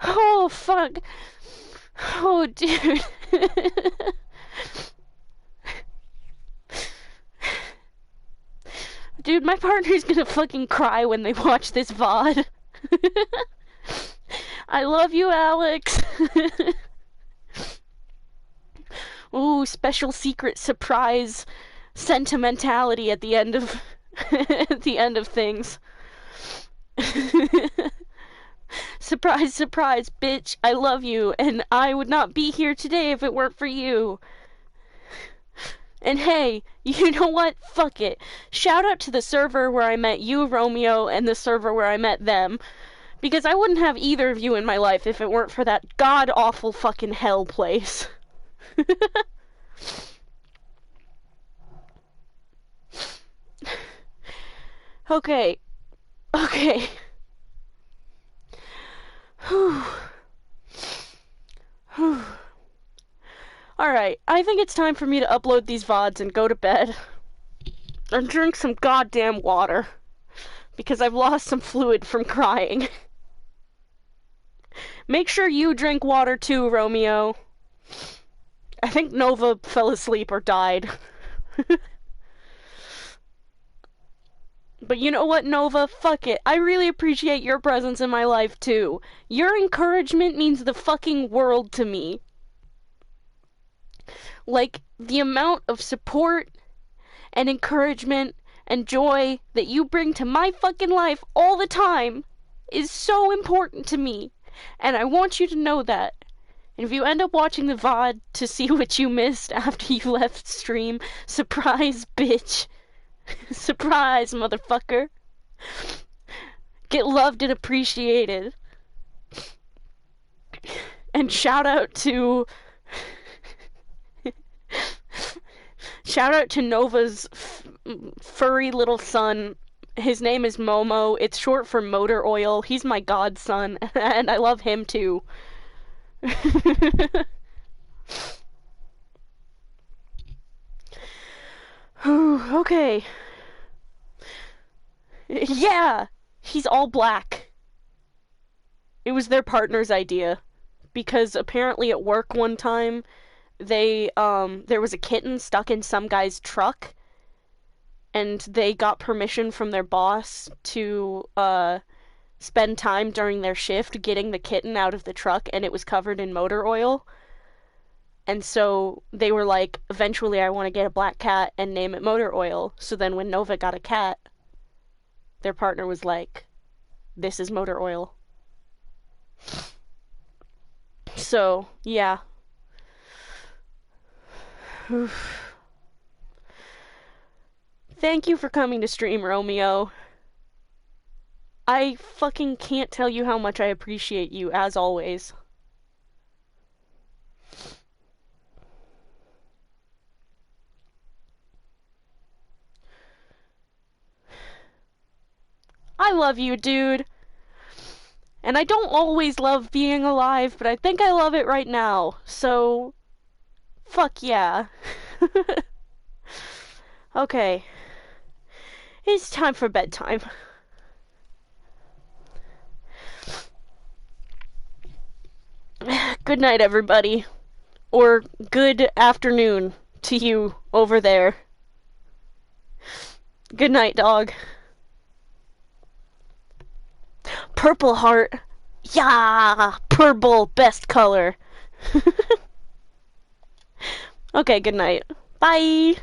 Oh, fuck. Oh, dude. Dude, my partner's gonna fucking cry when they watch this VOD. I love you, Alex. Ooh, special secret surprise sentimentality at the end of at the end of things. Surprise, surprise, bitch, I love you, and I would not be here today if it weren't for you. And hey, you know what? Fuck it. Shout out to the server where I met you, Romeo, and the server where I met them. Because I wouldn't have either of you in my life if it weren't for that god-awful fucking hell place. Okay. Okay. Whew. Whew. Alright, I think it's time for me to upload these VODs and go to bed. And drink some goddamn water. Because I've lost some fluid from crying. Make sure you drink water too, Romeo. I think Nova fell asleep or died. But you know what, Nova? Fuck it. I really appreciate your presence in my life too. Your encouragement means the fucking world to me. Like, the amount of support and encouragement and joy that you bring to my fucking life all the time is so important to me. And I want you to know that. And if you end up watching the VOD to see what you missed after you left stream, surprise, bitch. Surprise, motherfucker. Get loved and appreciated. And shout out to Nova's furry little son. His name is Momo. It's short for motor oil. He's my godson, and I love him too. Okay. Yeah! He's all black. It was their partner's idea. Because apparently at work one time, there was a kitten stuck in some guy's truck, and they got permission from their boss to, spend time during their shift getting the kitten out of the truck, and it was covered in motor oil. And so they were like, eventually I want to get a black cat and name it Motor Oil. So then when Nova got a cat, their partner was like, this is Motor Oil. So, yeah. Thank you for coming to stream, Romeo. I fucking can't tell you how much I appreciate you, as always. I love you, dude. And I don't always love being alive, but I think I love it right now. So, fuck yeah. Okay. It's time for bedtime. Good night, everybody. Or good afternoon to you over there. Good night, dog. Purple heart. Yeah, purple, best color. Okay, good night. Bye.